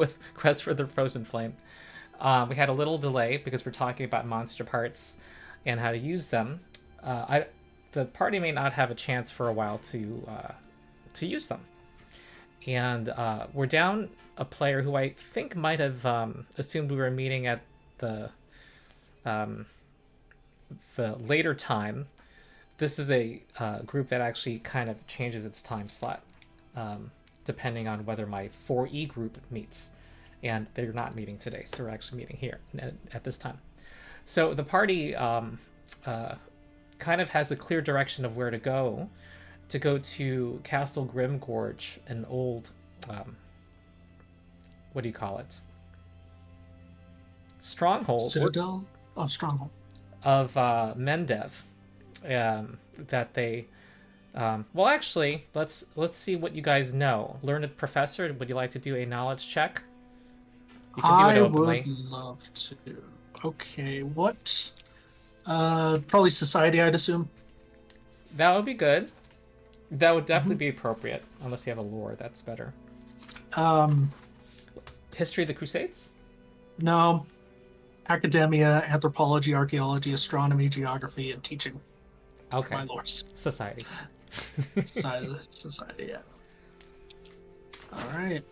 with Quest for the Frozen Flame. We had a little delay because we're talking about monster parts and how to use them. The party may not have a chance for a while to use them, and we're down a player who I think might have assumed we were meeting at the um, the later time. This is a group that actually kind of changes its time slot depending on whether my 4E group meets. And they're not meeting today, so we're actually meeting here at this time. So the party kind of has a clear direction of where to go to Castle Grimgorge, an old, what do you call it? Stronghold. Citadel? Oh, stronghold. Of Mendev. That they... well, actually, let's see what you guys know. Learned Professor, would you like to do a knowledge check? You can do it openly. I would love to. Okay, what? Probably society, I'd assume. That would be good. That would definitely be appropriate, unless you have a lore, that's better. History of the Crusades? No. Academia, anthropology, archaeology, astronomy, geography, and teaching. Okay. My lores. Society. Society, yeah. All right.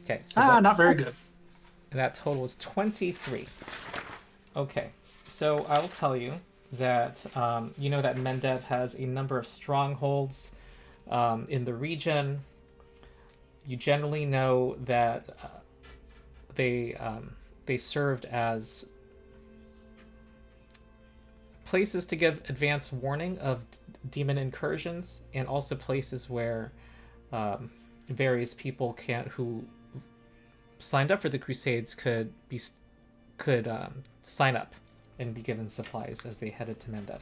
Okay. So not very good. That total is 23. Okay. So I will tell you that you know that Mendev has a number of strongholds in the region. You generally know that they served as places to give advance warning of demon incursions, and also places where various people who signed up for the Crusades could sign up and be given supplies as they headed to Mendev.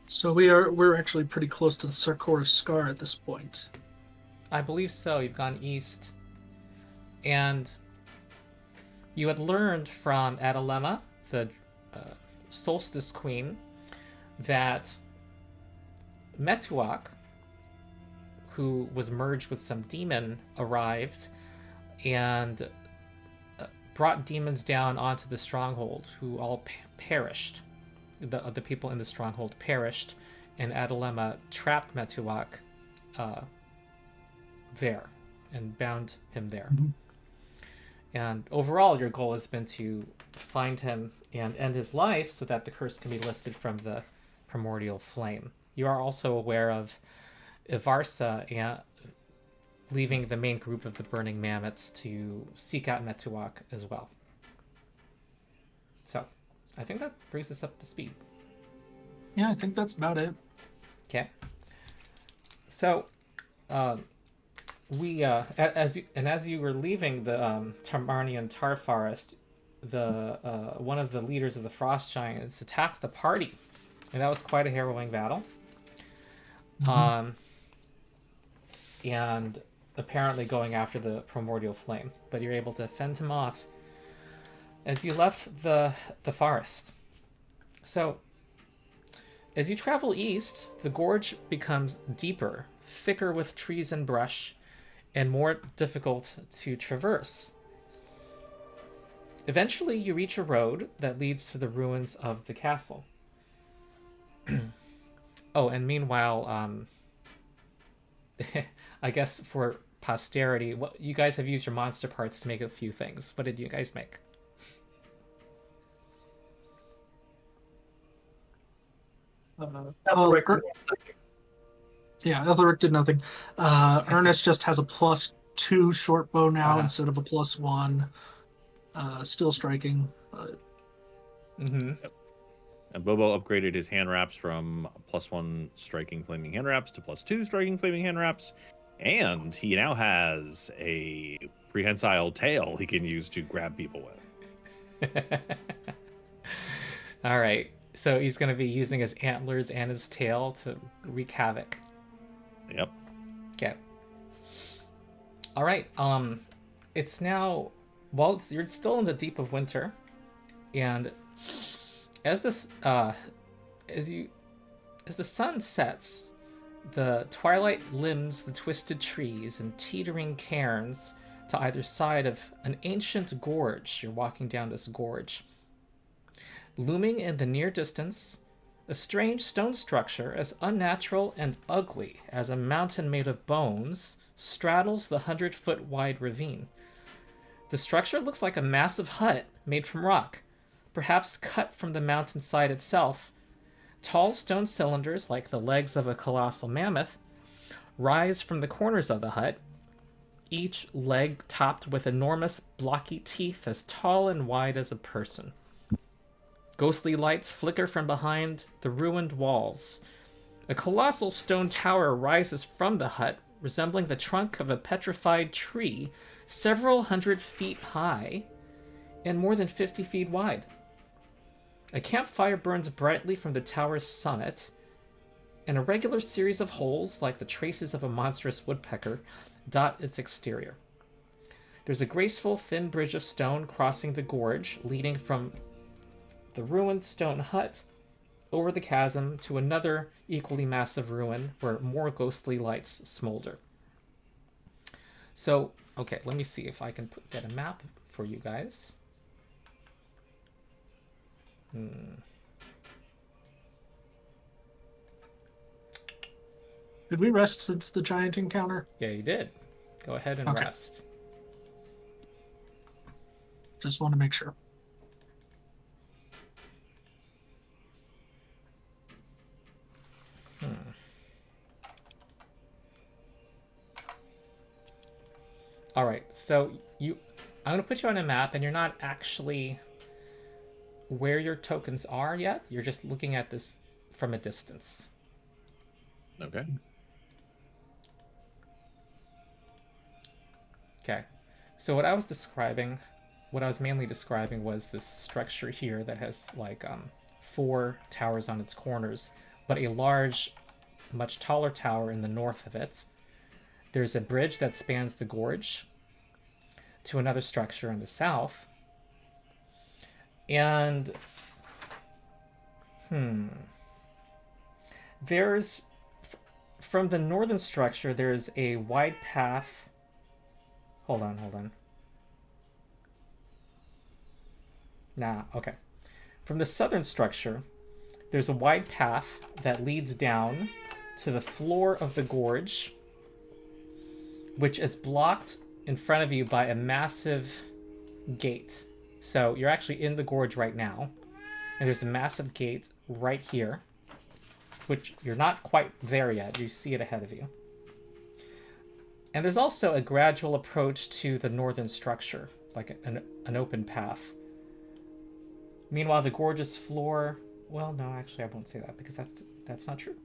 So we're actually pretty close to the Sarkora Scar at this point. I believe so. You've gone east, and you had learned from Adelema, the Solstice Queen, that Metuak, who was merged with some demon, arrived and brought demons down onto the stronghold, who all perished. The people in the stronghold perished, and Adelema trapped Metuak there and bound him there. Mm-hmm. And overall, your goal has been to find him and end his life so that the curse can be lifted from the primordial flame. You are also aware of Ivarsa and leaving the main group of the Burning Mammoths to seek out Metuak as well. So, I think that brings us up to speed. Yeah, I think that's about it. Okay. So, as you were leaving the Tarmarnian tar forest, one of the leaders of the Frost Giants attacked the party, and that was quite a harrowing battle. Mm-hmm. And apparently going after the primordial flame, but you're able to fend him off as you left the forest. So, as you travel east, the gorge becomes deeper, thicker with trees and brush, and more difficult to traverse. Eventually, you reach a road that leads to the ruins of the castle. Oh, and meanwhile, I guess for posterity, you guys have used your monster parts to make a few things. What did you guys make? Aethelric did nothing. Ernest just has a +2 short bow now instead of a +1. Still striking, but... Mm-hmm. And Bobo upgraded his hand wraps from +1 striking flaming hand wraps to +2 striking flaming hand wraps. And he now has a prehensile tail he can use to grab people with. All right. So he's going to be using his antlers and his tail to wreak havoc. Yep. Okay. All right. It's now... Well, you're still in the deep of winter. And as the sun sets, The twilight limbs the twisted trees and teetering cairns to either side of an ancient gorge. You're walking down this gorge. Looming in the near distance, a strange stone structure as unnatural and ugly as a mountain made of bones straddles the 100-foot wide ravine. The structure looks like a massive hut made from rock, perhaps cut from the mountainside itself. Tall stone cylinders, like the legs of a colossal mammoth, rise from the corners of the hut, each leg topped with enormous blocky teeth as tall and wide as a person. Ghostly lights flicker from behind the ruined walls. A colossal stone tower rises from the hut, resembling the trunk of a petrified tree, several 100 feet high and more than 50 feet wide. A campfire burns brightly from the tower's summit, and a regular series of holes, like the traces of a monstrous woodpecker, dot its exterior. There's a graceful, thin bridge of stone crossing the gorge, leading from the ruined stone hut over the chasm to another equally massive ruin where more ghostly lights smolder. So, okay, let me see if I can get a map for you guys. Did we rest since the giant encounter? Yeah, you did. Go ahead and rest. Just want to make sure. All right, so I'm going to put you on a map, and you're not actually where your tokens are yet. You're just looking at this from a distance. Okay. Okay. So what I was mainly describing was this structure here that has like 4 towers on its corners, but a large, much taller tower in the north of it. There's a bridge that spans the gorge to another structure in the south. And there's from the northern structure, there's a wide path. Hold on. Okay. From the southern structure, there's a wide path that leads down to the floor of the gorge, which is blocked in front of you by a massive gate. So you're actually in the gorge right now, and there's a massive gate right here, which you're not quite there yet. You see it ahead of you. And there's also a gradual approach to the northern structure, like an open path. Meanwhile, the gorge's floor... Well, no, actually, I won't say that, because that's not true.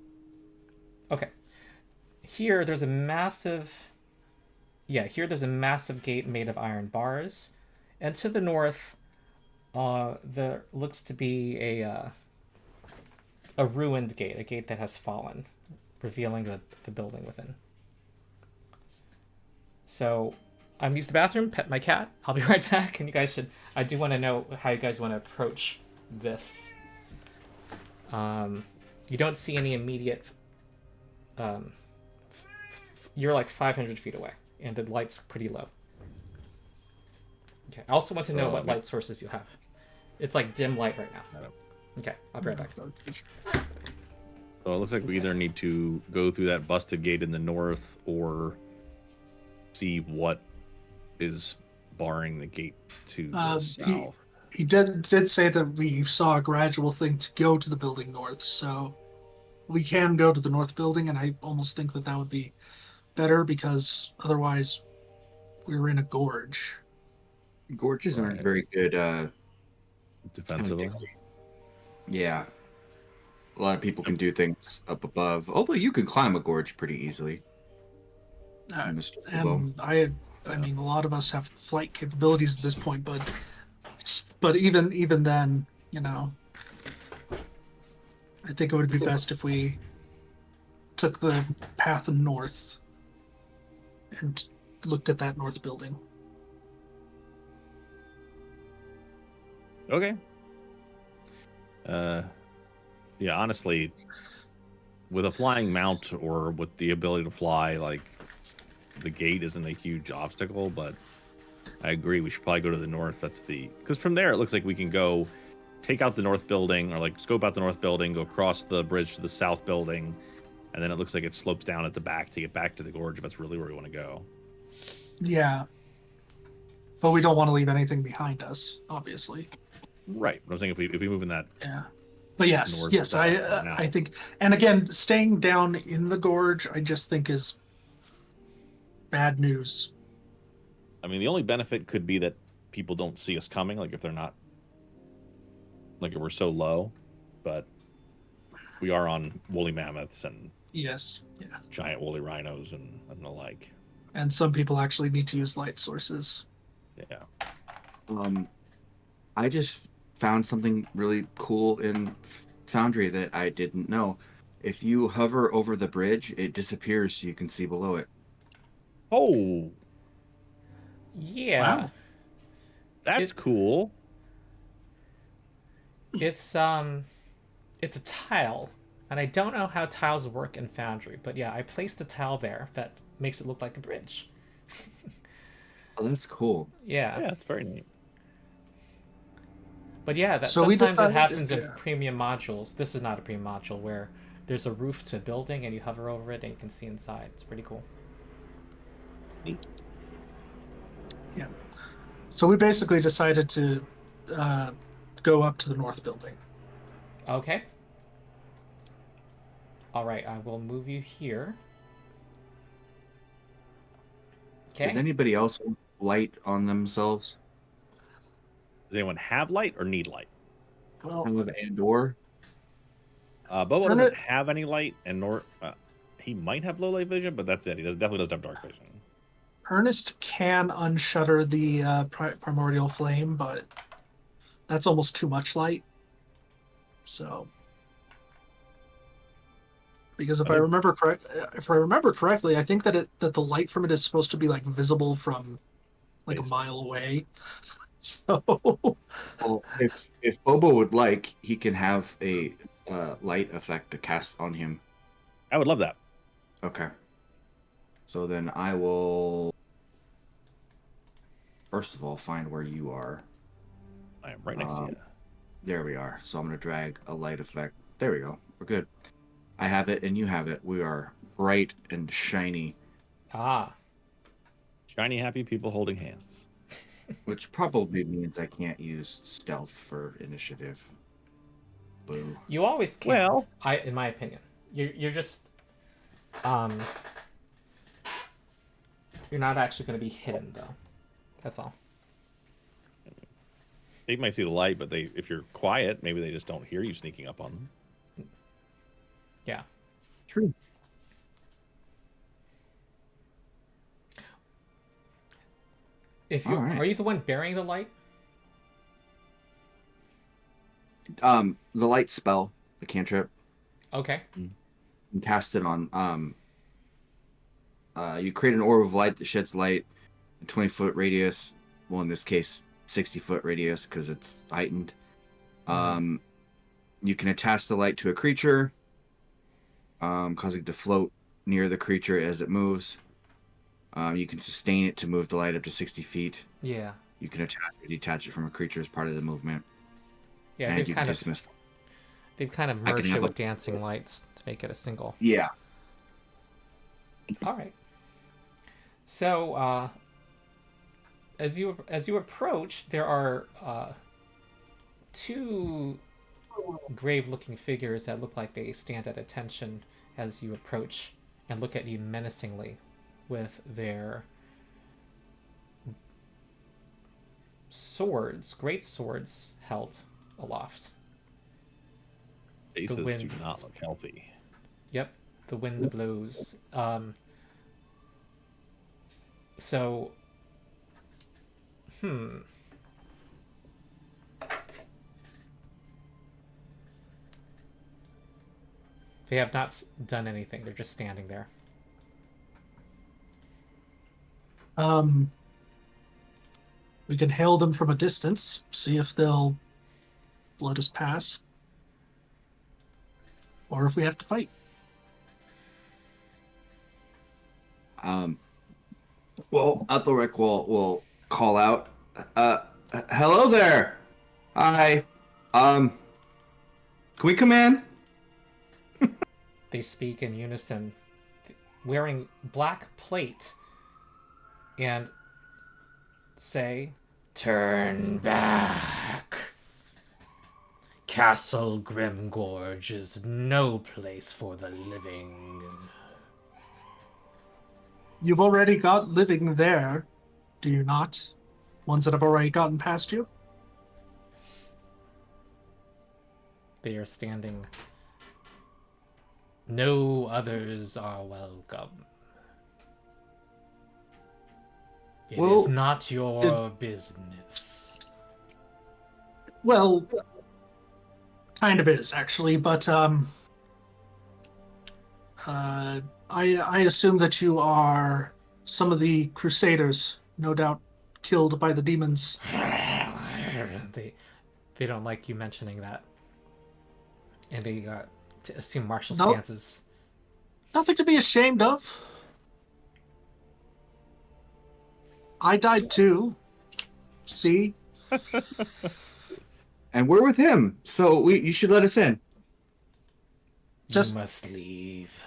Okay. Here, there's a massive... Yeah, here there's a massive gate made of iron bars. And to the north, there looks to be a ruined gate, a gate that has fallen, revealing the building within. So, I'm used the bathroom, pet my cat. I'll be right back, and you guys should... I do want to know how you guys want to approach this. You don't see any immediate... you're like 500 feet away, and the light's pretty low. Okay, I also want to know what light sources you have. It's like dim light right now. Okay, I'll be right back. So it looks like we either need to go through that busted gate in the north or see what is barring the gate to the south. He did say that we saw a gradual thing to go to the building north, so we can go to the north building, and I almost think that would be better, because otherwise we're in a gorge. Gorges aren't very good Defensively. Yeah. A lot of people can do things up above, although you can climb a gorge pretty easily. And I mean, a lot of us have flight capabilities at this point, but even then, you know, I think it would be best if we took the path north and looked at that north building. Okay. Yeah, honestly, with a flying mount or with the ability to fly, like the gate isn't a huge obstacle, but I agree we should probably go to the north. Because from there it looks like we can go take out the north building, or like scope out the north building, go across the bridge to the south building, and then it looks like it slopes down at the back to get back to the gorge if that's really where we want to go. Yeah. But we don't want to leave anything behind us, obviously. Right. But I'm saying if we move in that. Yeah. But yes, north yes, south right now. I think, and again, staying down in the gorge, I just think is bad news. I mean, the only benefit could be that people don't see us coming, like if we're so low, but we are on woolly mammoths and Yes, yeah. giant woolly rhinos and the like. And some people actually need to use light sources. Yeah. I just found something really cool in Foundry that I didn't know. If you hover over the bridge, it disappears so you can see below it. Oh, Yeah. Wow. that's cool. It's a tile, and I don't know how tiles work in Foundry, but yeah, I placed a tile there that makes it look like a bridge. Oh, that's cool. Yeah. Yeah, it's very neat. But yeah, that So we sometimes it decided- happens in yeah. premium modules. This is not a premium module where there's a roof to a building and you hover over it and you can see inside. It's pretty cool. Yeah. So we basically decided to go up to the north building. Okay. All right, I will move you here. Okay. Does anybody else want light on themselves? Does anyone have light or need light? Well, Kind of Andor? Bobo Ernest- doesn't have any light, and he might have low light vision, but that's it. He definitely doesn't have dark vision. Ernest can unshutter the primordial flame, but that's almost too much light. So, because if I remember correctly, I think that the light from it is supposed to be like visible from like a mile away. So, Well, if Bobo would like, he can have a light effect to cast on him. I would love that. Okay. So then I will first of all find where you are. I am right next to you. There we are. So I'm going to drag a light effect. There we go. We're good. I have it and you have it. We are bright and shiny, Ah. Shiny, happy people holding hands. which probably means I can't use stealth for initiative. Boo. You always can. Well- in my opinion. You're just you're not actually going to be hidden though. That's all. They might see the light, but if you're quiet, maybe they just don't hear you sneaking up on them. Yeah. True. If you Alright. are you the one bearing the light? The light spell, the cantrip, Okay. you can cast it on. You create an orb of light that sheds light, a 20-foot radius. Well, in this case, 60-foot radius because it's heightened. You can attach the light to a creature, causing it to float near the creature as it moves. You can sustain it to move the light up to 60 feet. Yeah. You can attach or detach it from a creature as part of the movement. Yeah, and they've you kind can of dismiss them. they've kind of I can merged it have with a- dancing lights to make it a single. Yeah. All right. So as you approach, there are two grave-looking figures that look like they stand at attention as you approach and look at you menacingly with their swords, great swords, held aloft. Faces do wind. not look healthy. Yep, the wind blows. So, They have not done anything. They're just standing there. We can hail them from a distance, see if they'll let us pass, or if we have to fight. Well, Aethelric will call out. Hello there. Hi. Can we come in? They speak in unison, wearing black plate, and say, "Turn back. Castle Grimgorge is no place for the living." You've already got living there, do you not? Ones that have already gotten past you? They are standing. No others are welcome. It is not your business. Well, kind of is, actually, but I assume that you are some of the Crusaders, no doubt killed by the demons. They don't like you mentioning that. And they assume martial Nope. stances. Nothing to be ashamed of. I died too. See? And we're with him, so you should let us in. Just- You must leave.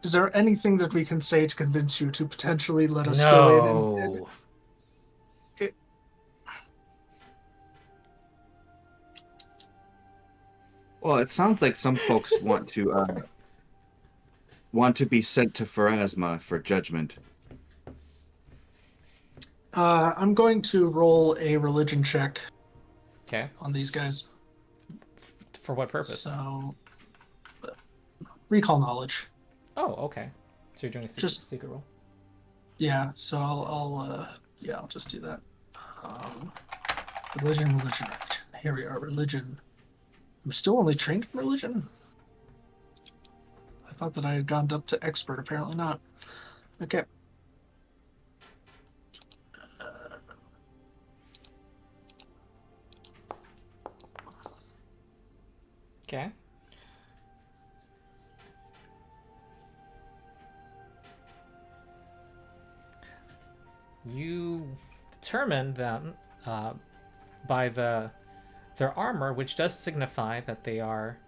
Is there anything that we can say to convince you to potentially let us go in? No. Well, it sounds like some folks want to be sent to Pharasma for judgment. I'm going to roll a religion check Okay. on these guys. For what purpose? So, recall knowledge. Oh, okay. So you're doing a secret roll. Yeah, so I'll just do that. Religion. Here we are, religion. I'm still only trained in religion. I thought that I had gone up to expert. Apparently not. Okay. Okay. You determine them by their armor, which does signify that they are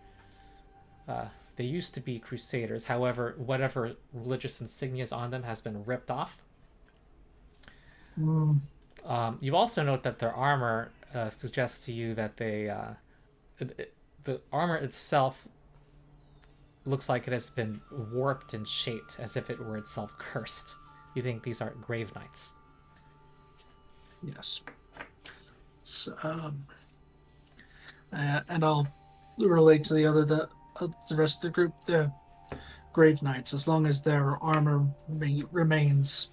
they used to be crusaders. However, whatever religious insignias on them has been ripped off. Mm, You also note that their armor suggests to you that the armor itself looks like it has been warped and shaped as if it were itself cursed. You think these are grave knights. yes. It's, and I'll relate to the rest of the group. The grave knights, as long as their armor remains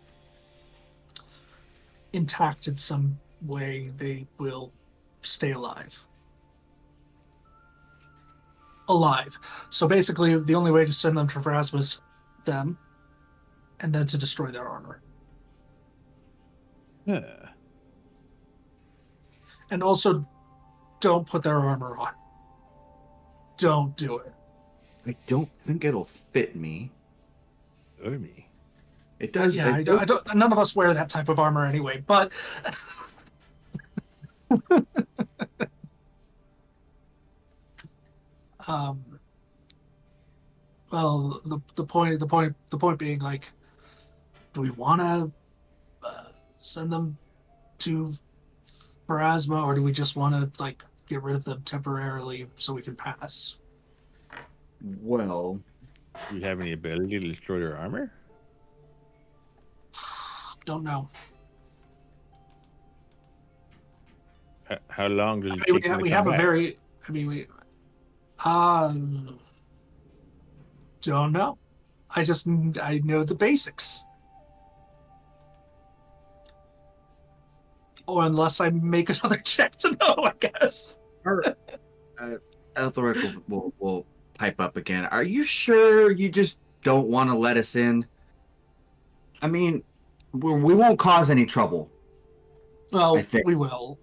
intact in some way, they will stay alive. So basically, the only way to send them to Pharasma is them, and then to destroy their armor. Yeah. And also, don't put their armor on. Don't do it. I don't think it'll fit me. Or me. It does. Yeah, I don't. None of us wear that type of armor anyway. But well, the point being, like, do we want to send them to Pharasma, or do we just want to, like, get rid of them temporarily so we can pass? Well, Do you have any ability to destroy their armor? Don't know. How long does it I take mean, them to we come have a back? very. I mean, we. Don't know. I know the basics. Or unless I make another check to know, I guess. Aethelric will pipe up again. Are you sure you just don't want to let us in? I mean, we won't cause any trouble. Well, I think. we will.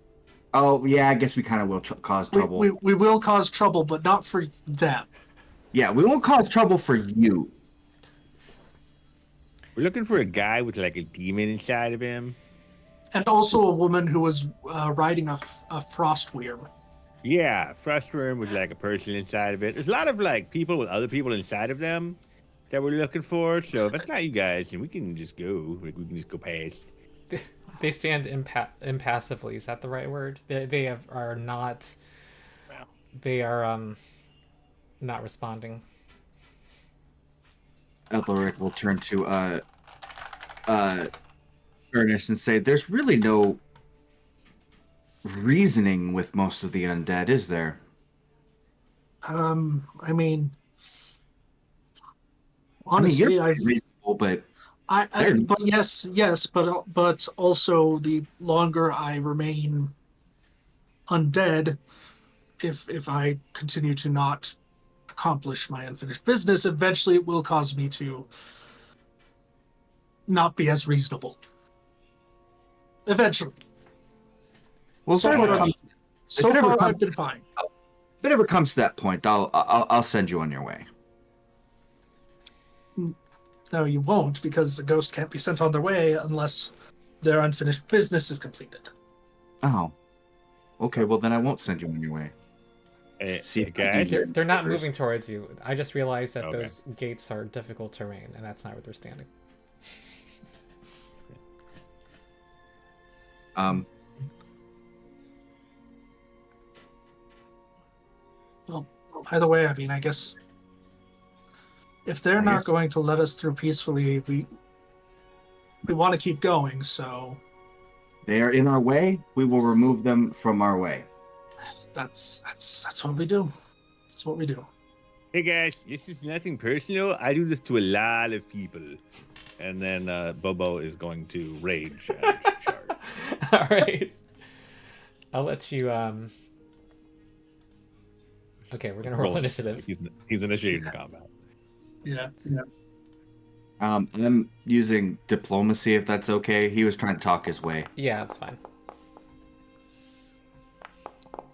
Oh, yeah, I guess we kind of will cause trouble. We will cause trouble, but not for them. Yeah, we won't cause trouble for you. We're looking for a guy with like a demon inside of him. And also a woman who was riding a frost weir. Yeah, Frustrum with like a person inside of it. There's a lot of like people with other people inside of them that we're looking for. So if it's not you guys, then we can just go. Like we can just go past. They stand impassively. Is that the right word? Are not. They are not responding. Aethelric will turn to Ernest and say, "There's really no reasoning with most of the undead, is there?" I mean, honestly, you're reasonable, but but yes, but also the longer I remain undead, if I continue to not accomplish my unfinished business, eventually it will cause me to not be as reasonable. Eventually. well, So far I've been fine. If it ever comes to that point, I'll send you on your way. No, you won't, because a ghost can't be sent on their way unless their unfinished business is completed. Oh, okay. Well, then I won't send you on your way. See, if I guys, do They're not first. moving towards you. I just realized that Okay. those gates are difficult terrain, and that's not where they're standing. Well, either way, I mean, I guess if they're not going to let us through peacefully, we want to keep going, so They are in our way. We will remove them from our way. that's what we do. That's what we do. hey guys, this is nothing personal. I do this to a lot of people. And then Bobo is going to rage and charge. All right. I'll let you. Okay, we're gonna roll initiative. He's initiating combat. Yeah. I'm using diplomacy, if that's okay. He was trying to talk his way, Yeah, that's fine.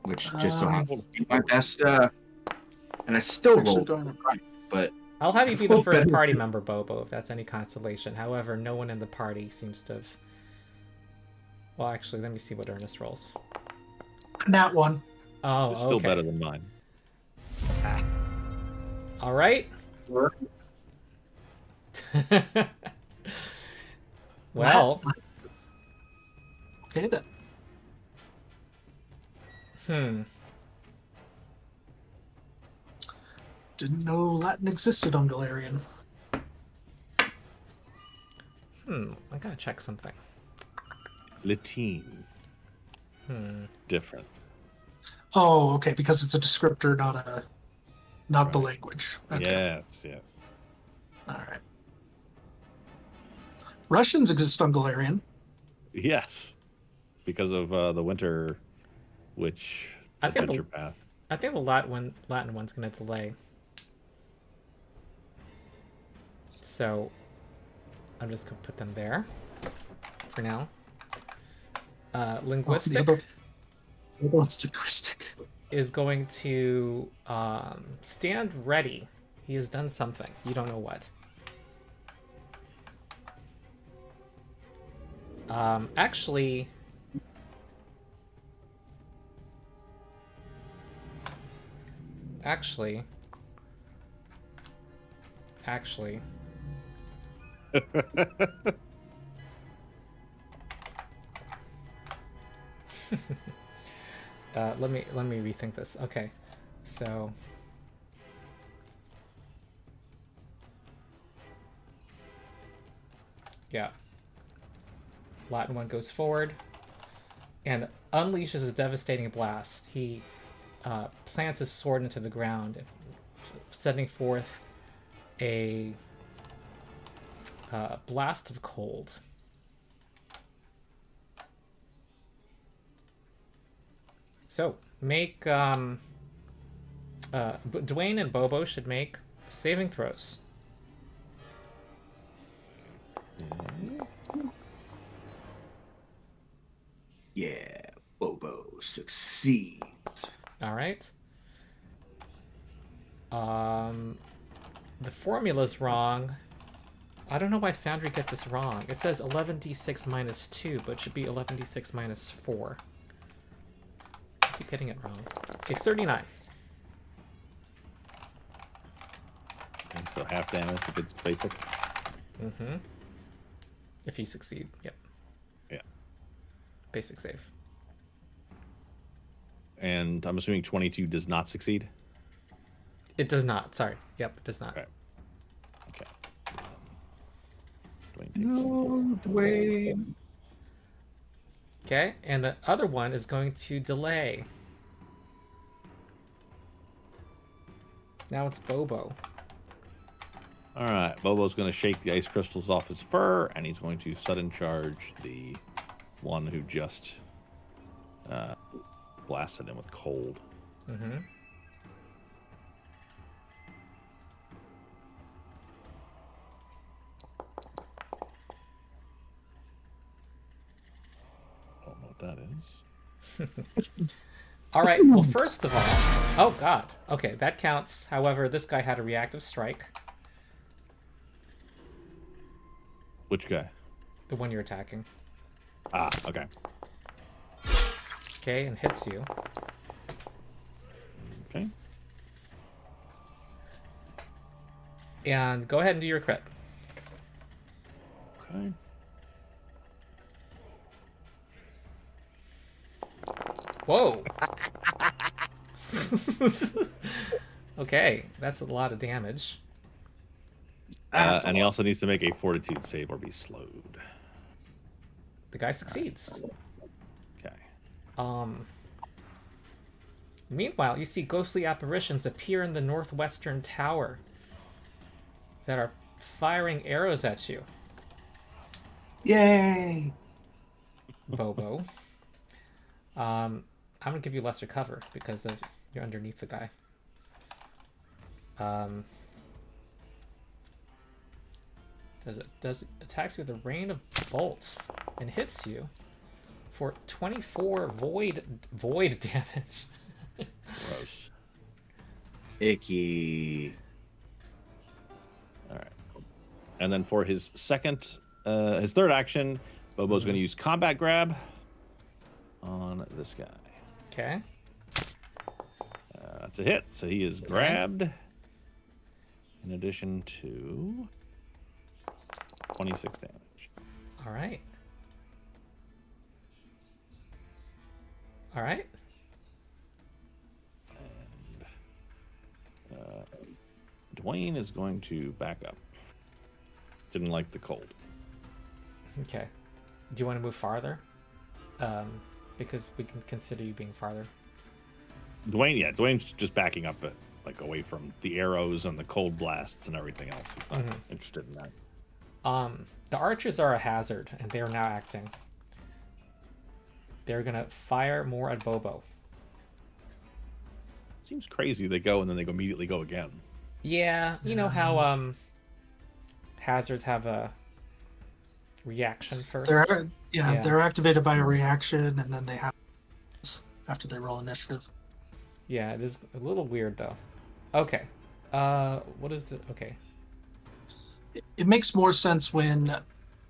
which just so happens to be my best. And I still rolled, but I'll have you be the first party member, Bobo, if that's any consolation. However, no one in the party seems to have. Well, actually, let me see what Ernest rolls. Nat one. Oh, It's still okay. better than mine. All right. Well. Okay then. Didn't know Latin existed on Galarian. I gotta check something. Latine. Different. Oh, okay, because it's a descriptor, not the Right. language. Okay. Yes. All right. Russians exist on Galarian. Yes. Because of the winter witch I think adventure path. I think the Latin one's gonna delay. So I'm just gonna put them there for now. Linguistic The other one's linguistic. is going to stand ready. He has done something. You don't know what. Actually, let me rethink this. Okay, so yeah, Latin one goes forward and unleashes a devastating blast. He plants his sword into the ground, sending forth a blast of cold. So make Dwayne and Bobo should make saving throws. Yeah, Bobo succeeds. All right. The formula's wrong. I don't know why Foundry gets this wrong. It says 11d6 minus 2, but it should be 11d6 minus 4. I keep getting it wrong. Okay, 39. Okay, so half damage if it's basic. Mm-hmm. If you succeed, yep. Yeah. Basic save. And I'm assuming 22 does not succeed? It does not. Sorry. Yep, it does not. Okay. Okay. Dwayne takes No, Dwayne. Okay, and the other one is going to delay. Now it's Bobo. All right, Bobo's going to shake the ice crystals off his fur, and he's going to sudden charge the one who just blasted him with cold. Mm-hmm. Don't know what that is. All right, well, first of all... Oh, God. Okay, that counts. However, this guy had a reactive strike. Which guy? The one you're attacking. Ah, okay. Okay, and hits you. Okay. And go ahead and do your crit. Okay. Whoa! Okay, that's a lot of damage. And he also needs to make a fortitude save or be slowed. The guy succeeds. Okay. Meanwhile, you see ghostly apparitions appear in the northwestern tower that are firing arrows at you, Yay! Bobo. I'm gonna give you lesser cover because of you're underneath the guy. Does it attacks you with a rain of bolts and hits you for 24 void damage. Gross. Icky. All right. And then for his third action, Bobo's going to use combat grab on this guy. Okay. That's a hit, so he is grabbed. In addition to 26 damage. All right. All right. And Dwayne is going to back up. Didn't like the cold. Okay. Do you want to move farther? Because we can consider you being farther. Dwayne's just backing up like away from the arrows and the cold blasts and everything else. He's not interested in that. The archers are a hazard, and they are now acting. They're gonna fire more at Bobo. Seems crazy. They go and then they immediately go again. Yeah, you know how hazards have a reaction first. They're activated by a reaction, and then they have after they roll initiative. Yeah, it is a little weird though. Okay. What is it? Okay. It makes more sense when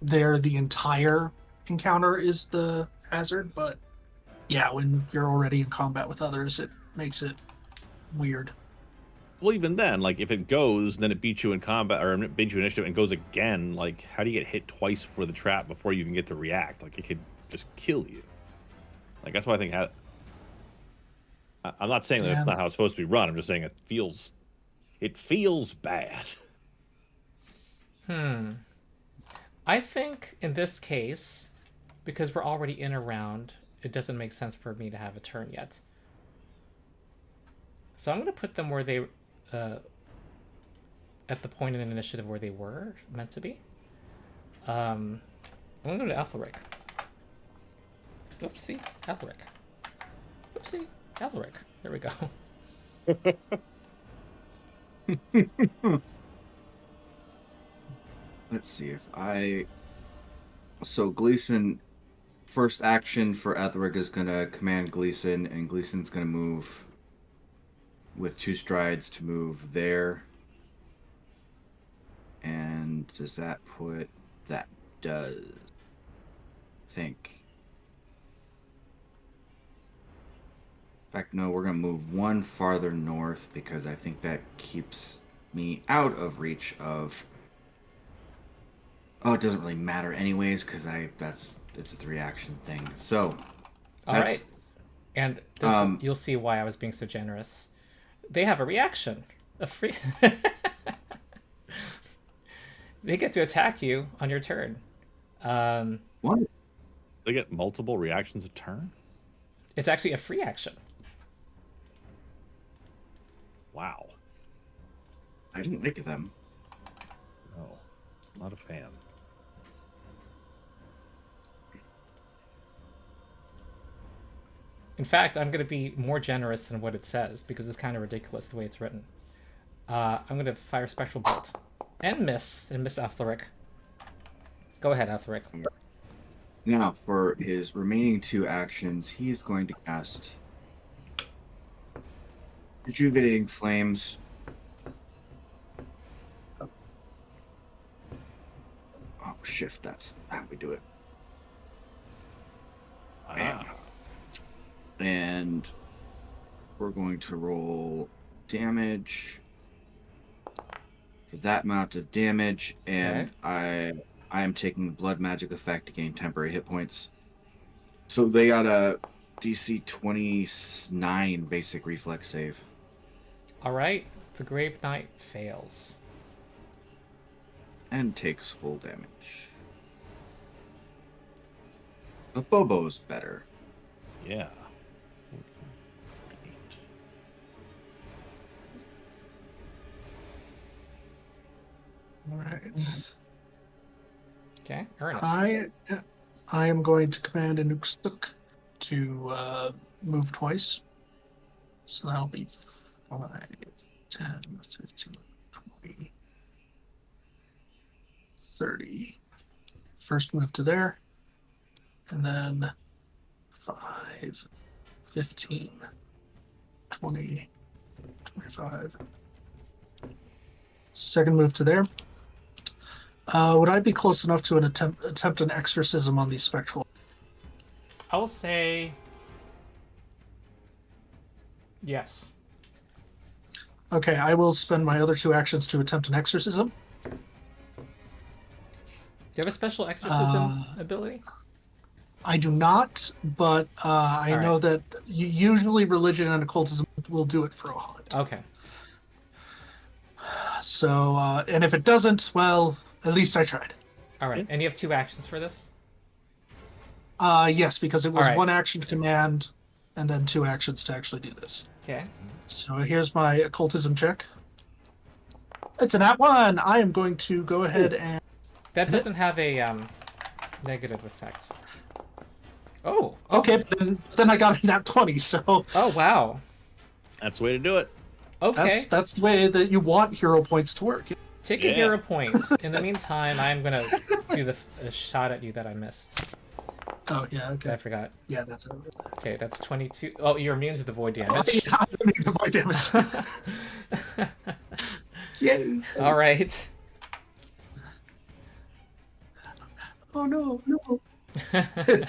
the entire encounter is the hazard, but yeah, when you're already in combat with others, it makes it weird. Well, even then, like if it goes, then it beats you in combat or it beats you in initiative and goes again. Like, how do you get hit twice for the trap before you even get to react? Like, it could just kill you. Like that's why I think. I'm not saying that's not how it's supposed to be run. I'm just saying it feels bad. I think in this case, because we're already in a round, it doesn't make sense for me to have a turn yet. So I'm going to put them where they, at the point in an initiative where they were meant to be. I'm going to go to Aethelric. Oopsie, Aethelric. Oopsie, Aethelric. There we go. Let's see So Gleason, first action for Aethelric is gonna command Gleason, and Gleason's gonna move with 2 strides to move there. And And does that put... That does... think. In fact, no, we're going to move one farther north because I think that keeps me out of reach of... Oh, it doesn't really matter anyways because it's a 3-action thing. So, All right. And this, you'll see why I was being so generous. They have a reaction. A free... They get to attack you on your turn. What? They get multiple reactions a turn? It's actually a free action. Wow. I didn't like them. No, not a fan. In fact, I'm going to be more generous than what it says because it's kind of ridiculous the way it's written. I'm going to fire Spectral Bolt. And miss Aethelric. Go ahead, Aethelric. Now, for his remaining 2 actions, he is going to cast Rejuvenating Flames. Oh, shift, that's how we do it. Bam. And we're going to roll damage for that amount of damage, and okay. I am taking the blood magic effect to gain temporary hit points. So they got a DC 29 basic reflex save. All right, the Grave Knight fails and takes full damage. But Bobo's better. Yeah. All right. Okay, Ernest. I am going to command a Nukstuk to move twice. So that'll be 5, 10, 15, 20, 30. First move to there. And then 5, 15, 20, 25. Second move to there. Would I be close enough to attempt an exorcism on these spectral? I'll say yes. Okay, I will spend my other 2 actions to attempt an exorcism. Do you have a special exorcism ability? I do not, but I know that usually religion and occultism will do it for a hunt. Okay. So, and if it doesn't, well, at least I tried. All right, and you have 2 actions for this? Yes, because it was right. 1 action to command, and then 2 actions to actually do this. Okay. So here's my occultism check. It's an @1. I am going to go ahead and... That doesn't have a negative effect. Oh. Okay, but then I got a @20, so... Oh, wow. That's the way to do it. Okay. That's the way that you want hero points to work. Take a hero point. In the meantime, I'm going to do the shot at you that I missed. Oh, yeah, okay. I forgot. Yeah, that's... Okay, that's 22. Oh, you're immune to the void damage. Oh, yeah, I'm immune to void damage. Yay. All right. Oh, no. I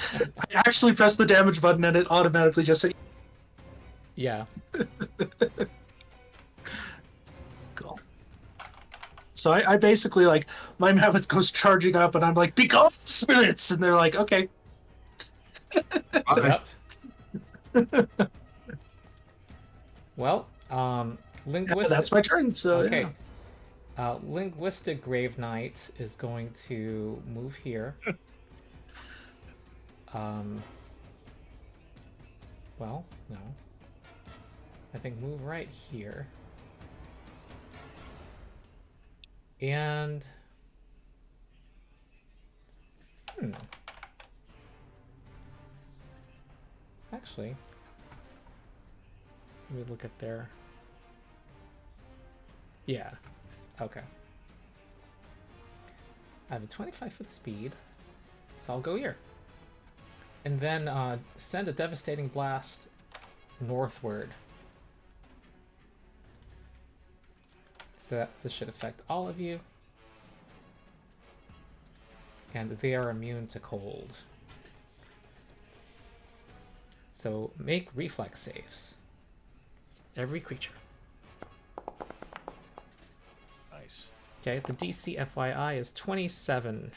actually pressed the damage button and it automatically just said... Yeah. Cool. So I basically, like, my mammoth goes charging up and I'm like, be gone, spirits! And they're like, okay. Yep. Well, linguistic... Yeah, that's my turn, so okay. Yeah. Linguistic Grave Knight is going to move here. Well, no. I think move right here. And... Actually, let me look at their... Yeah. Okay. I have a 25-foot speed, so I'll go here. And then send a devastating blast northward. So that this should affect all of you. and they are immune to cold. So make reflex saves. Every creature. Nice. Okay, the DC FYI is 27.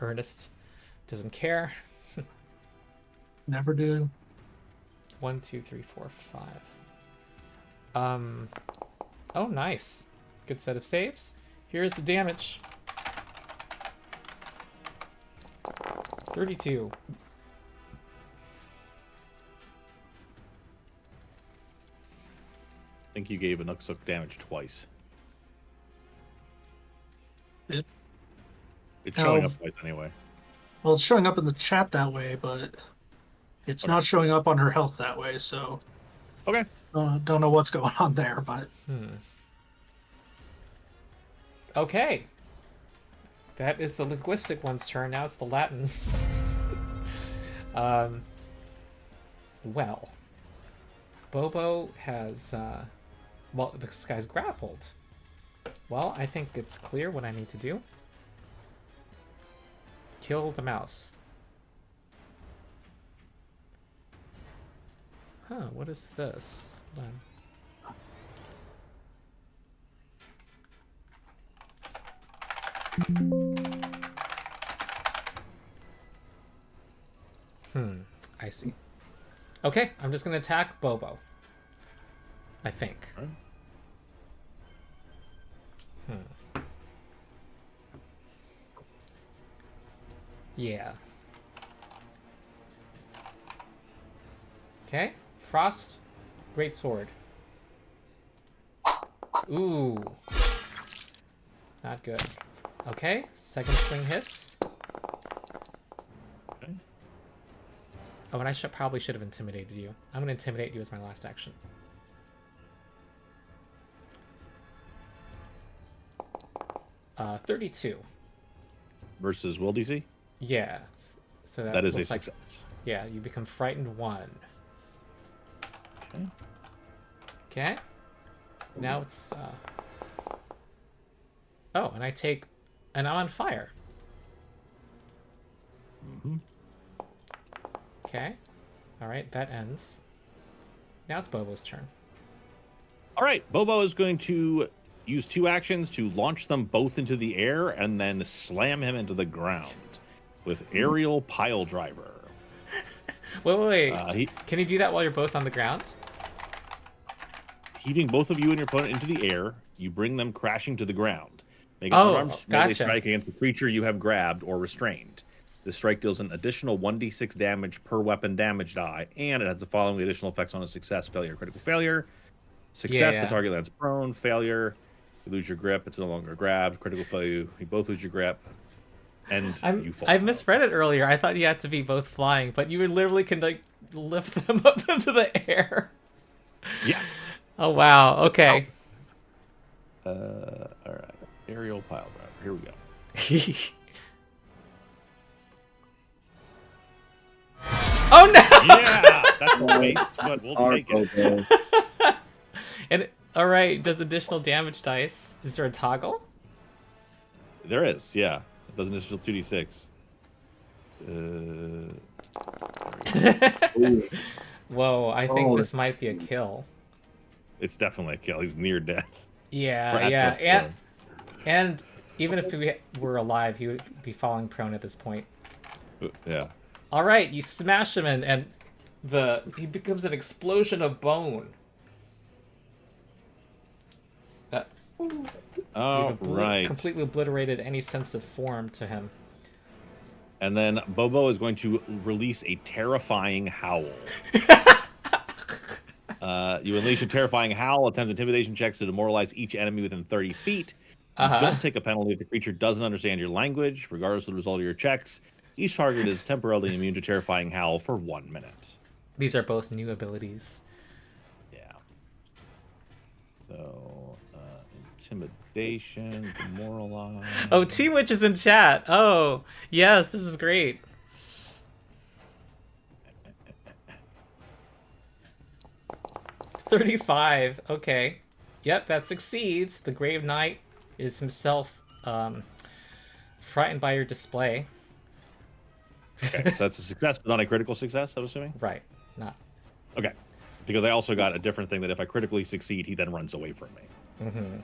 Ernest doesn't care. Never do. 1, 2, 3, 4, 5. Oh, nice. Good set of saves. Here's the damage. 32. I think you gave a Nuxuk damage twice. It, It's showing Oh. up twice anyway. well, it's showing up in the chat that way, but it's Okay. not showing up on her health that way. So Okay. don't know what's going on there, but Okay. That is the linguistic one's turn. Now it's the Latin. Well. Bobo has, well, this guy's grappled. Well, I think it's clear what I need to do. Kill the mouse. Huh, what is this? Hold on. I see. Okay, I'm just gonna attack Bobo. I think. Alright. Yeah. Okay, Frost, Great Sword. Ooh. Not good. Okay, second swing hits. Okay. Oh, and I probably should have intimidated you. I'm going to intimidate you as my last action. Uh, 32. Versus will DC? Yeah. So That is a looks like, success. yeah, you become frightened 1. Okay. Okay. Now it's oh, and I take, and I'm on fire. Mm-hmm. Okay. All right, that ends. Now it's Bobo's turn. All right, Bobo is going to use 2 actions to launch them both into the air and then slam him into the ground with aerial pile driver. Wait. Can you do that while you're both on the ground? Heaving both of you and your opponent into the air, you bring them crashing to the ground. Make an Oh, unarmed melee gotcha. strike against the creature you have grabbed or restrained. This strike deals an additional 1d6 damage per weapon damage die, and it has the following additional effects on a success, failure, critical failure. Success, Yeah. the target lands prone. Failure, you lose your grip, it's no longer grabbed. Critical failure, you both lose your grip, and you fall. I misread it earlier. I thought you had to be both flying, but you literally can like lift them up into the air. Yes. Oh wow. Okay. All right. Aerial pile driver. Here we go. Oh no! Yeah, that's a waste, but we'll take it. And all right, does additional damage dice? Is there a toggle? There is, yeah. It does an additional 2d6. Whoa, I think Oh, this might be a kill. It's definitely a kill. He's near death. Yeah, Or at yeah, death, and even if we were alive, he would be falling prone at this point. Yeah. All right, you smash him, and he becomes an explosion of bone. That Oh, right. completely obliterated any sense of form to him. And then Bobo is going to release a terrifying howl. You unleash a terrifying howl, attempt intimidation checks to demoralize each enemy within 30 feet. You don't take a penalty if the creature doesn't understand your language, regardless of the result of your checks. Each target is temporarily immune to terrifying howl for 1 minute. These are both new abilities. Yeah. So, intimidation, demoralize. Oh, T-Witch is in chat. Oh, yes, this is great. $35. Okay. Yep, that succeeds. The Grave Knight is himself frightened by your display. Okay, so that's a success, but not a critical success, I'm assuming? Right. Not. Okay. Because I also got a different thing that if I critically succeed, he then runs away from me. Mm-hmm.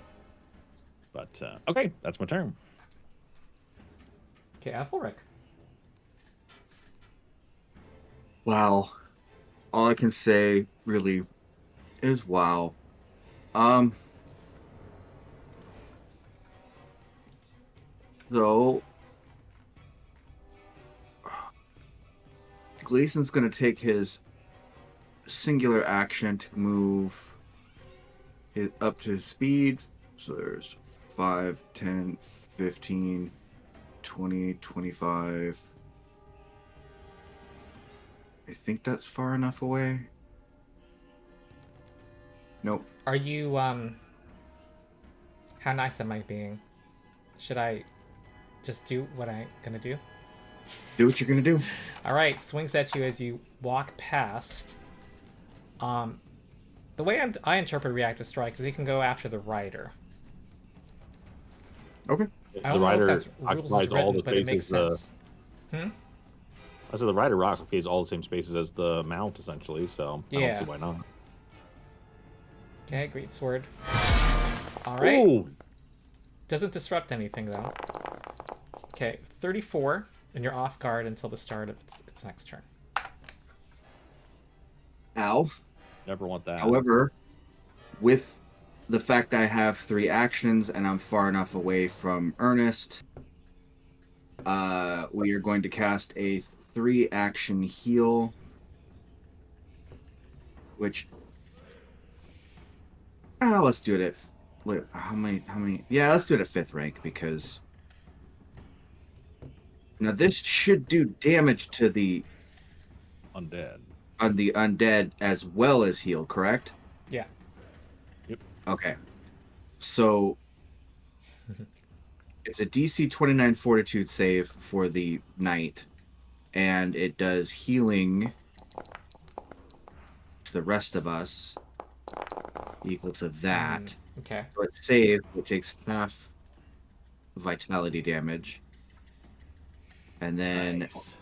But, okay, that's my turn. Okay, Aethelric. Wow. All I can say really is wow. So Gleason's gonna take his singular action to move up to his speed. So there's 5, 10, 15, 20, 25. I think that's far enough away. Nope. Are you how nice am I being? Should I just do what I'm gonna do? Do what you're gonna do. All right, swings at you as you walk past. The way I interpret reactive strike is he can go after the rider. Okay. I don't know if that's rules occupies is written, all the but it makes spaces. sense. I said the rider occupies all the same spaces as the mount, essentially, so I Yeah. don't see why not. Okay, great sword. All right. Ooh! Doesn't disrupt anything though. Okay, 34, and you're off guard until the start of its next turn. Ow. Never want that. However, with the fact I have 3 actions and I'm far enough away from Ernest, we are going to cast a 3-action heal, which let's do it at how many? Yeah, let's do it at 5th rank because now this should do damage to the Undead. on the undead as well as heal, correct? Yeah. Yep. Okay. So it's a DC 29 Fortitude save for the knight, and it does healing to the rest of us equal to that. Okay. So it's saved, it takes half vitality damage. And then Nice.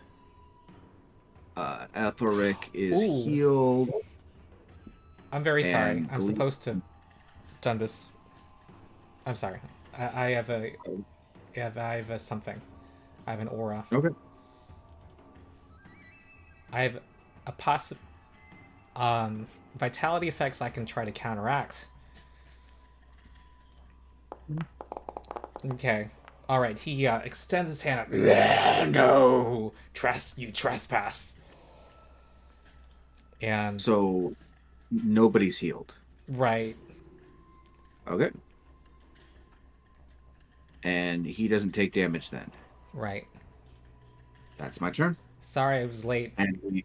Aethelric is Ooh. healed. I'm very sorry. And I'm supposed to have done this. I'm sorry. I have a something. I have an aura. Okay. I have a vitality effects I can try to counteract. Okay. All right. He extends his hand up. No, you trespass. And So nobody's healed. right. Okay. And he doesn't take damage then. Right. That's my turn. Sorry, I was late. And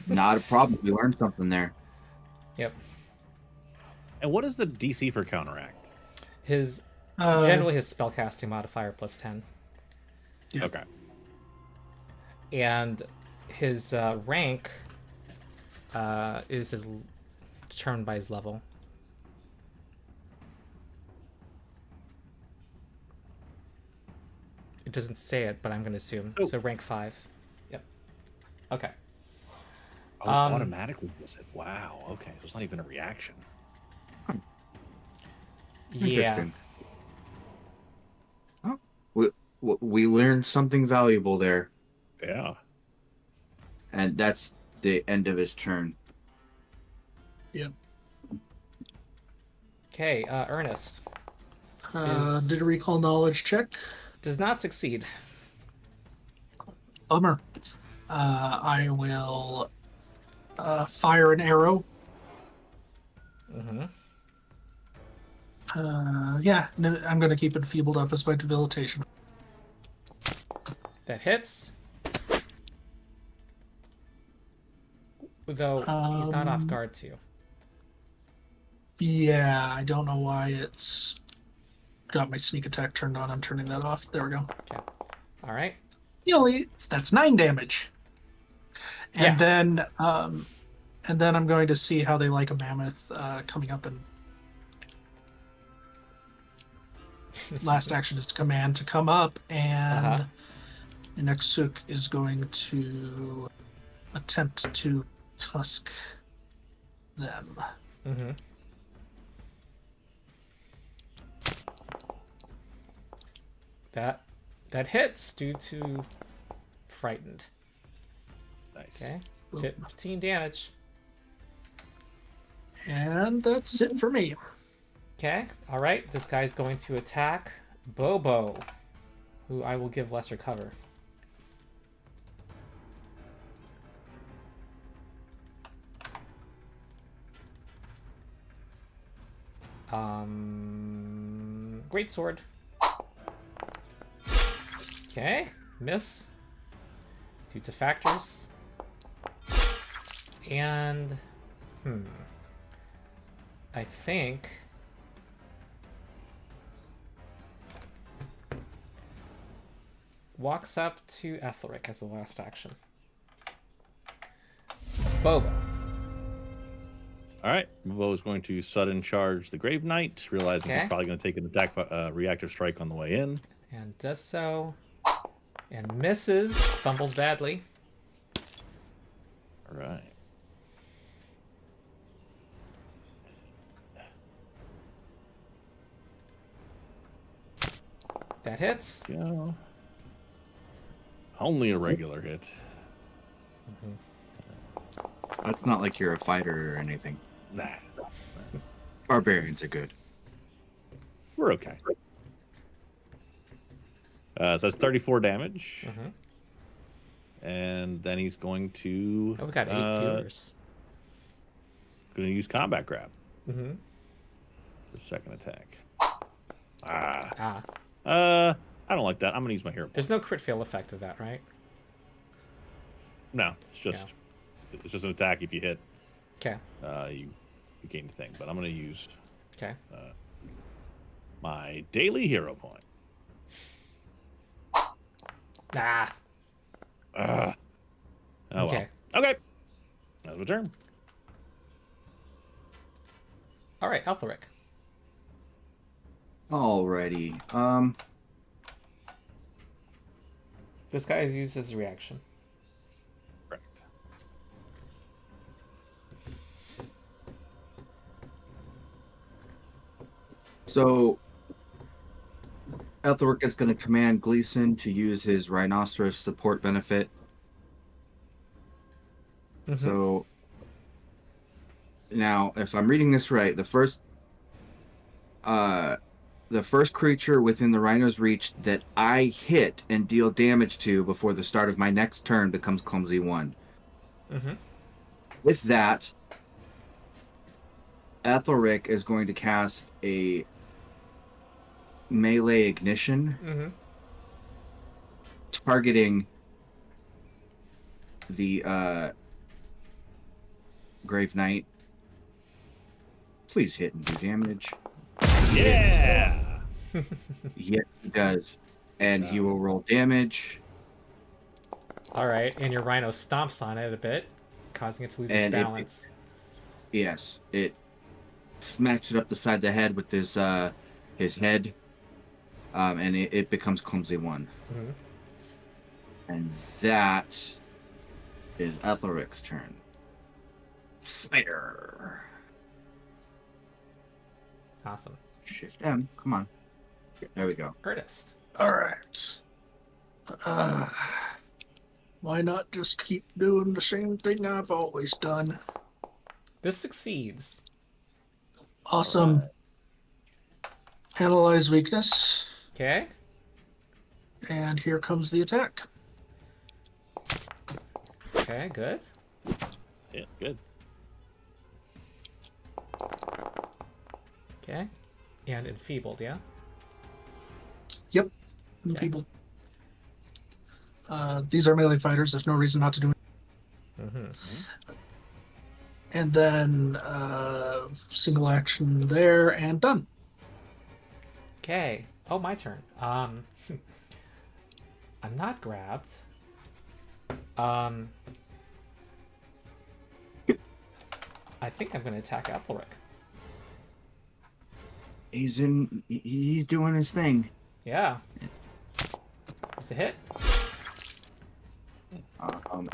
not a problem. We learned something there. Yep. And what is the DC for counteract? His generally his spellcasting modifier plus 10, Yeah. Okay. and his rank is determined by his level. It doesn't say it, but I'm going to assume. Oh. So rank 5. Yep. Okay. Oh, automatically does it. Wow. Okay. So it's not even a reaction. Yeah. Interesting. Oh, we learned something valuable there. Yeah. And that's the end of his turn. Yep. Okay, Ernest Did a recall knowledge check. does not succeed. Bummer. I will fire an arrow. Mm-hmm. Yeah, and I'm going to keep it feebled up as my debilitation. That hits. Though he's not off guard too. Yeah, I don't know why it's got my sneak attack turned on. I'm turning that off. There we go. Okay. All right. That's 9 damage. And Yeah. then I'm going to see how they like a mammoth coming up and last action is to command to come up, and Uh-huh. Inexuk is going to attempt to tusk them. Mm-hmm. That hits due to frightened. Nice. Okay. 15 damage. And that's it for me. Okay. All right. This guy's going to attack Bobo, who I will give lesser cover. Great sword. Okay, miss. Due to factors. And I think walks up to Aethelric as the last action. Boba. All right. Bobo is going to sudden charge the Grave Knight, realizing Okay. he's probably going to take an attack reactive strike on the way in. And does so. And misses. Fumbles badly. All right. That hits. Yeah. Only a regular hit. That's not like you're a fighter or anything. Nah. Barbarians are good. We're okay. So that's 34 damage. And then he's going to... Oh, we got 8 viewers. Going to use combat grab. Mm-hmm. For the second attack. Ah. I don't like that. I'm going to use my hero point. There's no crit fail effect of that, right? No, it's just an attack. If you hit, Okay. you gain the thing. But I'm going to use Okay. my daily hero point. Ah. Oh, Okay. well. Okay. That's my turn. All right, Aethelric. Alrighty. This guy is used as a reaction. Correct. So Aethelric is going to command Gleason to use his rhinoceros support benefit. So now, if I'm reading this right, the first creature within the rhino's reach that I hit and deal damage to before the start of my next turn becomes Clumsy 1. With that, Aethelric is going to cast a melee ignition, targeting the Grave Knight. Please hit and do damage. Yeah! Yes, he does. And he will roll damage. All right, and your rhino stomps on it a bit, causing it to lose its And balance. Yes, it smacks it up the side of the head with his head, and it becomes Clumsy 1. And that is Aethelric's turn. Fire. Awesome. Shift M. Come on. There we go. Ernest. All right. Why not just keep doing the same thing I've always done? This succeeds. Awesome. Analyze weakness. Okay. And here comes the attack. Okay, good. Yeah, good. Okay. And enfeebled, yeah? Yep. Okay. People. These are melee fighters. There's no reason not to do it. And then single action there and done. Okay. Oh, my turn. I'm not grabbed. I think I'm going to attack Aethelric. He's doing his thing. Yeah. It's a hit.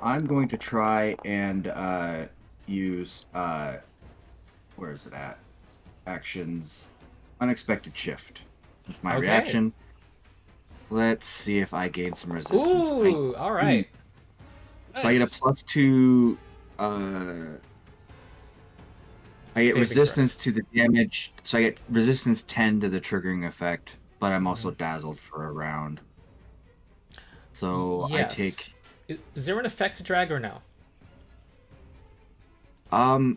I'm going to try and use where is it at? Actions, unexpected shift. With my reaction. Let's see if I gain some resistance. Ooh, all right. So I get a +2. I get Saving resistance to the damage. So I get resistance 10 to the triggering effect, but I'm also dazzled for a round. So Yes. I take. Is there an effect to drag or no? I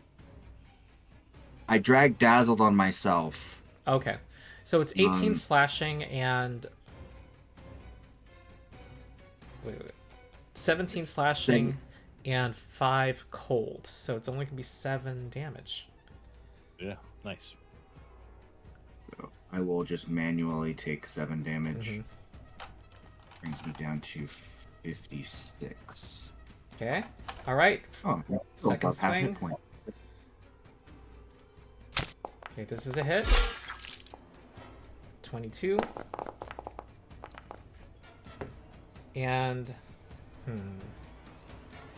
drag dazzled on myself. Okay. So it's 18 slashing and 17 slashing and 5 cold. So it's only gonna be 7 damage. Yeah, nice. So I will just manually take 7 damage. Mm-hmm. Brings me down to 56. Okay. All right. Oh, Second about half hit swing. point. Okay, this is a hit. 22. And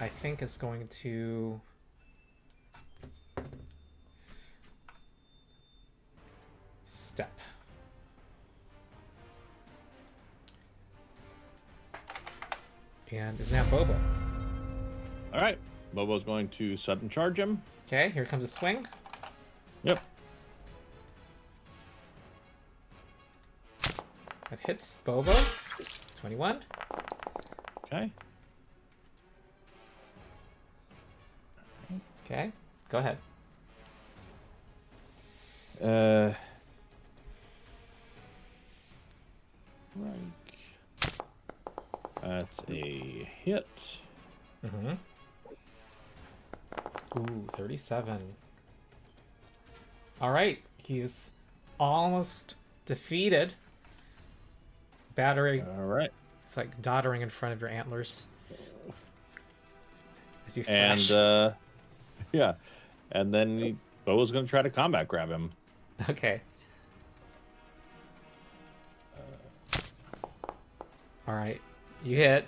I think it's going to step. And is now Bobo. All right. Bobo's going to sudden charge him. Okay, here comes a swing. Yep. That hits Bobo. 21. Okay. Okay, go ahead. That's a hit. Mm-hmm. Ooh, 37. All right, he is almost defeated. Battery. All right. It's like doddering in front of your antlers. As you And thrash. yeah, and then Bobo's going to try to combat grab him. Okay. All right, you hit.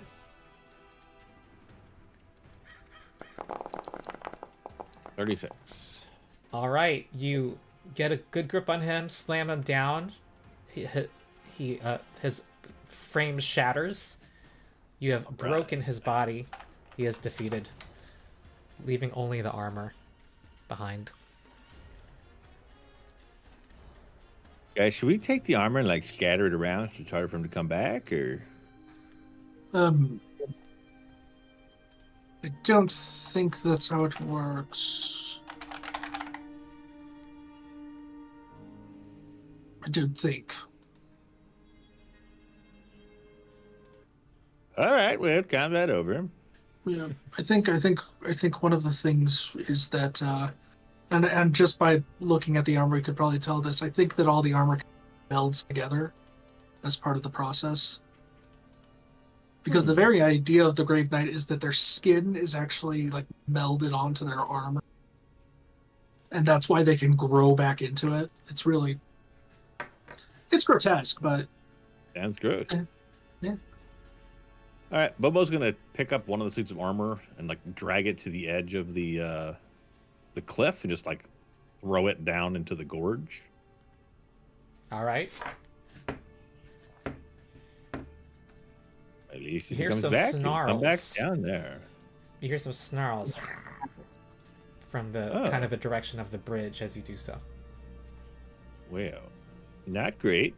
$36. All right, you get a good grip on him, slam him down. His frame shatters. You have broken his body. He is defeated, leaving only the armor behind. Guys, should we take the armor and like scatter it around to try for him to come back, or? I don't think that's how it works. I don't think. All right, we have combat over. Yeah, I think one of the things is that, and just by looking at the armor, you could probably tell this. I think that all the armor melds together as part of the process. Because the very idea of the Grave Knight is that their skin is actually like melded onto their armor, and that's why they can grow back into it. It's grotesque, but Sounds gross. Yeah. All right, Bobo's gonna pick up one of the suits of armor and like drag it to the edge of the cliff and just like throw it down into the gorge. All right. At least You if he hear comes some back, he'll come back snarls. down there. You hear some snarls from the kind of the direction of the bridge as you do so. Well, not great.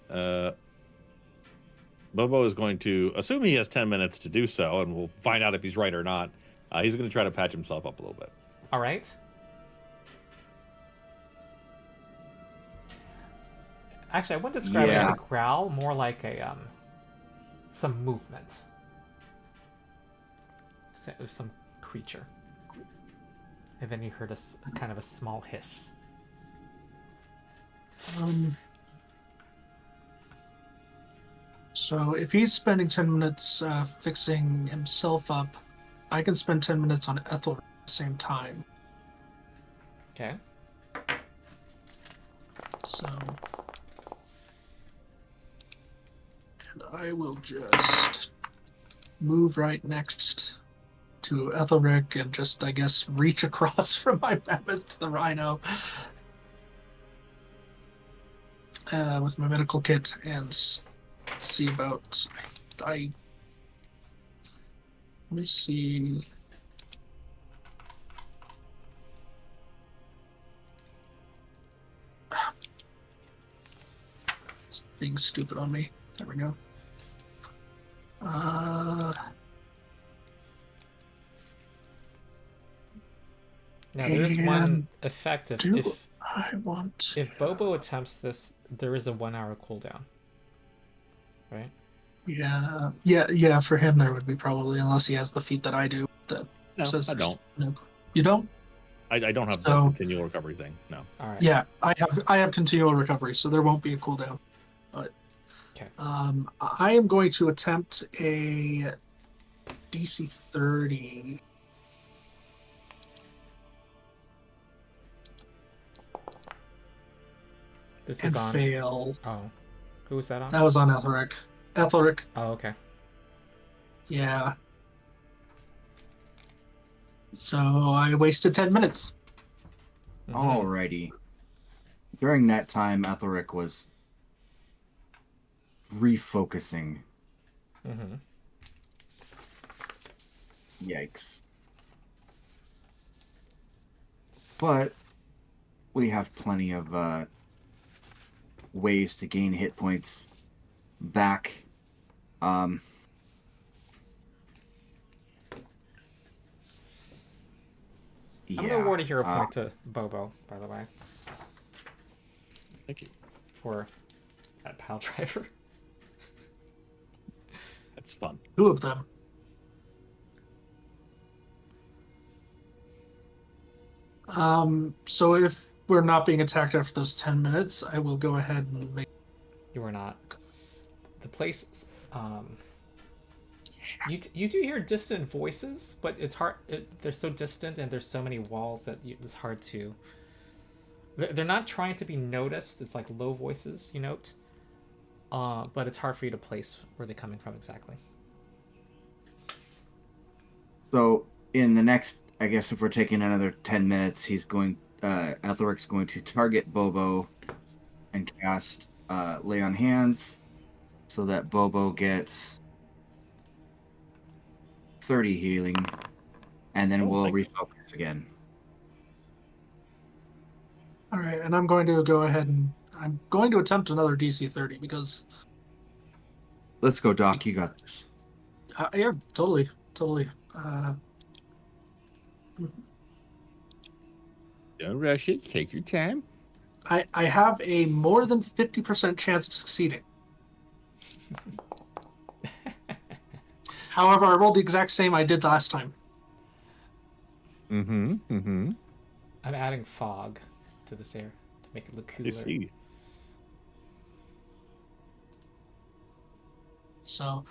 Bobo is going to assume he has 10 minutes to do so, and we'll find out if he's right or not. He's going to try to patch himself up a little bit. All right. Actually, I wouldn't describe it as a growl, more like a some movement. So it was some creature. And then you heard a kind of a small hiss. So if he's spending 10 minutes fixing himself up, I can spend 10 minutes on Aethelric at the same time. Okay. So, and I will just move right next to Aethelric and just, I guess, reach across from my mammoth to the rhino with my medical kit and see about. Let me see. It's being stupid on me. There we go. Now there's one effect if I want to... if Bobo attempts this, there is a 1 hour cooldown. Right? Yeah. For him, there would be probably, unless he has the feat that I do. That No, says I don't. No, you don't. I don't have the continual recovery thing. No. All right. Yeah, I have continual recovery, so there won't be a cooldown. But okay. I am going to attempt a DC 30. This and is on. Fail. Oh, who was that on? That was on Aethelric. Aethelric. Oh, okay. Yeah. So I wasted 10 minutes. Mm-hmm. Alrighty. During that time, Aethelric was refocusing. Mm-hmm. Yikes. But we have plenty of ways to gain hit points back. I'm gonna award a hero point to Bobo, by the way. Thank you. For that pile driver. That's fun. 2 of them. So if we're not being attacked after those 10 minutes, I will go ahead and make... You are not. The place, you do hear distant voices, but it's hard. They're so distant, and there's so many walls that it's hard to. They're not trying to be noticed. It's like low voices, you note. But it's hard for you to place where they're coming from exactly. So in the next, I guess if we're taking another 10 minutes, Aethelric's going to target Bobo and cast Lay on Hands so that Bobo gets 30 healing, and then we'll refocus again. All right, and I'm going to go ahead and I'm going to attempt another DC 30 because... Let's go, Doc. You got this. Yeah, totally. Don't rush it. Take your time. I have a more than 50% chance of succeeding. However, I rolled the exact same I did last time. I'm adding fog to this air to make it look cooler. I see. So...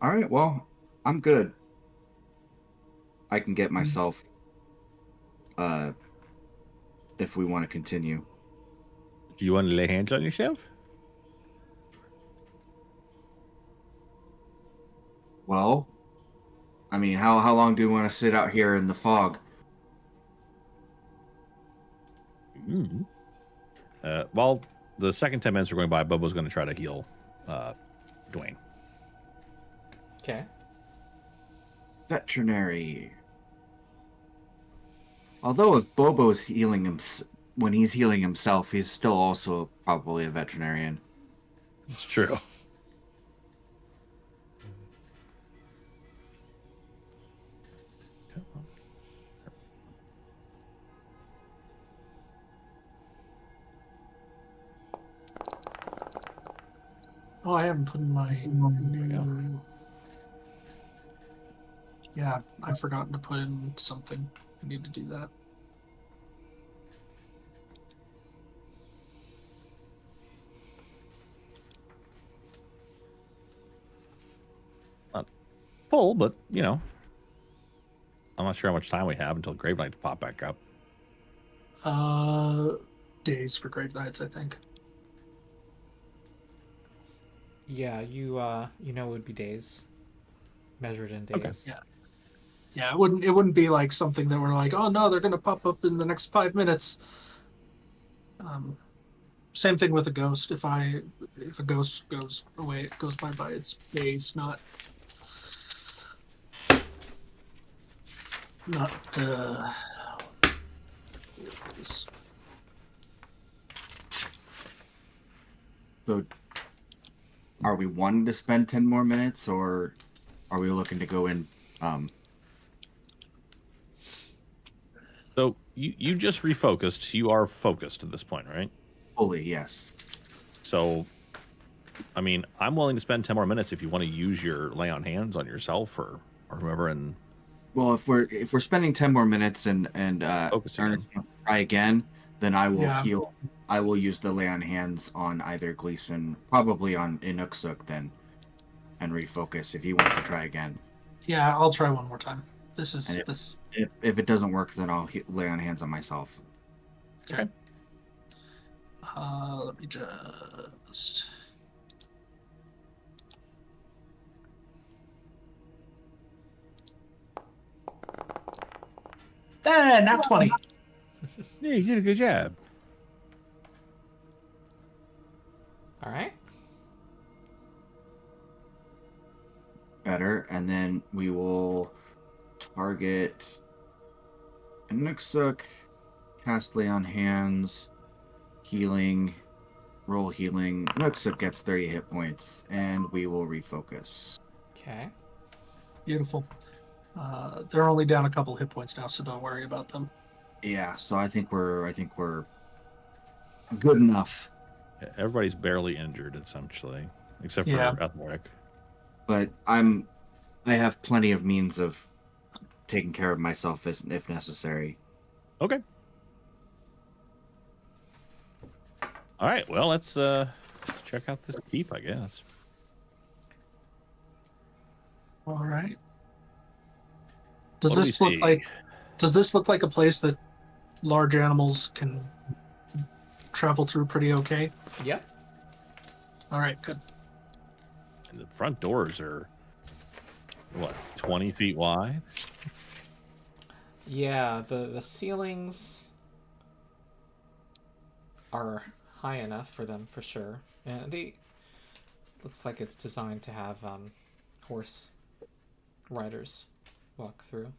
All right, well, I'm good. I can get myself, if we want to continue. Do you want to lay hands on yourself? Well, I mean, how long do you want to sit out here in the fog? While the second 10 minutes are going by, Bobo's going to try to heal Dwayne. Okay. Veterinary. Although if Bobo's healing him, when he's healing himself, he's still also probably a veterinarian. It's true. Oh, I haven't put in my new... Yeah, I've forgotten to put in something. I need to do that. Not full, but, you know. I'm not sure how much time we have until Grave Knight to pop back up. days for Grave Knights, I think. Yeah, you know it would be days. Measured in days. Okay. Yeah. Yeah, it wouldn't be like something that we're like, oh no, they're gonna pop up in the next 5 minutes. Same thing with a ghost. If a ghost goes away, it goes by its days, not So, are we wanting to spend 10 more minutes, or are we looking to go in? So you just refocused. You are focused at this point, right? Fully, yes. So, I mean, I'm willing to spend 10 more minutes if you want to use your lay on hands on yourself or whoever and Well, if we're spending 10 more minutes and focus Ernest again. wants to try again, then I will Yeah. heal. I will use the lay on hands on either Gleason, probably on Inuksuk then, and refocus if he wants to try again. Yeah, I'll try one more time. This is And this. If it doesn't work, then I'll lay on hands on myself. Okay. Let me just. Not 20. Yeah, you did a good job. All right. Better, and then we will target Inuksuk, cast lay on hands, healing, roll healing. Inuksuk gets 30 hit points, and we will refocus. Okay. Beautiful. They're only down a couple hit points now, so don't worry about them. Yeah, so I think we're good enough. Everybody's barely injured, essentially, except for Yeah. Aethelric. But I have plenty of means of taking care of myself if necessary. Okay. All right. Well, let's check out this keep, I guess. All right. Does What do this we look see? like? Does this look like a place that large animals can travel through pretty okay? Yep. All right, good. And the front doors are what, 20 feet wide? Yeah, the ceilings are high enough for them for sure. And they looks like it's designed to have horse riders walk through.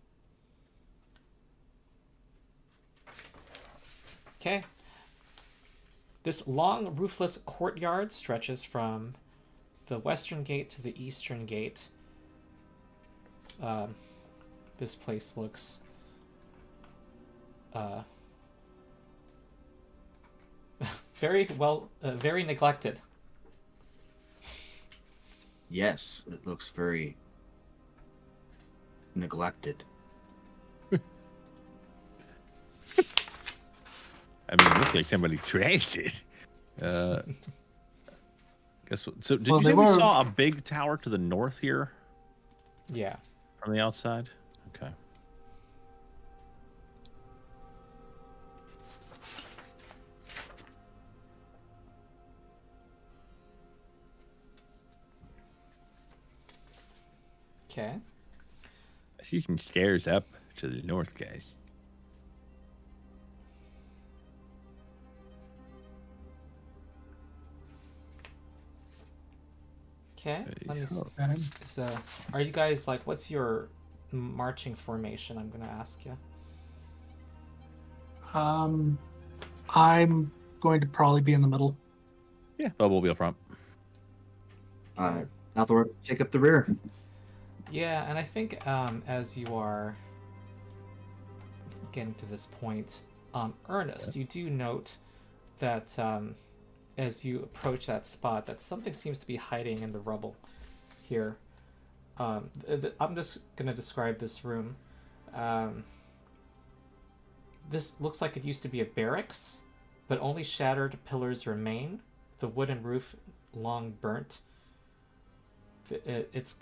Okay. This long roofless courtyard stretches from the western gate to the eastern gate. This place looks very neglected. Yes, it looks very neglected. I mean, it looks like somebody trashed it. Guess what? So, did Well, you they say we were- saw a big tower to the north here Yeah. from the outside? Okay. Okay. I see some stairs up to the north, guys. Okay. Let me. So- Okay. Are you guys like? What's your marching formation? I'm gonna ask you. I'm going to probably be in the middle. Yeah, Bubba will be up front. Aethelric, take up the rear. Yeah, and I think as you are getting to this point, Ernest, you do note that as you approach that spot, that something seems to be hiding in the rubble here. I'm just going to describe this room. This looks like it used to be a barracks, but only shattered pillars remain. The wooden roof long burnt. It's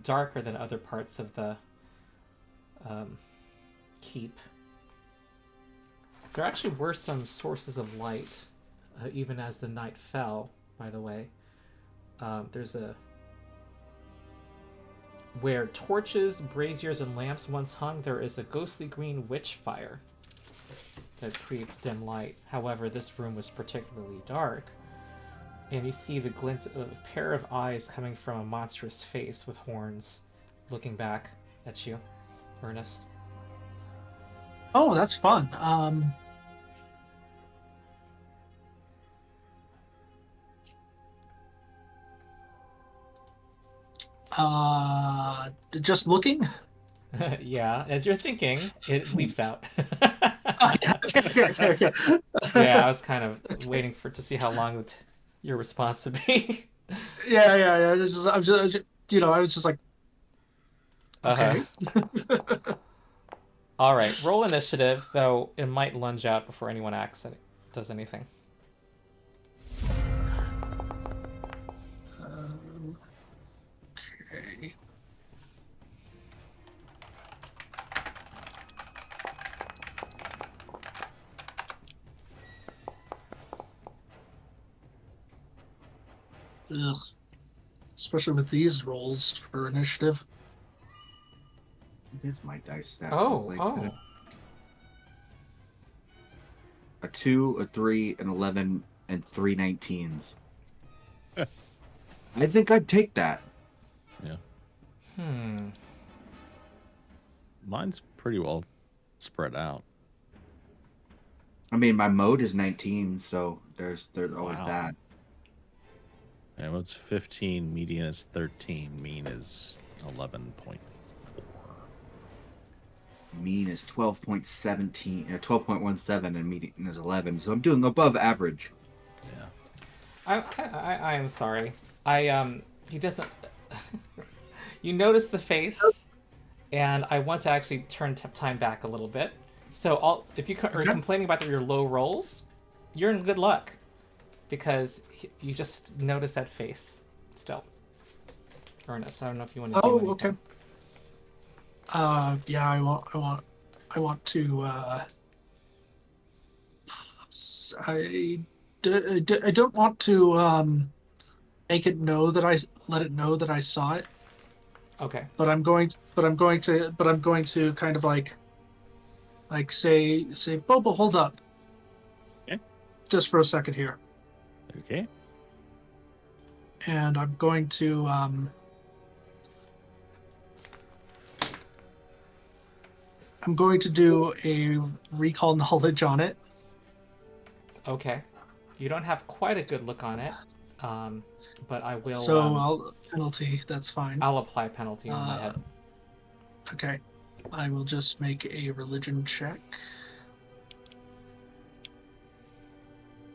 darker than other parts of the keep. There actually were some sources of light, even as the night fell, by the way. There's a... Where torches, braziers, and lamps once hung, there is a ghostly green witch fire that creates dim light. However, this room was particularly dark, and you see the glint of a pair of eyes coming from a monstrous face with horns looking back at you, Ernest. Oh, that's fun. Just looking? Yeah, as you're thinking, it leaps out. Okay. Yeah, I was kind of waiting to see how long your response would be. Yeah. I was just like, okay. All right, roll initiative, though it might lunge out before anyone does anything. Okay. Ugh. Especially with these rolls for initiative. Here's my dice stats. Oh. A 2, a 3, an 11, and 3 19s. I think I'd take that. Yeah. Mine's pretty well spread out. I mean, my mode is 19, so there's always that. Yeah, well, it's 15, median is 13, mean is 11.4. Mean is 12.17 or 12.17, and median is 11. So I'm doing above average. Yeah. I am sorry. He doesn't. You notice the face, and I want to actually turn time back a little bit. So if you are complaining about your low rolls, you're in good luck, because you just notice that face still. Ernest, I don't know if you want to. Oh, okay. Yeah, I want to. I don't want to make it let it know that I saw it. Okay. But I'm going to kind of like say, Bobo, hold up. Okay. Just for a second here. Okay. And I'm going to do a recall knowledge on it. Okay. You don't have quite a good look on it, but I will. So I'll penalty. That's fine. I'll apply penalty on my head. Okay. I will just make a religion check.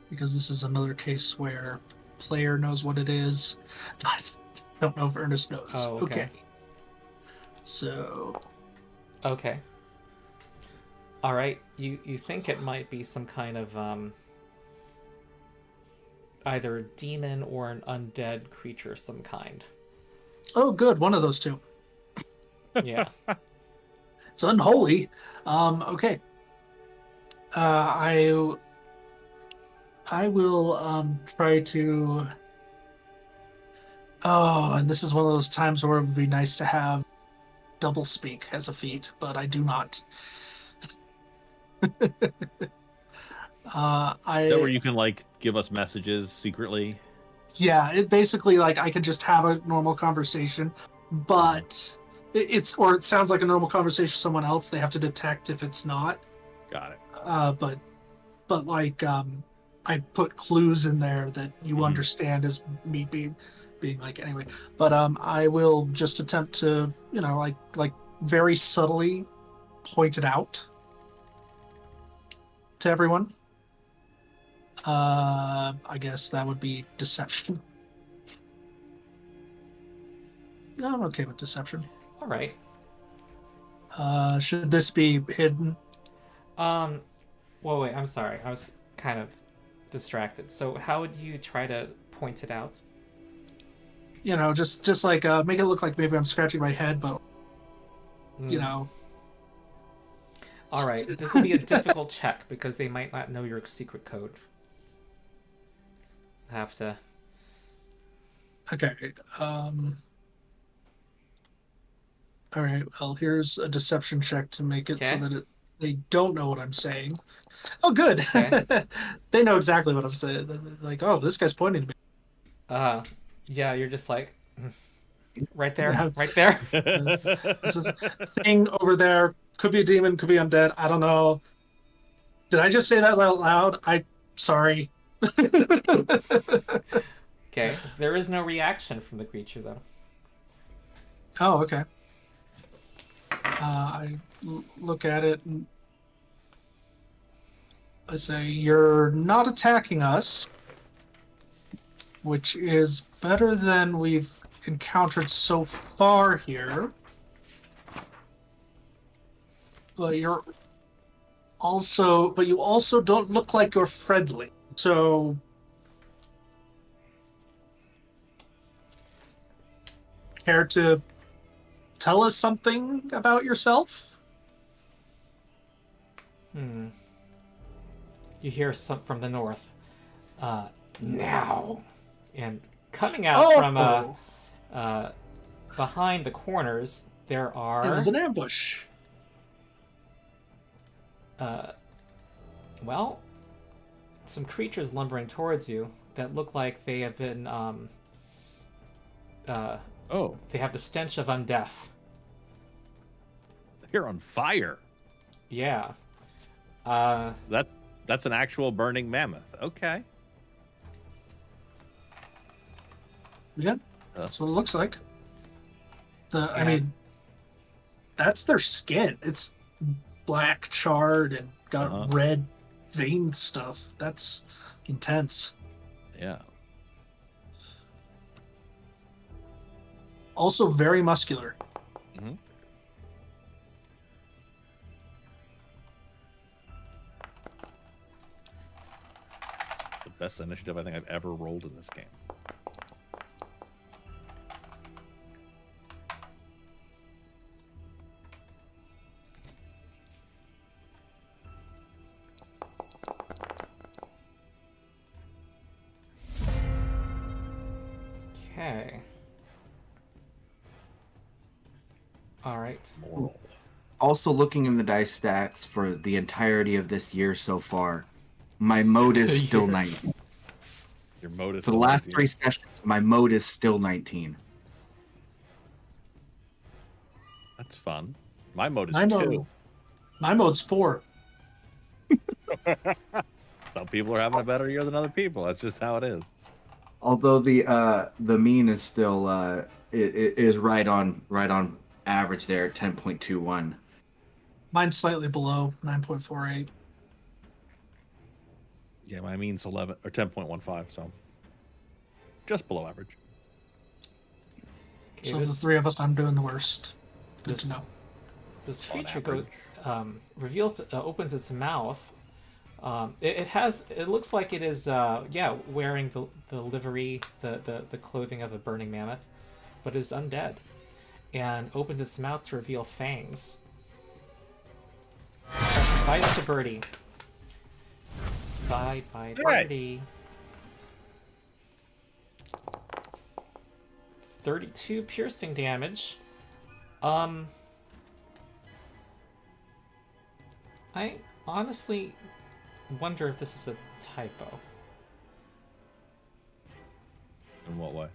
Because this is another case where player knows what it is, but I don't know if Ernest knows. Oh, okay. So. Okay. All right. You think it might be some kind of either a demon or an undead creature of some kind. Oh, good. One of those two. Yeah. It's unholy. Okay. I will try to. Oh, and this is one of those times where it would be nice to have double speak as a feat, but I do not. Is that where you can like give us messages secretly? Yeah, it basically like I could just have a normal conversation, but it sounds like a normal conversation with someone else. They have to detect if it's not. Got it. But like I put clues in there that you understand as me being like anyway. But I will just attempt to like very subtly point it out to everyone. I guess that would be deception. I'm okay with deception. All right. Should this be hidden? Well, wait. I'm sorry. I was kind of distracted. So, how would you try to point it out? Just like make it look like maybe I'm scratching my head, but All right, this will be a difficult check because they might not know your secret code. Have to. Okay. All right. Well, here's a deception check to make it so Okay. that they don't know what I'm saying. Oh, good. Okay. They know exactly what I'm saying. They're like, oh, this guy's pointing to me. Yeah, you're just like right there, Yeah. right there. This is a thing over there. Could be a demon, could be undead. I don't know. Did I just say that out loud? Sorry. Okay. There is no reaction from the creature though. Oh, okay. Look at it and I say, you're not attacking us, which is better than we've encountered so far here. But you also don't look like you're friendly. So care to tell us something about yourself? You hear some from the north. Now. And coming out from behind the corners, there are... It was an ambush. Well, some creatures lumbering towards you that look like they have been, they have the stench of undeath. They're on fire. Yeah. That's an actual burning mammoth. Okay. Yeah, that's what it looks like. I Yeah. mean, that's their skin. It's black, charred, and got red veined stuff. That's intense. Yeah. Also very muscular. Mm-hmm. It's the best initiative I think I've ever rolled in this game. Okay. All right. Also, looking in the dice stats for the entirety of this year so far, my mode is still 19. Your mode is For the still last 19. 3 sessions, my mode is still 19. That's fun. My mode is My 2. My mode's 4. Some people are having a better year than other people. That's just how it is. Although the mean is still it is right on average there at 10.21. Mine's slightly below 9.48. Yeah, my mean's 11 or 10.15, so just below average. Okay, So of the three of us, I'm doing the worst. Good to know. This On creature average. opens its mouth. It looks like it is wearing the livery, the clothing of a burning mammoth, but is undead, and opens its mouth to reveal fangs. Bite to birdie. Bye birdie. 32 piercing damage. I honestly wonder if this is a typo. In what way?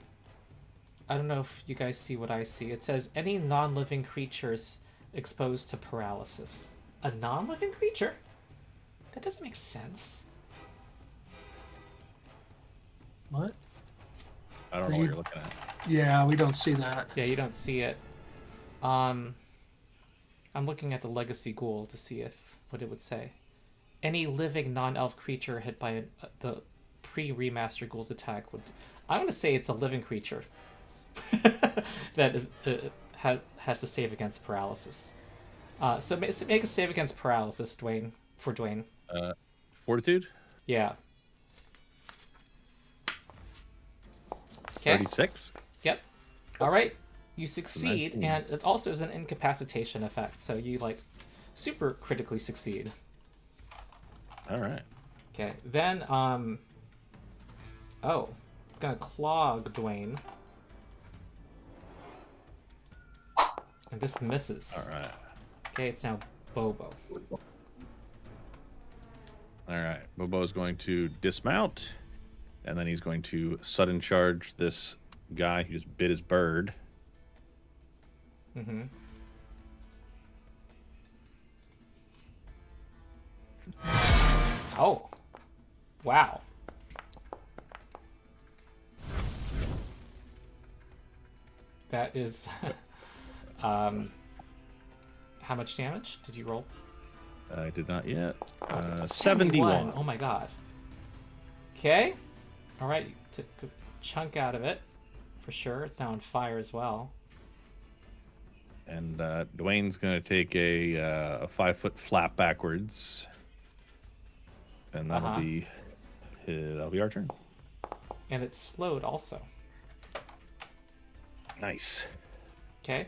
I don't know if you guys see what I see. It says any non-living creatures exposed to paralysis. A non-living creature? That doesn't make sense. What? I don't know what you're looking at. Yeah, we don't see that. Yeah, you don't see it. I'm looking at the Legacy Ghoul to see what it would say. Any living non-elf creature hit by the pre-remastered Ghoul's attack would... I'm going to say it's a living creature that is has to save against paralysis. So make a save against paralysis, Dwayne. For Dwayne. Fortitude? Yeah. Okay. 36? Yep. All right. You succeed, 19. and it also is an incapacitation effect. So you super critically succeed. All right. Okay, then oh, it's gonna clog Dwayne, and this misses. All right. Okay, it's now Bobo. All right. Bobo is going to dismount, and then he's going to sudden charge this guy who just bit his bird. Mm-hmm. Oh, wow. That is, how much damage did you roll? I did not yet. 71. 71. Oh my god. Okay. All right, you took a chunk out of it, for sure. It's now on fire as well. And Dwayne's going to take a 5-foot flap backwards. And that'll be our turn. And it's slowed also. Nice. Okay.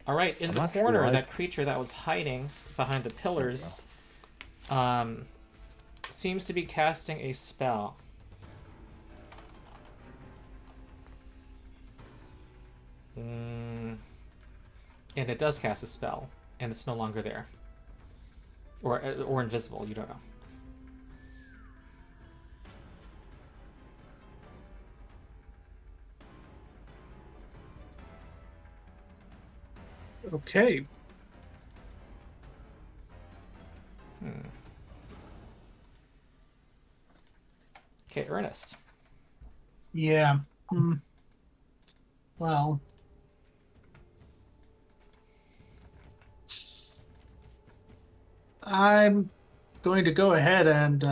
All right, in I'm the not corner, sure I- that creature that was hiding behind the pillars seems to be casting a spell. And it does cast a spell, and it's no longer there. Or invisible, you don't know. Okay. Okay, Ernest. Yeah. Well. I'm going to go ahead and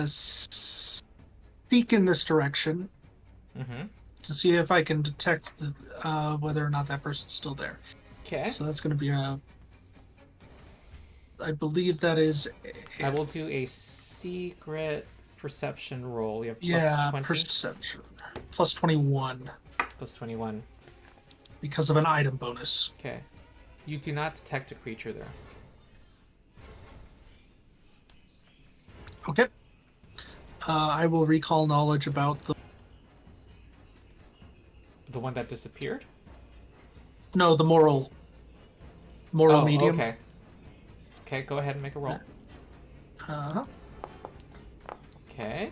speak in this direction Mm-hmm. to see if I can detect whether or not that person's still there. Okay. So that's going to be I believe that is. I will do a secret perception roll. You have plus 20? Perception. Plus 21 Plus 21. because of an item bonus. Okay. You do not detect a creature there. Okay. I will recall knowledge about the one that disappeared? the moral medium. Okay. Okay, go ahead and make a roll. Uh-huh. Okay.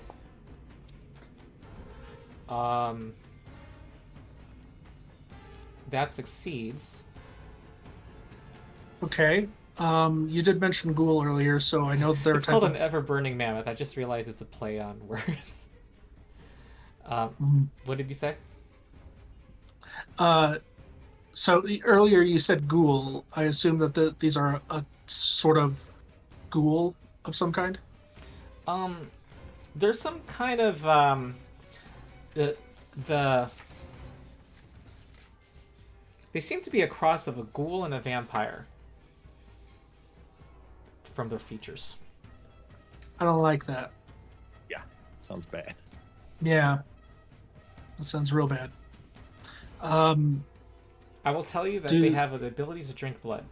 That succeeds. Okay. You did mention ghoul earlier, so I know that they're It's called an ever-burning mammoth. I just realized it's a play on words. What did you say? So earlier you said ghoul. I assume that these are a sort of ghoul of some kind. There's some kind of they seem to be a cross of a ghoul and a vampire from their features. I don't like that. Yeah, sounds bad. Yeah, that sounds real bad. I will tell you that they have the ability to drink blood.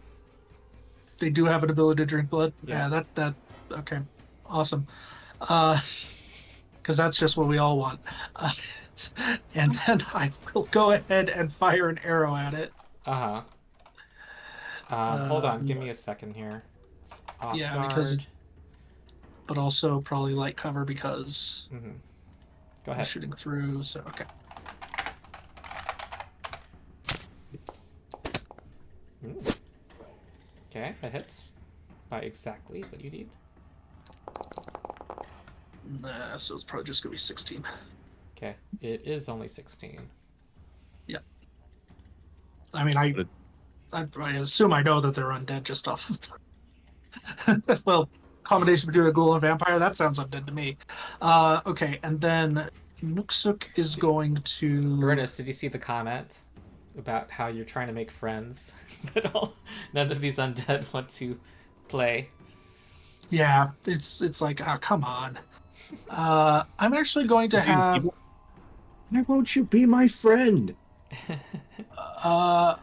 They do have an ability to drink blood. Yeah. Yeah, that okay, awesome. Because that's just what we all want. And then I will go ahead and fire an arrow at it. Hold on, give me a second here. It's off guard. But also probably light cover because Go I'm ahead. shooting through. So okay. Okay, that hits by exactly what you need. So it's probably just gonna be 16. Okay, it is only 16. Yeah. I mean, I assume I know that they're undead just off of the... Well, combination between a ghoul and a vampire, that sounds undead to me. Okay, and then Nooksuk is going to... Ernest, did you see the comment about how you're trying to make friends, but none of these undead want to play? Yeah, it's like, come on. I'm actually going to have... Why won't you be my friend? Why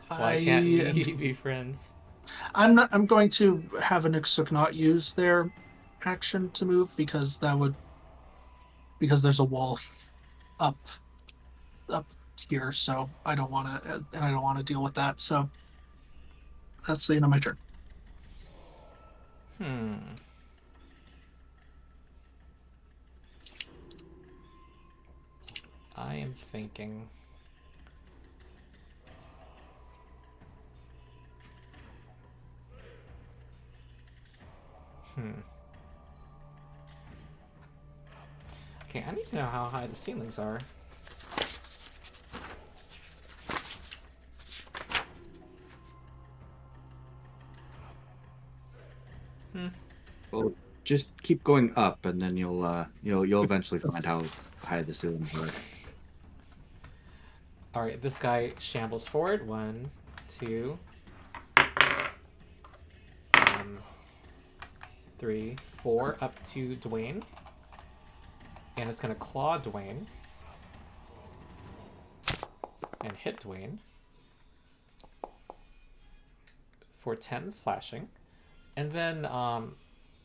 can't we be friends? I'm not. I'm going to have an Ixuk not use their action to move because there's a wall up up here, so I don't want to, and I don't want to deal with that. So that's the end of my turn. Hmm. I am thinking. Okay, I need to know how high the ceilings are. Well, just keep going up, and then you'll eventually find how high the ceilings are. All right, this guy shambles forward. 1, 2, 3, 4, up to Dwayne, and it's gonna claw Dwayne and hit Dwayne for 10 slashing, and then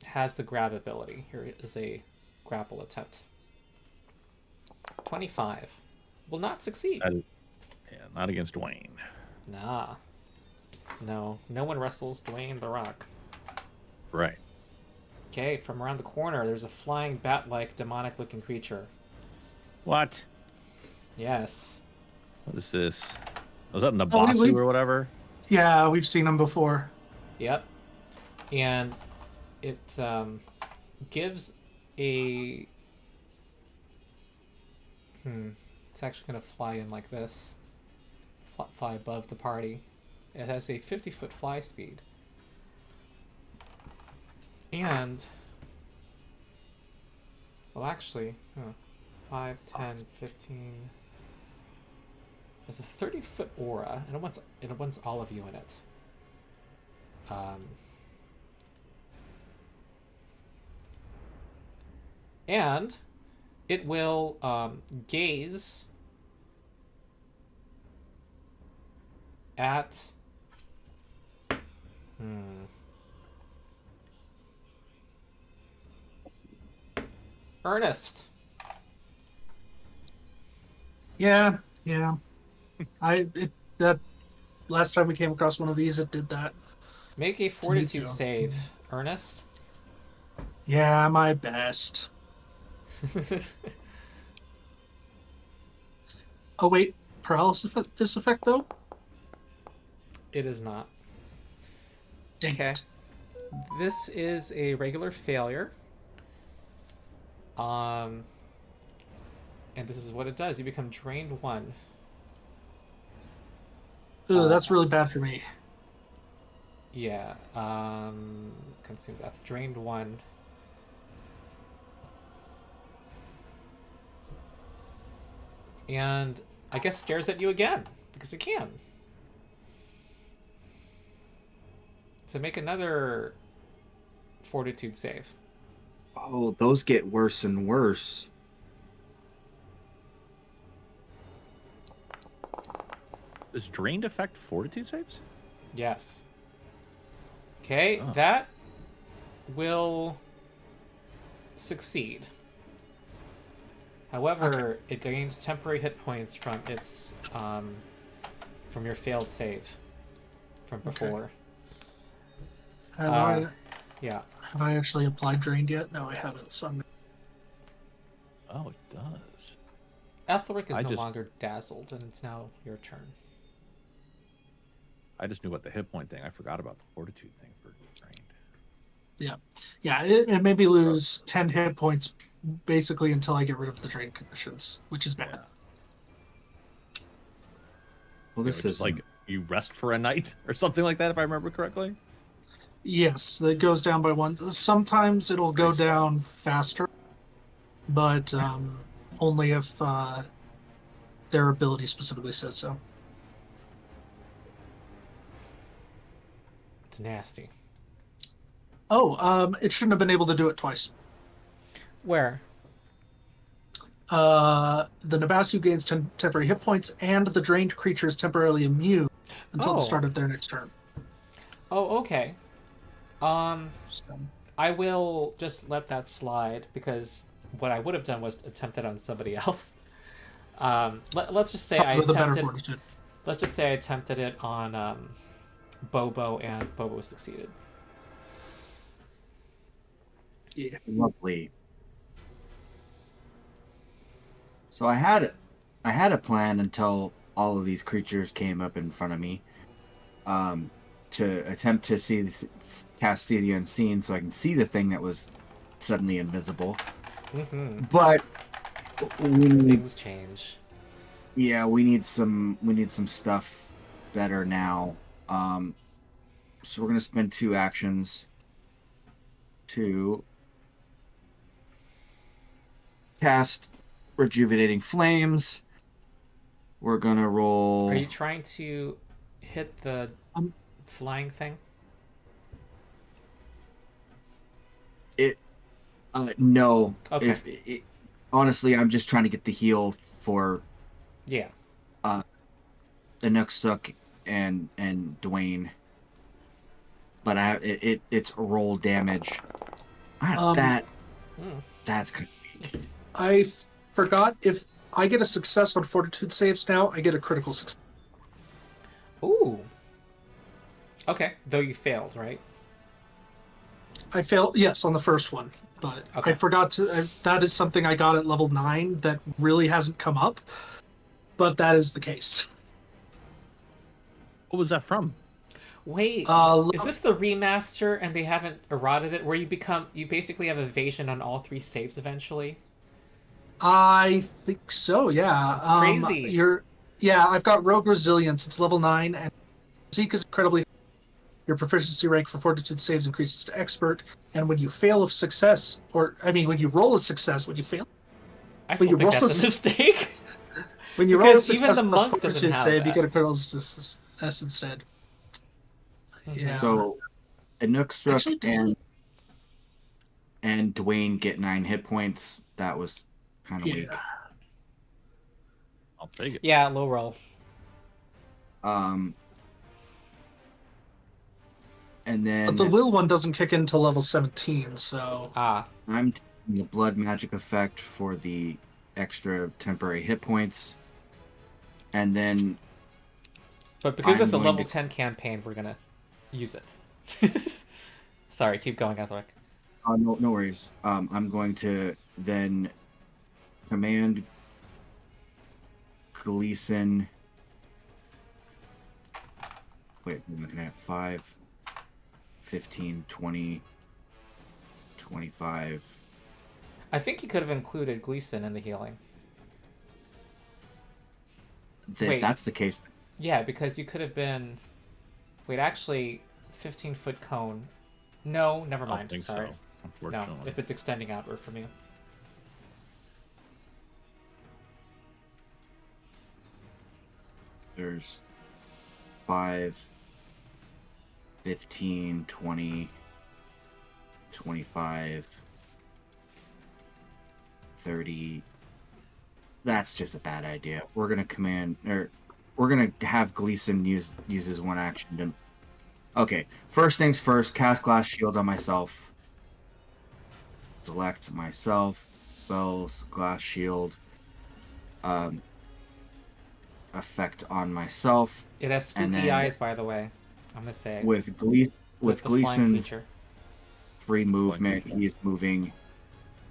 has the grab ability. Here is a grapple attempt. 25 will not succeed. Yeah, not against Dwayne. Nah. No one wrestles Dwayne the Rock. Right. Okay, from around the corner, there's a flying bat-like demonic-looking creature. What? Yes. What is this? Was that Nabasu or whatever? Yeah, we've seen them before. Yep. And it gives a... It's actually going to fly in like this. Fly above the party. It has a 50-foot fly speed. And... Well, actually... 5, 10, 15... There's a 30-foot aura, and it wants all of you in it. And it will gaze at... Ernest. Yeah. That last time we came across one of these, it did that. Make a fortitude save, Ernest. Yeah, my best. Oh wait, paralysis effect though? It is not. Dang Okay. it. This is a regular failure. And this is what it does. You become drained 1. Ooh, that's really bad for me. Yeah. Consume death. Drained 1. And I guess stares at you again because it can. So make another fortitude save. Oh, those get worse and worse. Does drained affect fortitude saves? Yes. Okay, Oh. that will succeed. However, it gains temporary hit points from its from your failed save from before. Have Yeah. I actually applied drained yet? No, I haven't. So I'm... Oh, it does. Aethelric is no longer dazzled, and it's now your turn. I just knew about the hit point thing. I forgot about the fortitude thing for drained. Yeah. It made me lose 10 hit points basically until I get rid of the drain conditions, which is bad. Well, this is like you rest for a night or something like that, if I remember correctly. Yes, that goes down by 1. Sometimes it'll go down faster, but only if their ability specifically says so. It's nasty. Oh, it shouldn't have been able to do it twice. Where? the Nabasu gains temporary hit points, and the drained creature is temporarily immune until the start of their next turn. Oh, okay. So, I will just let that slide because what I would have done was attempt it on somebody else. Let's just say I with a better attempted. fortitude. Let's just say I attempted it on Bobo, and Bobo succeeded. Yeah. Lovely. So I had a plan until all of these creatures came up in front of me, to attempt to cast See the Unseen, so I can see the thing that was suddenly invisible. Mm-hmm. But Things change. Yeah, we need some stuff better now. So we're gonna spend 2 actions to cast Rejuvenating Flames. We're gonna roll. Are you trying to hit the flying thing? No. Okay. Honestly, I'm just trying to get the heal for Yeah. Inuksuk and Dwayne. But it's roll damage. That's good. I forgot, if I get a success on fortitude saves now, I get a critical success. Ooh. Okay, though you failed, right? I failed, yes, on the first one, but Okay. I forgot to. That is something I got at level 9 that really hasn't come up, but that is the case. What was that from? Wait, is this the remaster and they haven't eroded it, where you basically have evasion on all 3 saves eventually? I think so, yeah. That's crazy. I've got Rogue Resilience. It's level 9, and Zeke is incredibly. Your proficiency rank for fortitude saves increases to expert, and when you fail a success, when you roll a success, when you fail, I still think that's a mistake. when you roll a Because even success the on a monk doesn't fortitude have save, you that. get a critical success instead. Yeah. So Inuksuk Actually, and Dwayne get 9 hit points. That was kind of weak. I'll take it. Yeah, low roll. And then, but the will one doesn't kick in until level 17, so I'm taking the blood magic effect for the extra temporary hit points, and then. But because it's a level 10 campaign, we're gonna use it. Sorry, keep going, Aethelric. No worries. I'm going to then command Gleason. Wait, I'm looking at 5, 15, 20, 25. I think you could have included Gleason in the healing. If that's the case. Yeah, because you could have been. Wait, actually, 15-foot cone. No, never mind. I don't think Sorry. so, unfortunately. No, if it's extending outward from you. There's 5, 15, 20, 25, 30. That's just a bad idea. We're gonna have Gleason use his one action to. Okay, first things first. Cast Glass Shield on myself. Select myself. Spells Glass Shield. Effect on myself. It has spooky eyes, by the way. I'm gonna say. With Gleason's free movement, he is moving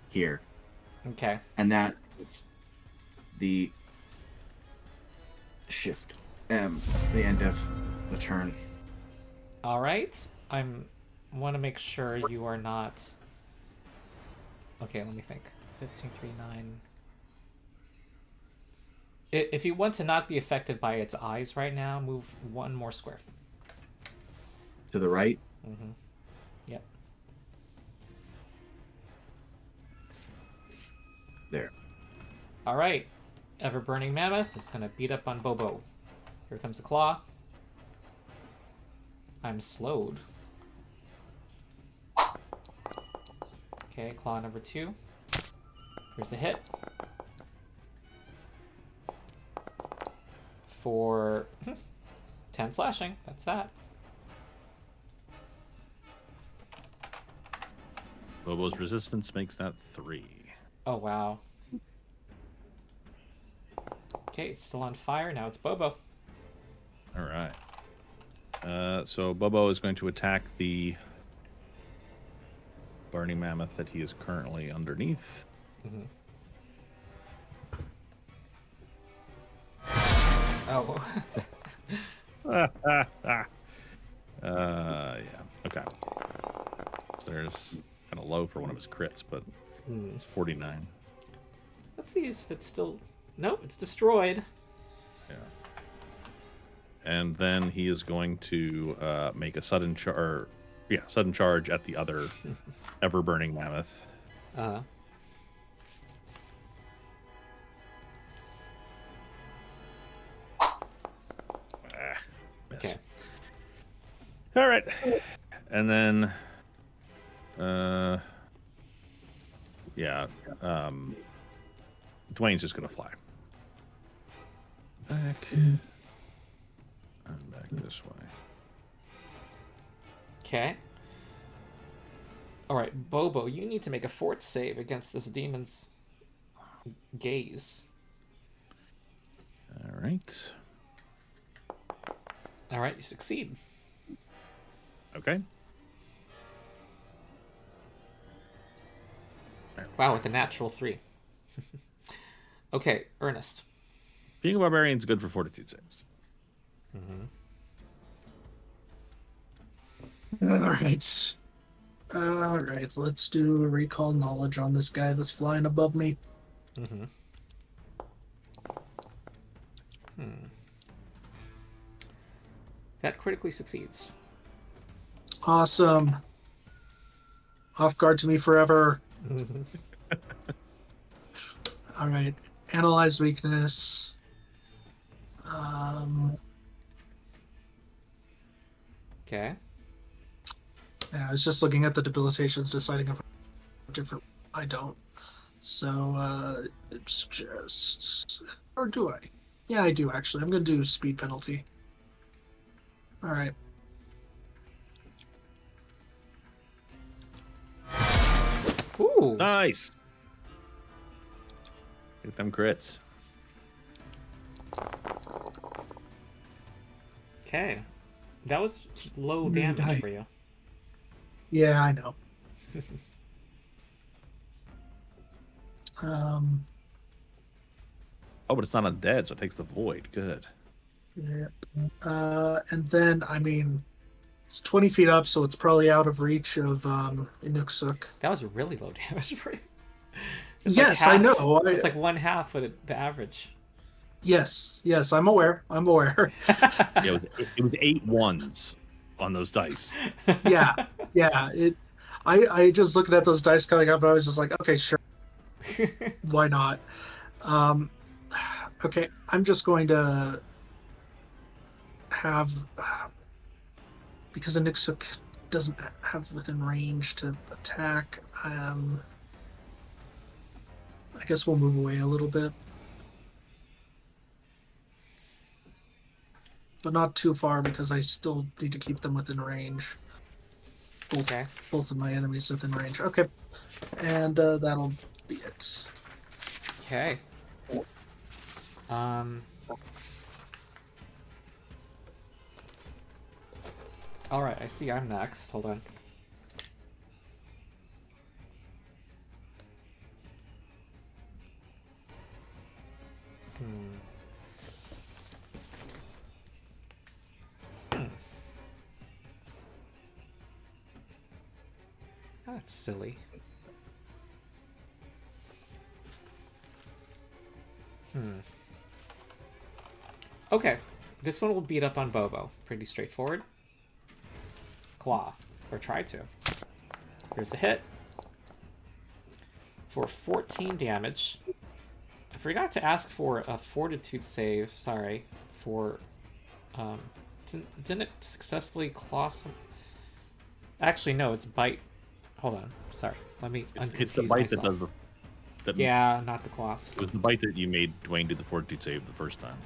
here. Okay. And that is the shift. The end of the turn. All right. Want to make sure you are not. Okay, let me think. 15, 3, 9. If you want to not be affected by its eyes right now, move 1 more square. To the right? Mm-hmm. Yep. There. All right. Ever-burning mammoth is going to beat up on Bobo. Here comes the claw. I'm slowed. Okay, claw number 2. Here's a hit. for 10 slashing. That's that. Bobo's resistance makes that 3. Oh, wow. Okay, it's still on fire. Now it's Bobo. All right. So Bobo is going to attack the burning mammoth that he is currently underneath. Mm-hmm. Oh. Yeah. Okay. There's kind of low for one of his crits, but it's 49. Let's see if it's still... Nope, it's destroyed. Yeah. And then he is going to make a sudden charge at the other ever-burning mammoth. Uh-huh. Miss. Okay. All right. And then, Dwayne's just gonna fly back and back this way. Okay. Alright, Bobo, you need to make a fort save against this demon's gaze. All right. Alright, you succeed. Okay. Wow, with a natural 3. Okay, Ernest. Being a barbarian is good for fortitude saves. All right, let's do a recall knowledge on this guy that's flying above me. That critically succeeds. Awesome. Off guard to me forever. All right, analyze weakness. Okay. Yeah, I was just looking at the debilitations, deciding if different. I don't. So, it suggests, or do I? Yeah, I do actually. I'm going to do speed penalty. All right. Ooh. Nice. Get them crits. Okay. That was low damage for you. Yeah, I know. Oh, but it's not undead, so it takes the void. Good. Yep. And then, I mean, it's 20 feet up, so it's probably out of reach of Inuksuk. That was really low damage for you. Yes, I know. It's like 1/2 of the average. Yes, I'm aware. Yeah, it was 8 ones on those dice. Yeah. I just looking at those dice coming up, and I was just like, okay, sure, why not? Okay, I'm just going to have, because Inuksuk doesn't have within range to attack. I guess we'll move away a little bit. But not too far, because I still need to keep them within range. Both of my enemies within range. Okay. And that'll be it. Okay. Alright, I see I'm next. Hold on. That's silly. Okay, this one will beat up on Bobo. Pretty straightforward. Claw, or try to. Here's a hit. For 14 damage. I forgot to ask for a fortitude save, sorry, for... didn't it successfully claw some... Actually, no, it's bite. Hold on, sorry. Let me unconfuse It's the bite myself. that does Yeah, not the claw. It was the bite that you made Dwayne do the fortitude save the first time.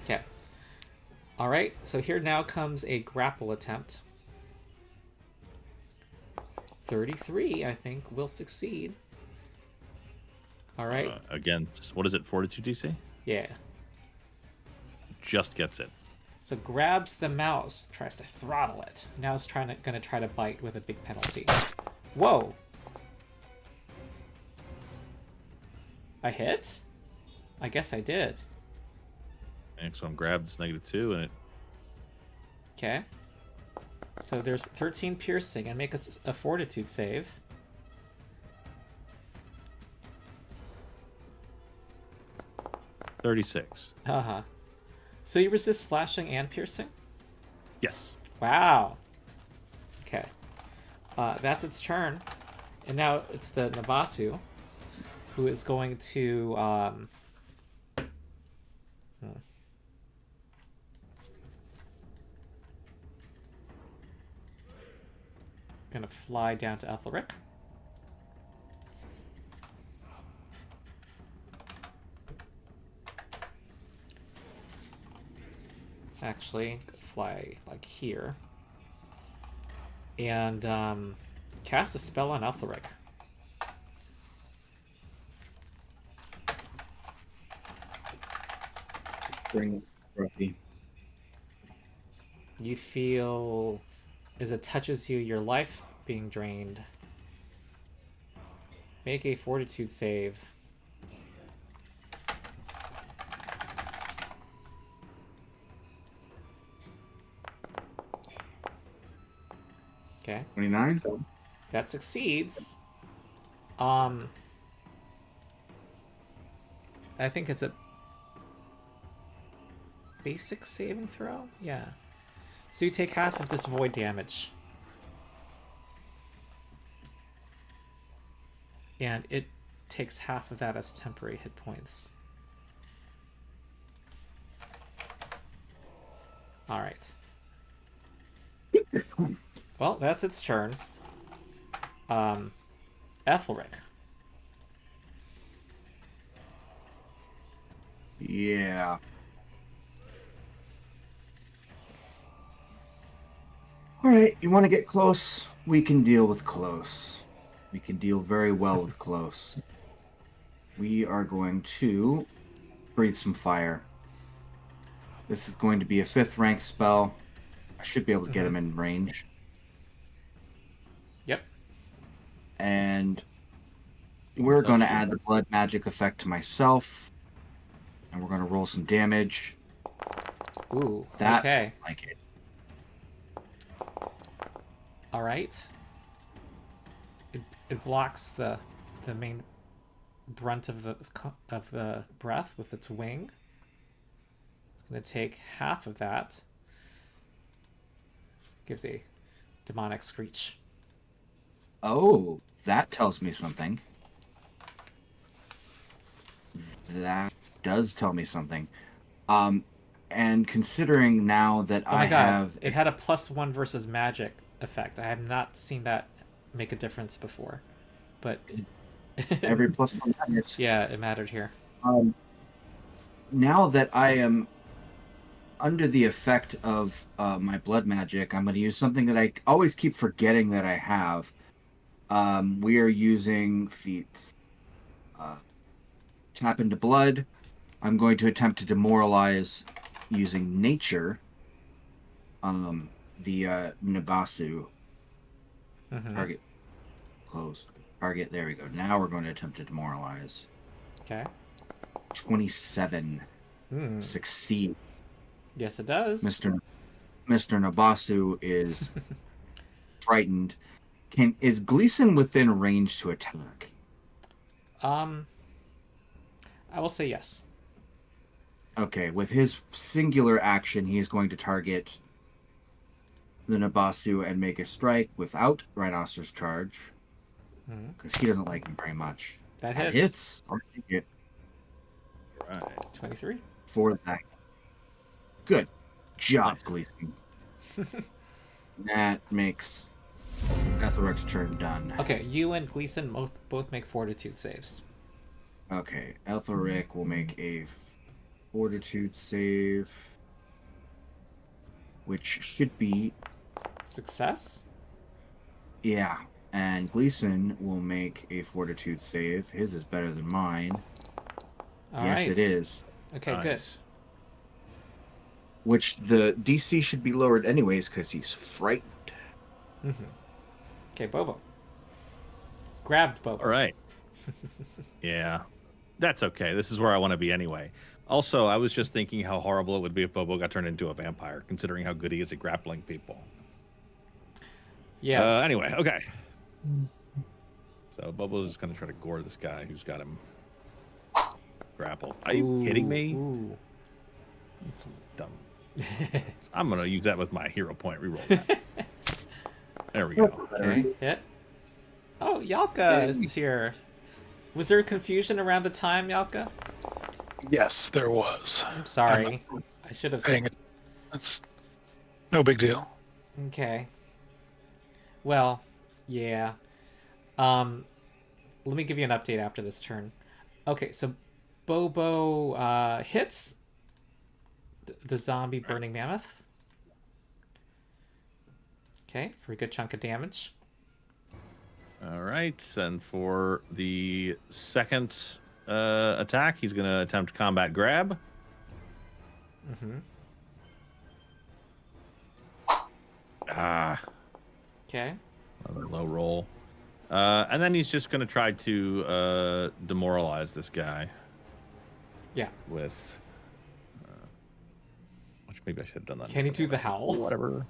Okay. All right, so here now comes a grapple attempt. 33, I think, will succeed. All right. Against, what is it, Fortitude DC? Yeah. Just gets it. So grabs the mouse, tries to throttle it. Now it's gonna try to bite with a big penalty. Whoa! I hit? I guess I did. Next one grabs -2, and it Okay. So there's 13 piercing, and make a fortitude save. -36. Uh-huh. So you resist slashing and piercing? Yes. Wow. Okay. That's its turn. And now it's the Nabasu, who is going to... Gonna fly down to Aethelric. Actually, fly like here. And cast a spell on Aethelric. Bring Scruffy. You feel, as it touches you, your life being drained. Make a fortitude save. Okay. 29. That succeeds. I think it's a basic saving throw? Yeah. So you take half of this void damage. And it takes half of that as temporary hit points. Alright. Well, that's its turn. Aethelric. Yeah. All right, you want to get close? We can deal with close. We can deal very well with close. We are going to breathe some fire. This is going to be a 5th rank spell. I should be able to get him in range. Yep. And we're going to add the blood magic effect to myself. And we're going to roll some damage. Ooh, That's okay. like it. All right. It blocks the main brunt of the breath with its wing. It's going to take half of that. Gives a demonic screech. Oh, that tells me something. That does tell me something. And considering now that Oh my God. have... It had a +1 versus magic effect. I have not seen that make a difference before. But... every +1 matters. Yeah, it mattered here. Now that I am under the effect of my blood magic, I'm going to use something that I always keep forgetting that I have. We are using feats. Tap into blood. I'm going to attempt to demoralize using nature. The Nabasu. Target closed. Target, there we go. Now we're going to attempt to demoralize. Okay. 27. Succeed. Yes, it does. Mr. Nabasu is frightened. Is Gleason within range to attack? I will say yes. Okay, with his singular action, he's going to target the Nabasu and make a strike without Rhinoceros Charge. Because he doesn't like him very much. That hits. Hits. I'll take it. Right. 23. For that. Good job, Nice. Gleason. That makes Ethelric's turn done. Okay, you and Gleason both make fortitude saves. Okay, Aethelric will make a fortitude save. which should be Success? yeah. And Gleason will make a fortitude save. His is better than mine. All yes, right. it is. Okay, Nice. Which the DC should be lowered anyways because he's frightened. good. Okay, Bobo. Grabbed Bobo. All right. Yeah, that's okay. This is where I want to be anyway. Also, I was just thinking how horrible it would be if Bobo got turned into a vampire, considering how good he is at grappling people. Yes. Anyway, okay. So Bobo's just going to try to gore this guy who's got him grappled. Are you kidding me? Ooh. That's some dumb. I'm going to use that with my hero point. Reroll that. There we go. Okay, hit. Oh, Yalka is here. Was there confusion around the time, Yalka? Yes, there was. I'm sorry. I should have Paying it. That's no big deal. Okay. Well, yeah. Let me give you an update after this turn. Okay, so Bobo hits the zombie burning mammoth. Okay, for a good chunk of damage. All right. And for the second attack, he's going to attempt combat grab. Ah, Okay. another low roll. And then he's just going to try to demoralize this guy Yeah. with... which maybe I should have done that. Can he do the howl? Whatever.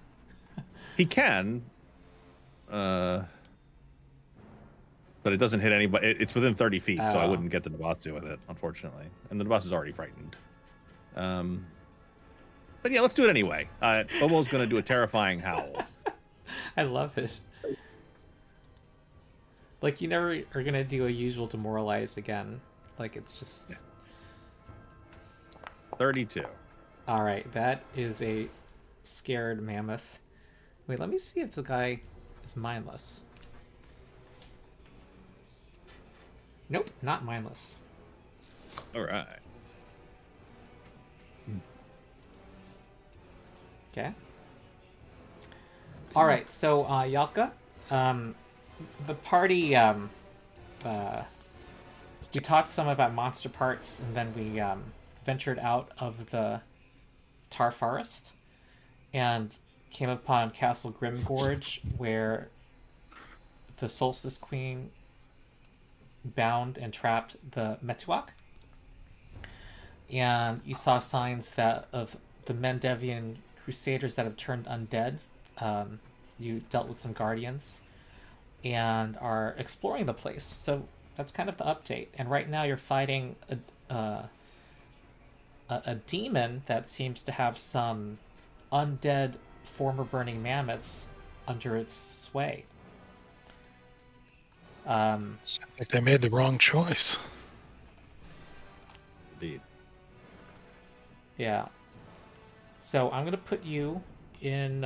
He can. But it doesn't hit anybody. It's within 30 feet, so I Oh. wouldn't get the Nabatsu with it, unfortunately. And the boss is already frightened. But yeah, let's do it anyway. Bobo's going to do a terrifying howl. I love it. Like, you never are gonna do a usual demoralize again. Like, it's just... 32. Alright, that is a scared mammoth. Wait, let me see if the guy is mindless. Nope, not mindless. All right. Okay. Alright, so, Yalka, the party, we talked some about monster parts, and then we, ventured out of the tar forest, and came upon Castle Grimgorge, where the Solstice Queen bound and trapped the Metuak. And you saw signs that of the Mendevian crusaders that have turned undead. You dealt with some guardians and are exploring the place. So that's kind of the update. And right now you're fighting a demon that seems to have some undead former burning mammoths under its sway. Sounds like they made the wrong choice. Indeed. Yeah. So I'm gonna put you in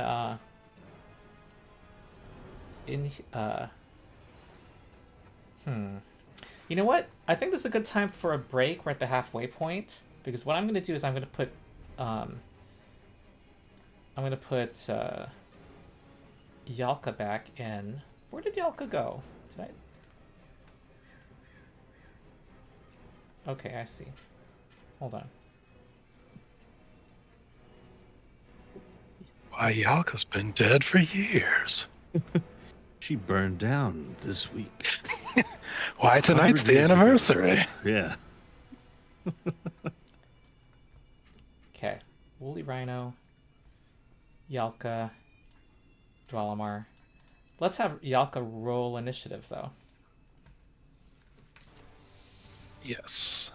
You know what? I think this is a good time for a break. We're at the halfway point, because what I'm gonna do is I'm gonna put Yalka back in. Where did Yalka go? Did I? Okay, I see. Hold on. Why, Yalka's been dead for years. She burned down this week. Why, tonight's 100 the years ago. anniversary. Yeah. Okay. Woolly Rhino, Yalka, Dwalamar. Let's have Yalka roll initiative, though. Yes.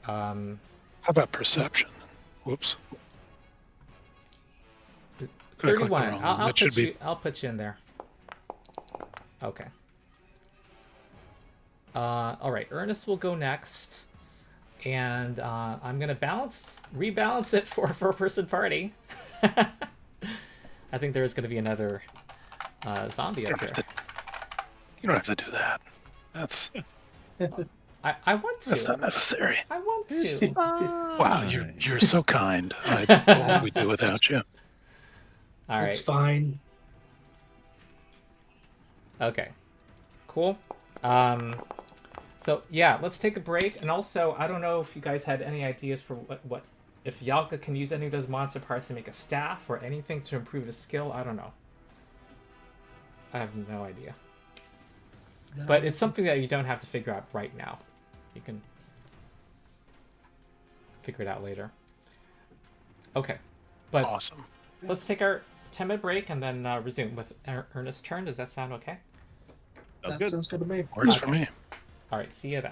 How about perception? Whoops. I clicked the 31. wrong I'll one. It should be I'll put you in there. Okay. All right. Ernest will go next, and I'm gonna rebalance it for a four-person party. I think there's gonna be another zombie up there. You don't have to do that. That's I want that's to. not necessary. I want to. Wow, you're so kind. What would we do without you? All right. It's fine. Okay. Cool. So yeah, let's take a break. And also, I don't know if you guys had any ideas for what if Yalka can use any of those monster parts to make a staff or anything to improve his skill. I don't know. I have no idea. But it's something that you don't have to figure out right now. You can figure it out later. Okay. But Awesome. let's take our 10-minute break and then resume with Ernest's turn. Does that sound okay? That's That good. sounds good to me. Works for me. All right. See you then.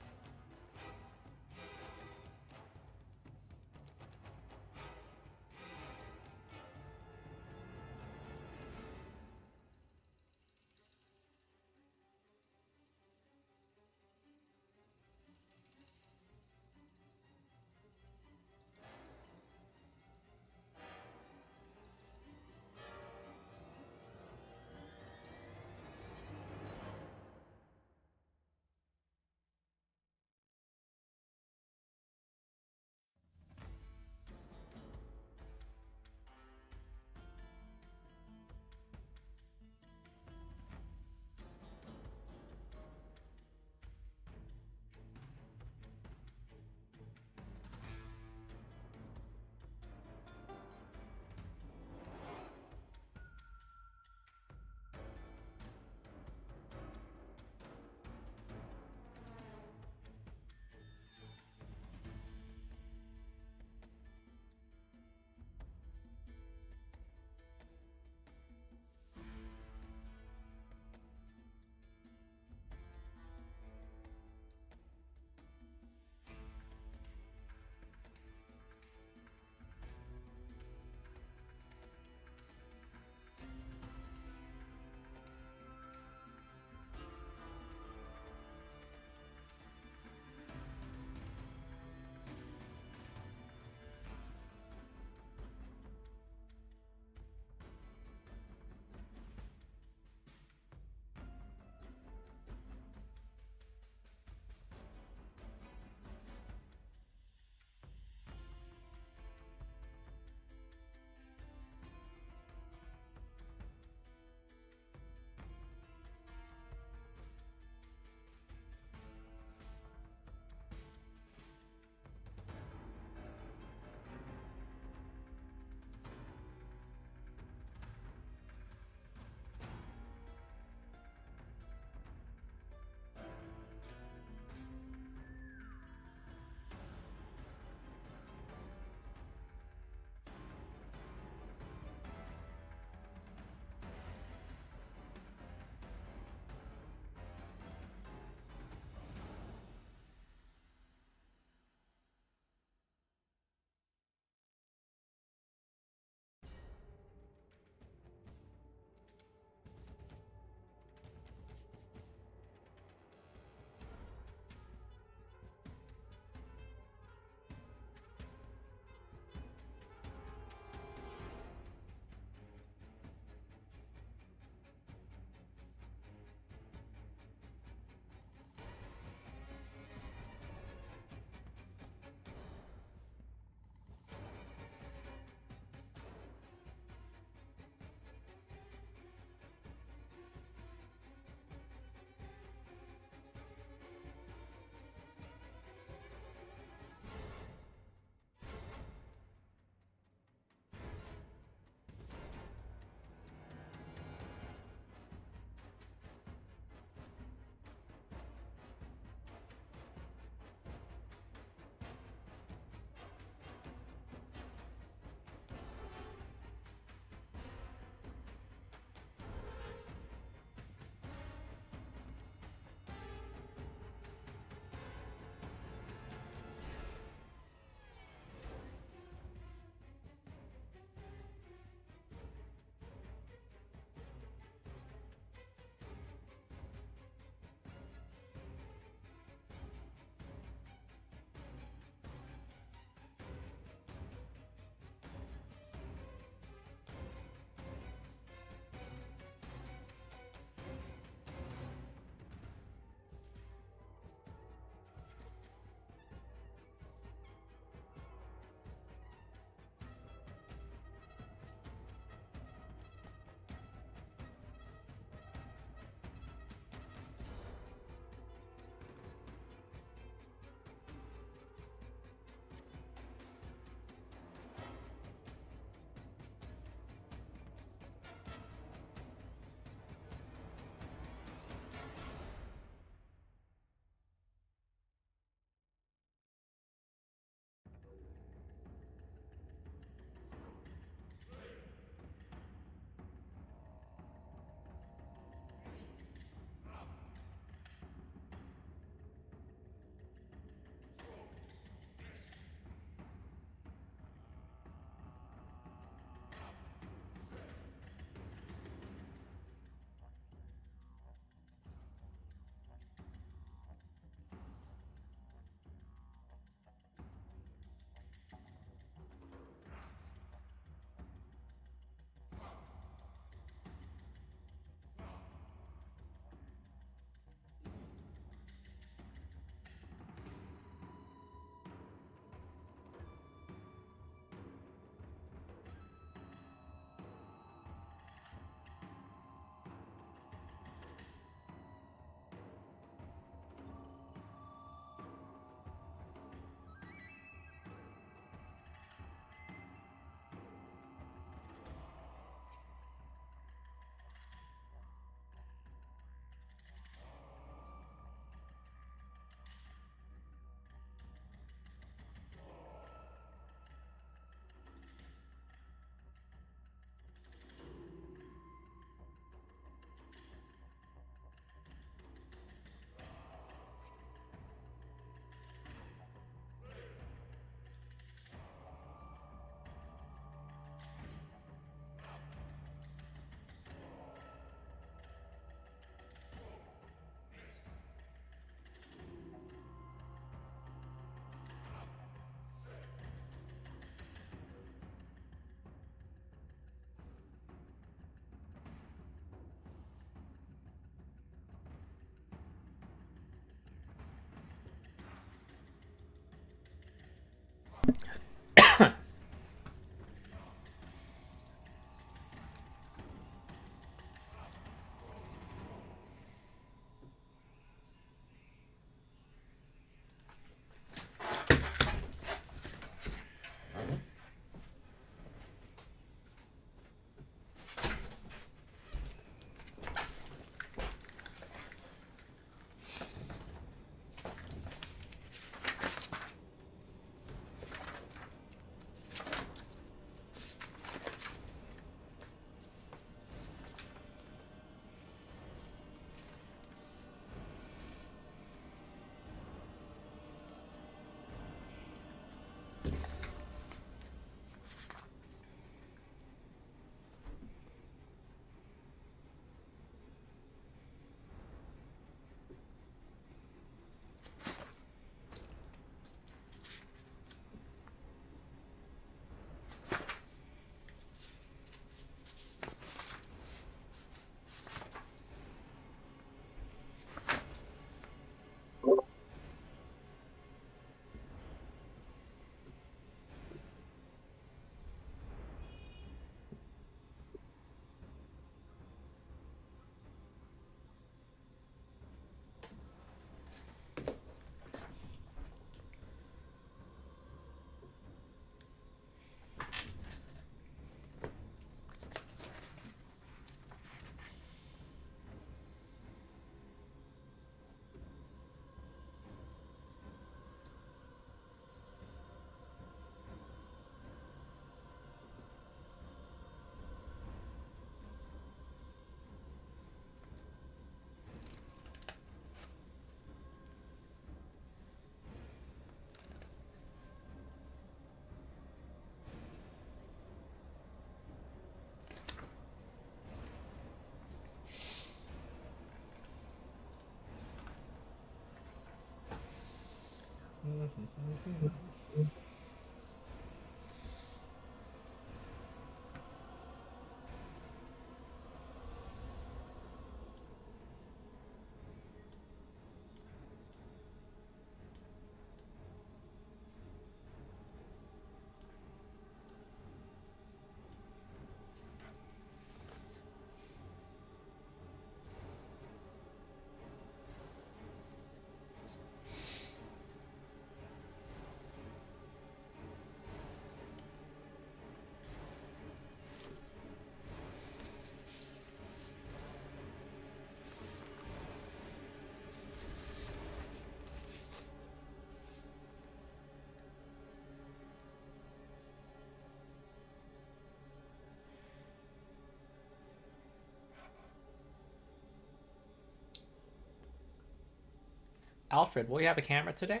Alfred, will you have a camera today?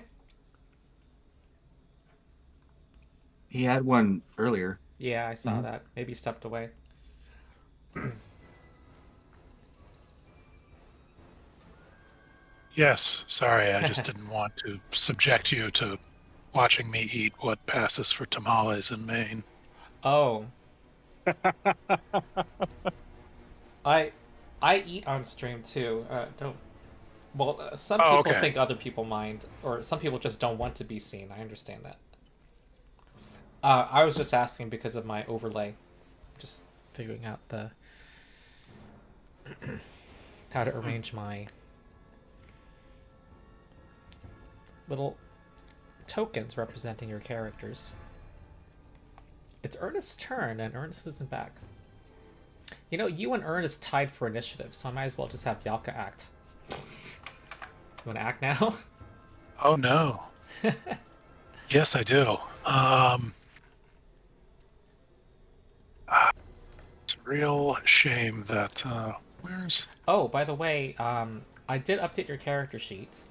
He had one earlier. Yeah, I saw that. Maybe he stepped away. Yes, sorry, I just didn't want to subject you to watching me eat what passes for tamales in Maine. Oh. I eat on stream too. Don't. Well, some Oh, people okay. think other people mind, or some people just don't want to be seen. I understand that. I was just asking because of my overlay, just figuring out the how to arrange my little tokens representing your characters. It's Ernest's turn, and Ernest isn't back. You know, you and Ernest tied for initiative, so I might as well just have Yalka act. You want to act now? Oh no. Yes, I do. It's a real shame that where's Oh, by the way, I did update your character sheet.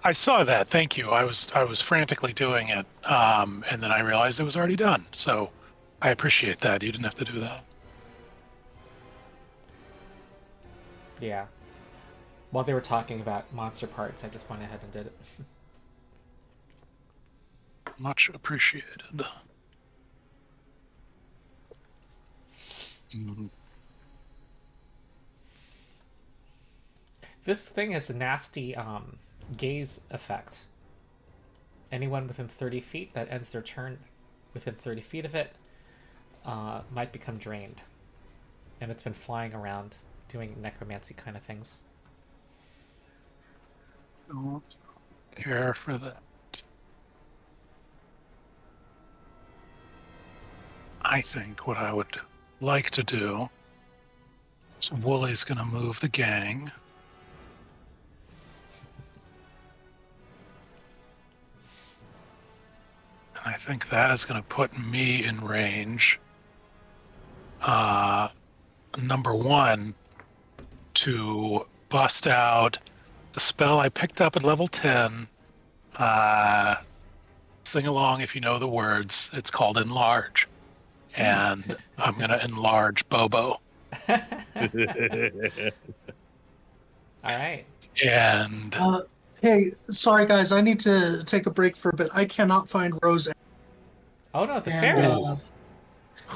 I saw that. Thank you. I was frantically doing it, and then I realized it was already done. So I appreciate that. You didn't have to do that. Yeah. While they were talking about monster parts, I just went ahead and did it. Much appreciated. This thing has a nasty gaze effect. anyone within 30 feet that ends their turn within 30 feet of it might become drained. And it's been flying around doing necromancy kind of things. Don't care for that. I think what I would like to do is Wooly's going to move the gang. And I think that is going to put me in range. Number one, to bust out the spell I picked up at level 10. Sing along if you know the words. It's called Enlarge. And I'm going to enlarge Bobo. All right. And Hey, sorry guys, I need to take a break for a bit. I cannot find Rose. Oh no, the And, ferret.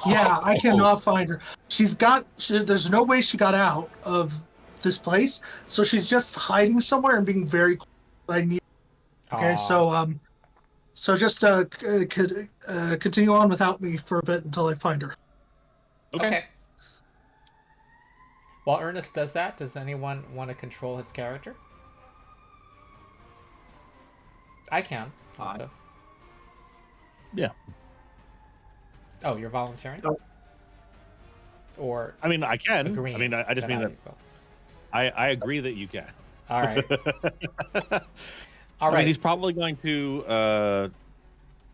yeah, I cannot find her. There's no way she got out of this place, so she's just hiding somewhere and being very quiet. I need. Okay, Aw. so just continue on without me for a bit until I find her. Okay. While Ernest does that, does anyone want to control his character? I can also. Yeah. Oh, you're volunteering? Oh. Or I mean, I can. agreeing? I mean, I just mean that will. I agree that you can. All right. All I right. mean, he's probably going to.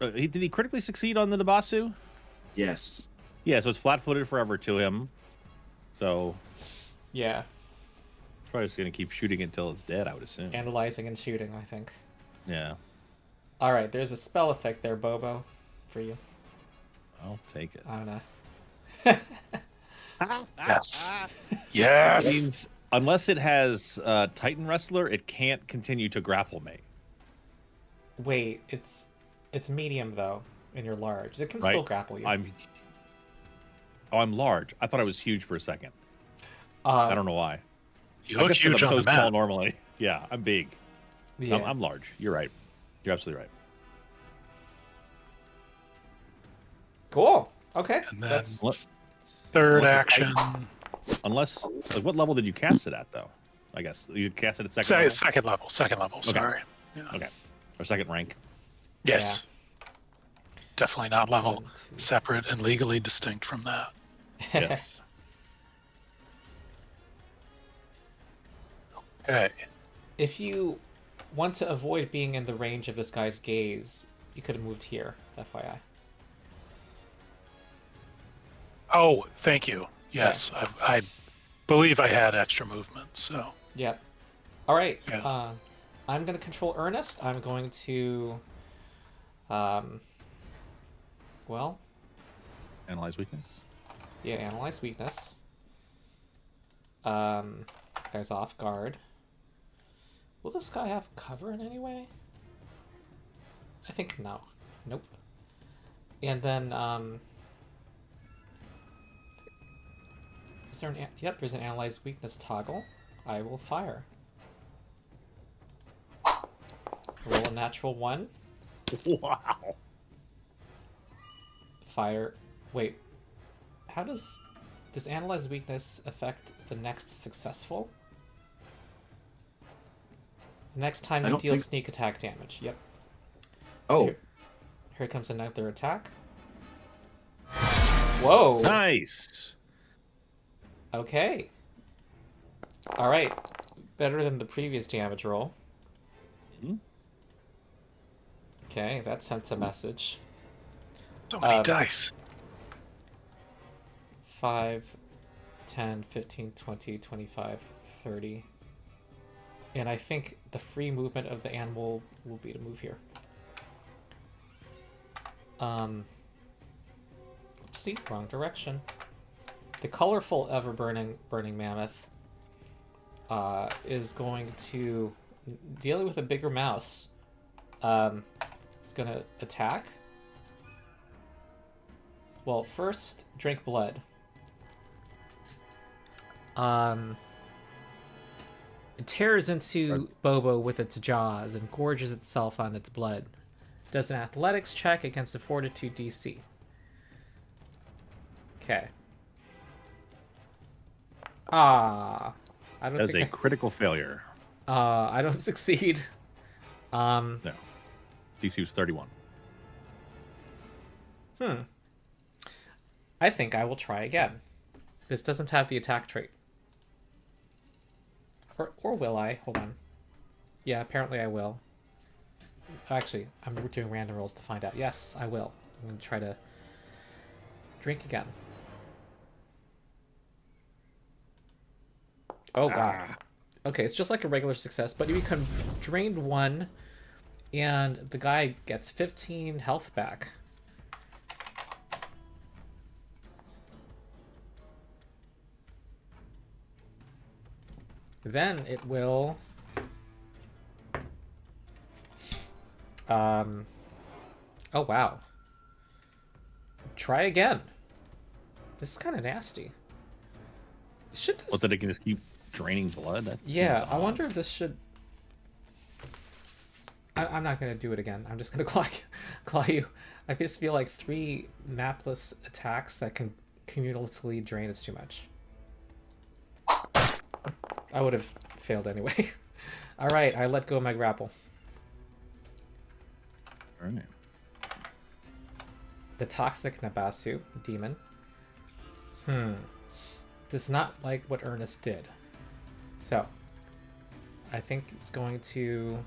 Did he critically succeed on the Dabasu? Yes. Yeah, so it's flat-footed forever to him. So Yeah. he's probably just going to keep shooting until it's dead, I would assume. Analyzing and shooting, I think. Yeah, All right. There's a spell effect there, Bobo, for you. I'll take it. I don't know. yes. That Yes. means unless it has Titan Wrestler, it can't continue to grapple me. Wait, it's medium though, and you're large. It can Right. still grapple you. I'm large. I thought I was huge for a second. I don't know why. You I look guess 'cause huge I'm on so the small map. normally. Yeah, I'm big. Yeah. I'm large. You're right. You're absolutely right. Cool. Okay. And then That's third Unless action. Unless, like, what level did you cast it at, though? I guess you cast it at second level? Second level. Sorry. Yeah. Okay. Or second rank. Yes. Definitely not level 1, 2. separate and legally distinct from that. Yes. Okay. If you want to avoid being in the range of this guy's gaze, you could have moved here, FYI. Oh, thank you. Yes, I believe I had extra movement. So Yep. All right. Yeah. I'm going to control Ernest. I'm going to, well, Analyze weakness. yeah, analyze weakness. This guy's off guard. Will this guy have cover in any way? I think no. Nope. And then, is there an? Yep, there's an analyze weakness toggle. I will fire. Roll a natural 1. Wow. Fire. Wait. How does analyze weakness affect the next successful? Next time I you don't deal think- sneak attack damage. Yep. Oh, Here comes another attack. Whoa. Nice. Okay. All right. Better than the previous damage roll. Mhm. Okay, that sent a message. so many dice. 5, 10, 15, 20, 25, 30. And I think the free movement of the animal will be to move here. Oopsie, wrong direction. The colorful ever-burning mammoth is going to, dealing with a bigger mouse, is going to attack. Well, first, drink blood. It tears into Bobo with its jaws and gorges itself on its blood. Does an athletics check against a fortitude DC. Okay. I don't That's think a critical failure. I don't succeed. No. DC was 31. I think I will try again. This doesn't have the attack trait. Or will I? Hold on. Yeah, apparently I will. Actually, I'm doing random rolls to find out. Yes, I will. I'm going to try to drink again. Oh, God. Okay, it's just like a regular success, but you become drained 1, and the guy gets 15 health back. Then it will... Oh, wow. Try again. This is kind of nasty. Should this... What, that it can just keep draining blood? That Yeah, seems I odd. wonder if this should... I'm not going to do it again. I'm just going to claw you. I just feel like 3 mapless attacks that can cumulatively drain is too much. I would have failed anyway. Alright, I let go of my grapple. Alright. The toxic Nabasu, demon. Does not like what Ernest did. So, I think it's going to...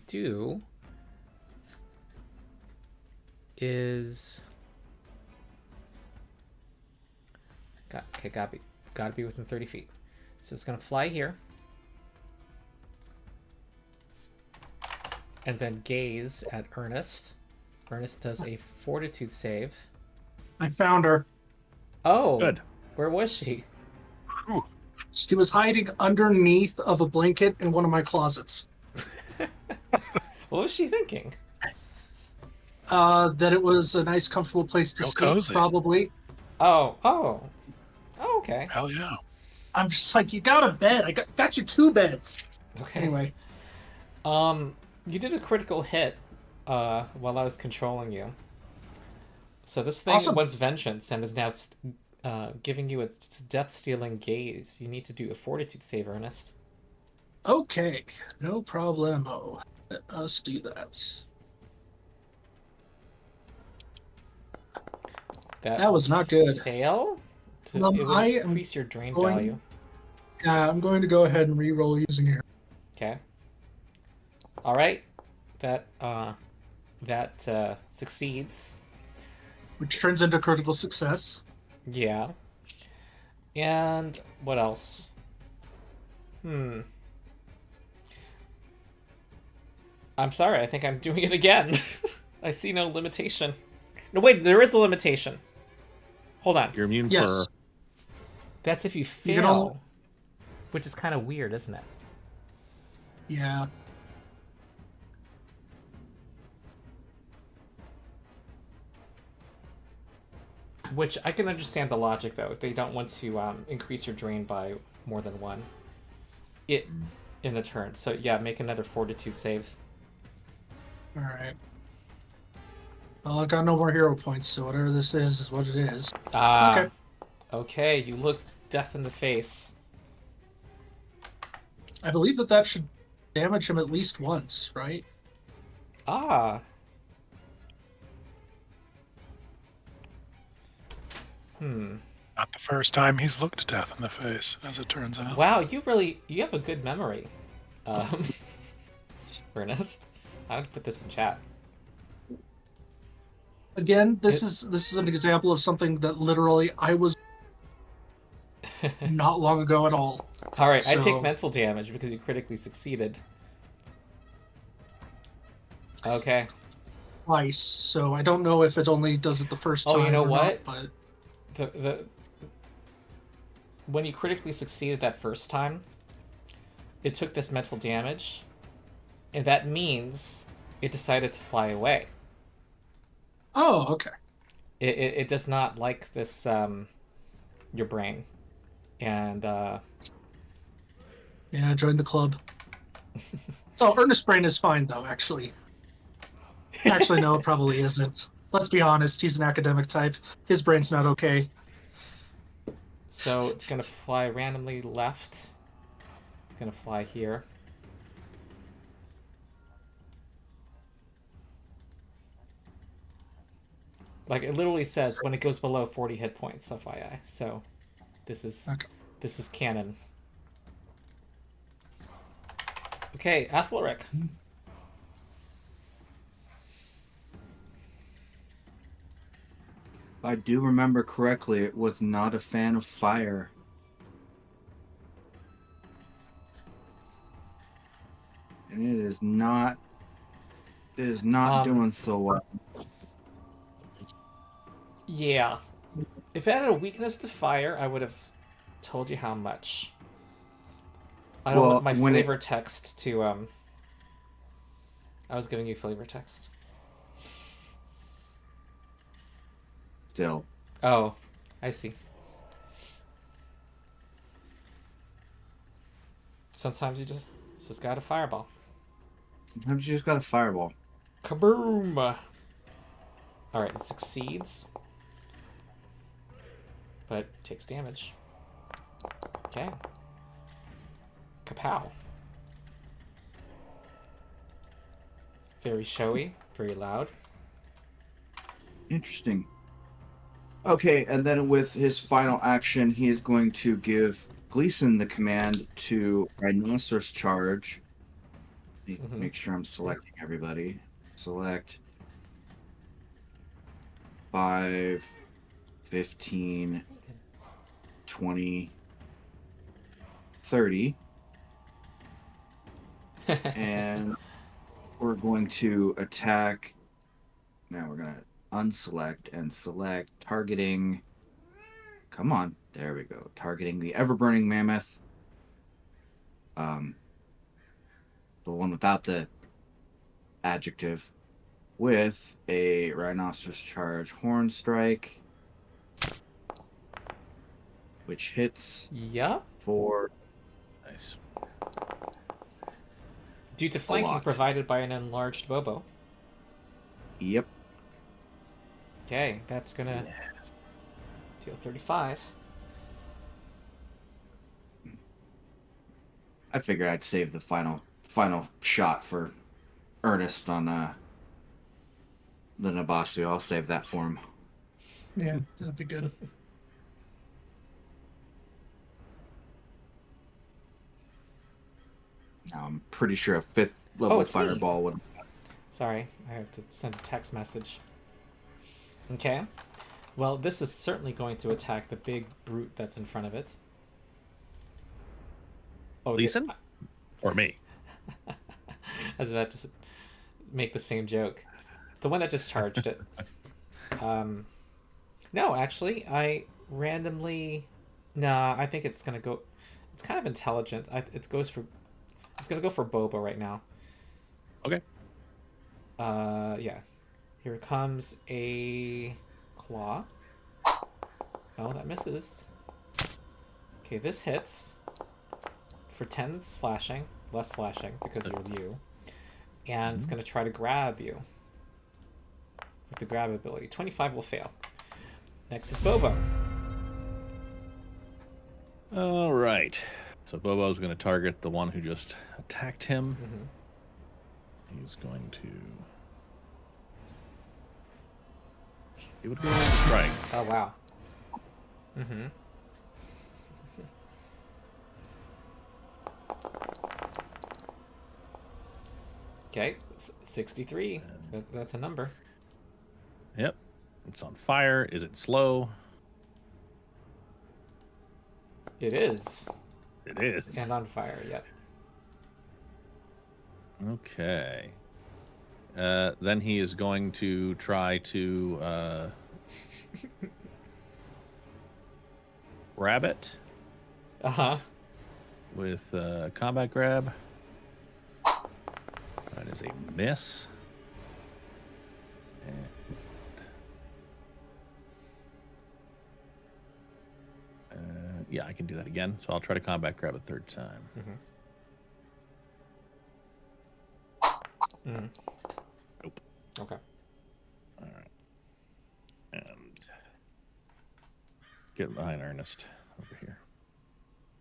do... is... gotta be within 30 feet. So it's gonna fly here. And then gaze at Ernest. Ernest does a fortitude save. I found her. Oh, Good. Where was she? Whew. She was hiding underneath of a blanket in one of my closets. What was she thinking? That it was a nice, comfortable place to Real sleep, cozy. probably. Oh, okay. Hell yeah. I'm just like, you got a bed. I got you 2 beds. Okay. Anyway, You did a critical hit while I was controlling you. So this thing Awesome. wants vengeance and is now giving you a death-stealing gaze. You need to do a fortitude save, Ernest. okay, no problemo. Let us do that. That was not good. Fail? It would I am increase your drain going- value. I'm going to go ahead and re-roll using here. Okay. All right. That succeeds. Which turns into critical success. Yeah. And what else? I'm sorry, I think I'm doing it again. I see no limitation. No, wait, there is a limitation. Hold on. You're immune Yes. for... That's if you You can fail. only- Which is kind of weird, isn't it? Yeah. Which I can understand the logic, though. They don't want to increase your drain by more than 1 in the turn. So, yeah, make another fortitude save. All right. Well, I've got no more hero points, so whatever this is what it is. Okay. Okay, you look death in the face. I believe that should damage him at least once, right? Ah. Not the first time he's looked death in the face, as it turns out. Wow, you have a good memory, Ernest. I would put this in chat. Again, this is an example of something that literally I was not long ago at all. All right, I So- take mental damage because you critically succeeded. Okay. Twice, so I don't know if it only does it the first Oh, time. you know or what? Not, but When you critically succeeded that first time, it took this mental damage, and that means it decided to fly away. oh, okay. It does not like this your brain, and Yeah, join the club. So Ernest Brain is fine though, actually. Actually, no, it probably isn't. Let's be honest, he's an academic type. His brain's not okay. So it's gonna fly randomly left. It's gonna fly here. Like it literally says when it goes below 40 hit points, FYI. So this is canon. Okay, Aethelric. If I do remember correctly, it was not a fan of fire. And it is not doing so well. Yeah. If it had a weakness to fire, I would have told you how much. I don't want my flavor text to I was giving you flavor text. Still. Oh, I see. Sometimes you just got a fireball. Sometimes you just got a fireball. Kaboom! Alright, it succeeds. But takes damage. Okay. Kapow. Very showy, very loud. Interesting. Okay, and then with his final action, he is going to give Gleason the command to Rhinoceros charge. Make sure I'm selecting everybody. Select 5, 15, 20, 30. And we're going to attack. Now we're going to unselect and select targeting. Come on. There we go. Targeting the ever-burning mammoth. The one without the adjective, with a rhinoceros charge horn strike, which hits. Yep. For Nice. Due to flanking provided by an enlarged Bobo. Yep. Okay, that's gonna deal 35. I figured I'd save the final shot for Ernest on the Nabasu. I'll save that for him. Yeah, that'd be good. Now, I'm pretty sure a 5th level fireball would. Sorry, I have to send a text message. Okay. Well, this is certainly going to attack the big brute that's in front of it. Oh, Leeson? Or me? I was about to make the same joke. The one that just charged it. No, actually, I randomly... Nah, I think it's going to go... It's kind of intelligent. It's going to go for Bobo right now. Okay. Yeah. Here comes a claw. Oh, that misses. Okay, this hits for 10 slashing, less slashing because you're you. And it's going to try to grab you with the grab ability. 25 will fail. Next is Bobo. All right. So Bobo's going to target the one who just attacked him. He's going to give it a good strike. Oh, wow. Okay, 63. That's a number. Yep. It's on fire. Is it slow? It is. It is. And on fire, yep. Okay. Then he is going to try to grab it. Uh-huh. With combat grab. That is a miss. And yeah, I can do that again. So I'll try to combat grab a third time. Mm. Nope. Okay. All right. And get behind Ernest over here.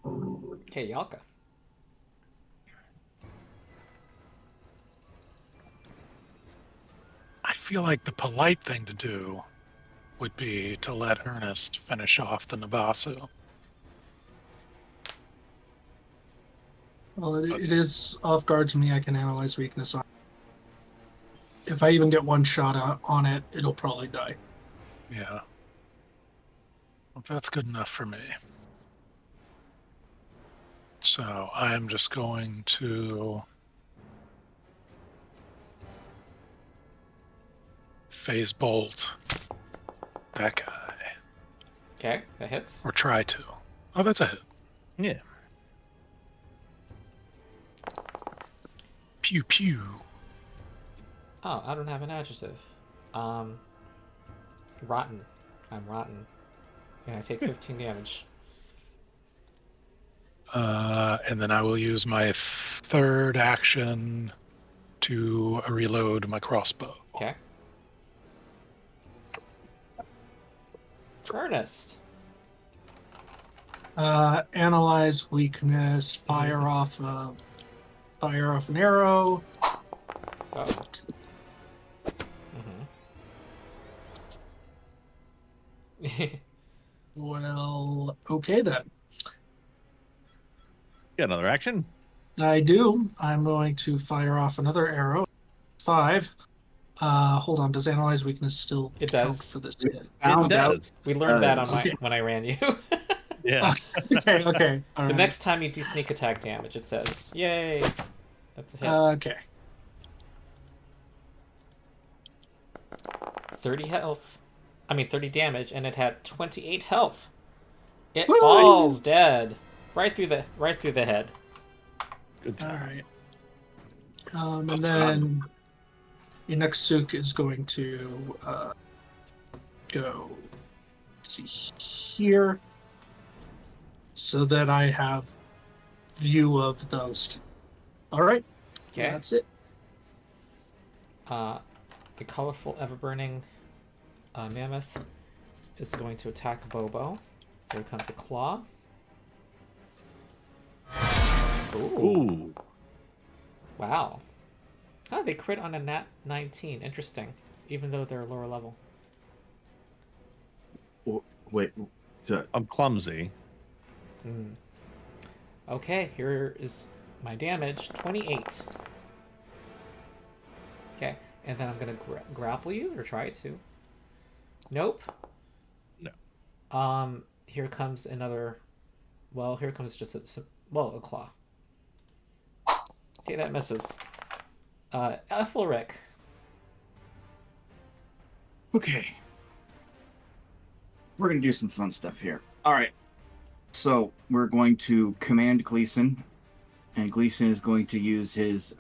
Okay, Yalka. I feel like the polite thing to do would be to let Ernest finish off the Navasu. Well, it is off guard to me. I can analyze weakness on. If I even get one shot on it, it'll probably die. Yeah. Well, that's good enough for me. So I am just going to phase bolt that guy. Okay, that hits. Or try to. Oh, that's a hit. Yeah. Pew pew. Oh, I don't have an adjective. Rotten. I'm rotten. And I take 15 damage. And then I will use my third action to reload my crossbow. Okay. Ernest. Analyze weakness. Fire off an arrow. Oh. Mm-hmm. Well, okay then. Got another action. I do. I'm going to fire off another arrow. 5. Hold on. Does analyze weakness still It count does. for this? It Found out. does. We learned that on Okay. when I ran you. Yeah. Okay. Okay. All The right. next time you do sneak attack damage, it says, "Yay!" That's a hit. Okay. 30 health. I mean, 30 damage, and it had 28 health. It Woo! falls dead, right through the head. Good All job. right. And That's then Inexuk is going to go. Let's see here, so that I have view of those two. All right. Okay. That's it. The colorful, ever-burning mammoth is going to attack Bobo. Here comes a claw. Ooh. Wow. Oh, they crit on a nat 19. Interesting. Even though they're lower level. Wait. I'm clumsy. Okay, here is my damage. 28. Okay, and then I'm going to grapple you, or try to. Nope. No. Here comes another... Well, here comes just a claw. Okay, that misses. Aethelric. Okay. We're going to do some fun stuff here. All right. So we're going to command Gleason, and Gleason is going to use his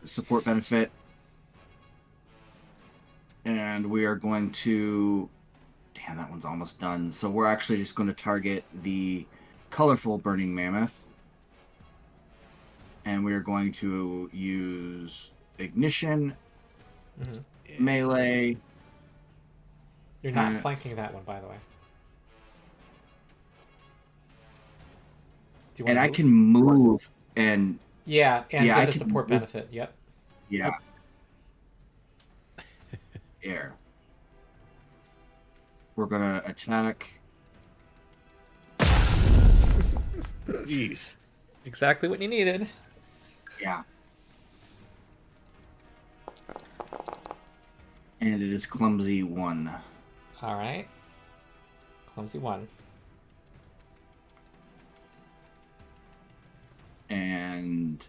support benefit. And we are going to... Damn, that one's almost done. So we're actually just going to target the colorful burning mammoth. And we are going to use ignition, melee. You're not flanking that one, by the way. Do you And wanna I move? can move and... Yeah, and Yeah, I get a can support move. benefit. Yep. Yeah. Air. We're gonna attack. Jeez. Exactly what you needed. Yeah. And it is clumsy 1. All right. Clumsy 1. And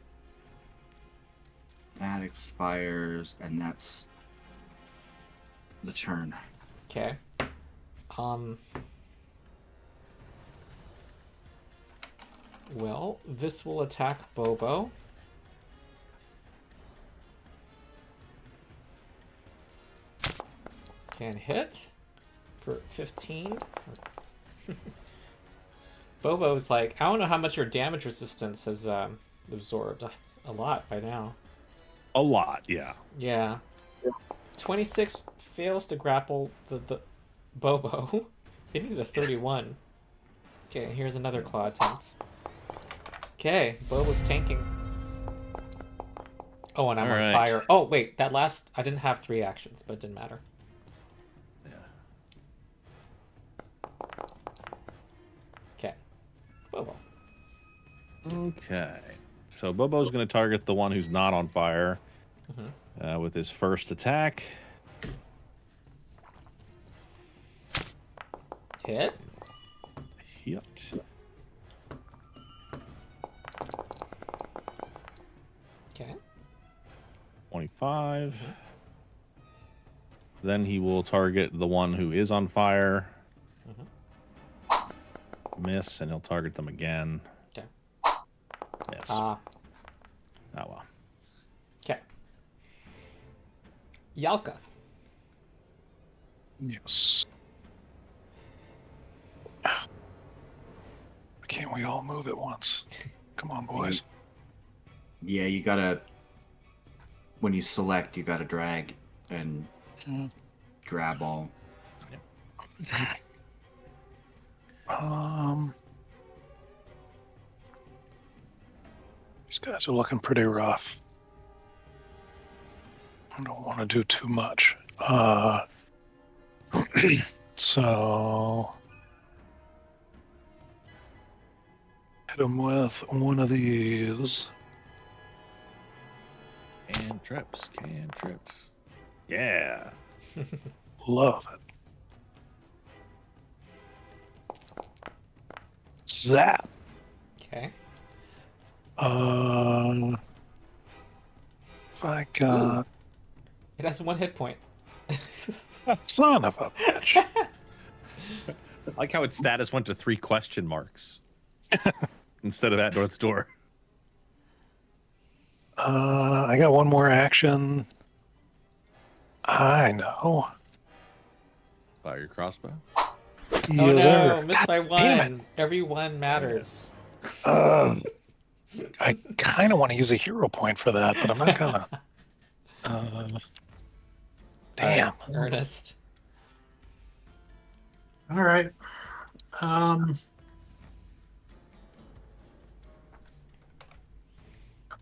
that expires, and that's the turn. Okay. Well, this will attack Bobo. Can hit for 15. Bobo's like, I don't know how much your damage resistance has absorbed. a lot by now. A lot, yeah. Yeah. 26 fails to grapple the Bobo. They needed a 31. Okay, here's another claw attempt. Okay, Bobo's tanking. Oh, and I'm on fire. Oh, wait, that last... I didn't have 3 actions, but it didn't matter. Okay. Bobo. Okay. So Bobo's going to target the one who's not on fire with his first attack. Hit. Hit. Okay. 25. Then he will target the one who is on fire. Miss, and he'll target them again. Okay. Miss. Ah. Oh, well. Okay. Yalka. Yes. Can't we all move at once? Come on, boys. Yeah, you gotta. When you select, you gotta drag and grab all. These guys are looking pretty rough. I don't want to do too much. So hit him with one of these. Cantrips, cantrips. Yeah. Love it. Zap. Okay. If I got... It has 1 hit point. Son of a bitch. I like how its status went to 3 question marks instead of at North's door. I got one more action. I know. Fire your crossbow. Oh Yes, no, sir. missed by damn 1. Every 1 matters. I kind of want to use a hero point for that, but I'm not gonna. Damn. Right, Ernest. All right.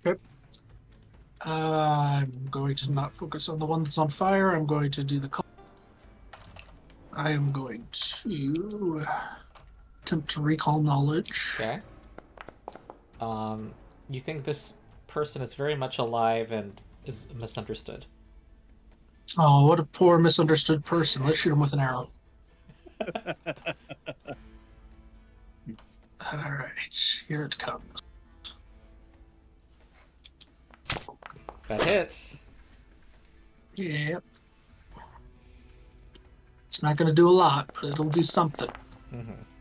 Okay. I'm going to not focus on the one that's on fire. I'm going to do the. I am going to attempt to recall knowledge. Okay. You think this person is very much alive and is misunderstood? Oh, what a poor misunderstood person. Let's shoot him with an arrow. All right, here it comes. That hits. Yep. It's not going to do a lot, but it'll do something.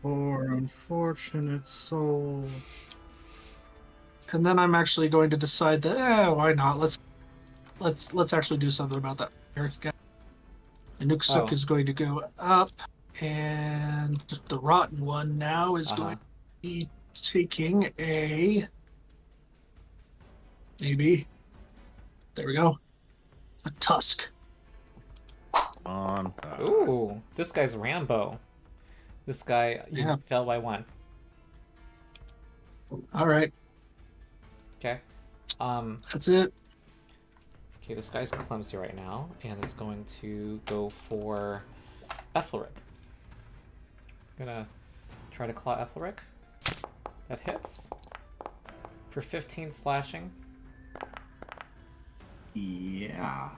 Poor unfortunate soul. And then I'm actually going to decide that, why not? Let's actually do something about that earth guy. The Nuksuk is going to go up, and the rotten one now is going to be taking a maybe. There we go. A tusk. On. Ooh, this guy's Rambo. This guy fell by 1. All right. Okay. That's it. Okay, this guy's clumsy right now, and is going to go for Aethelric. Gonna try to claw Aethelric. That hits for 15 slashing. Yeah.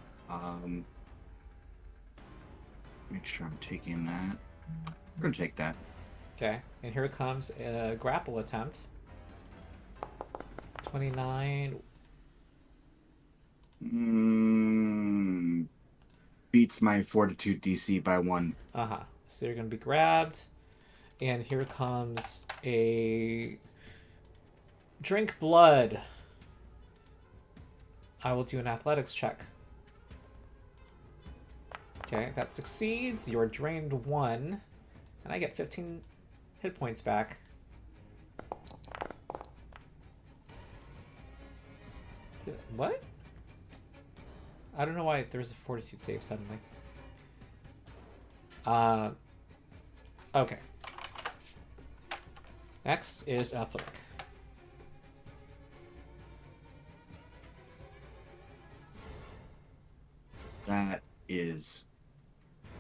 Make sure I'm taking that. I'm gonna take that. Okay, and here comes a grapple attempt. 29. Beats my fortitude DC by 1. So you're gonna be grabbed, and here comes a drink blood. I will do an athletics check. Okay, that succeeds. You're drained 1, and I get 15 hit points back. What? I don't know why there's a fortitude save suddenly. Okay. Next is Aethelric. That is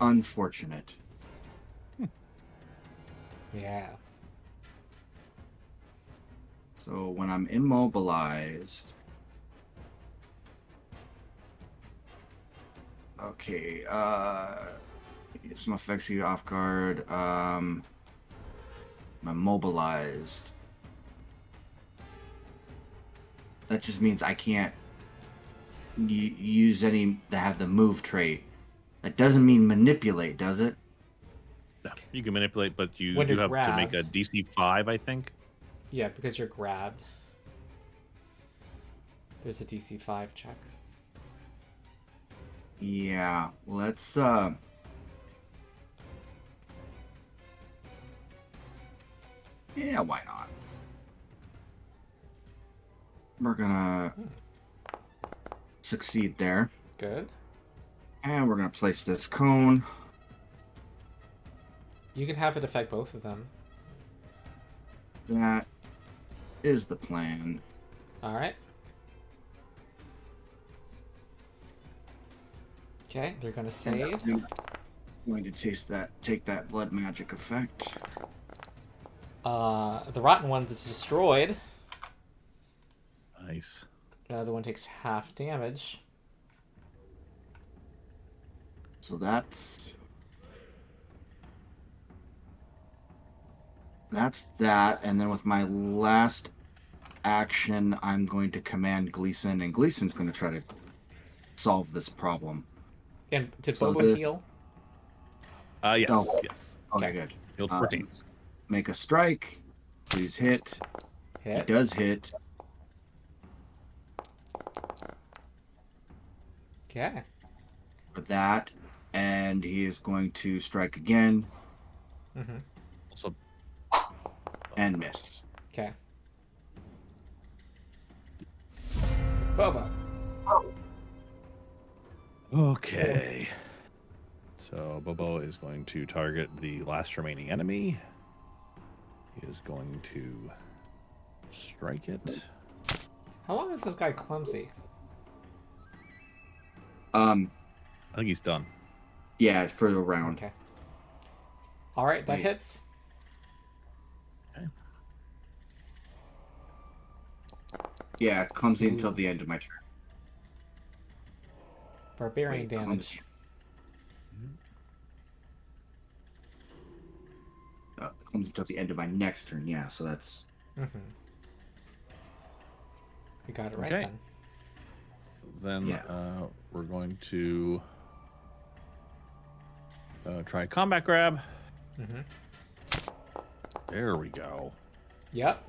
unfortunate. Yeah. So when I'm immobilized... Okay, some effects you off guard. I'm immobilized. That just means I can't use any that have the move trait. That doesn't mean manipulate, does it? No, you can manipulate, but you When do you're have to make a grabbed. DC 5, I think. Yeah, because you're grabbed. There's a DC 5 check. Yeah, let's yeah, why not? We're gonna succeed there. Good. And we're gonna place this cone. You can have it affect both of them. That is the plan. All right. Okay, they're gonna save. I'm going to take that blood magic effect. The rotten one is destroyed. Nice. The other one takes half damage. So that's that, and then with my last action, I'm going to command Gleason, and Gleason's going to try to solve this problem. And did So Bobo the- heal? Yes. Oh. Yes. Okay, Okay. good. Healed 14. Make a strike. Please hit. He Hit. does hit. Okay. For that, and he is going to strike again Mm-hmm. Also, and miss. Okay. Bobo. okay. So Bobo is going to target the last remaining enemy. He is going to strike it. How long is this guy clumsy? I think he's done. Yeah, for the round. Okay. All right, that Wait. hits. Yeah, clumsy until the end of my turn. Barbarian Wait, damage. clumsy. Clumsy until the end of my next turn. Yeah, so that's Mm-hmm. We got it right Okay. then. Then Yeah. we're going to try combat grab. Mm-hmm. There we go. Yep.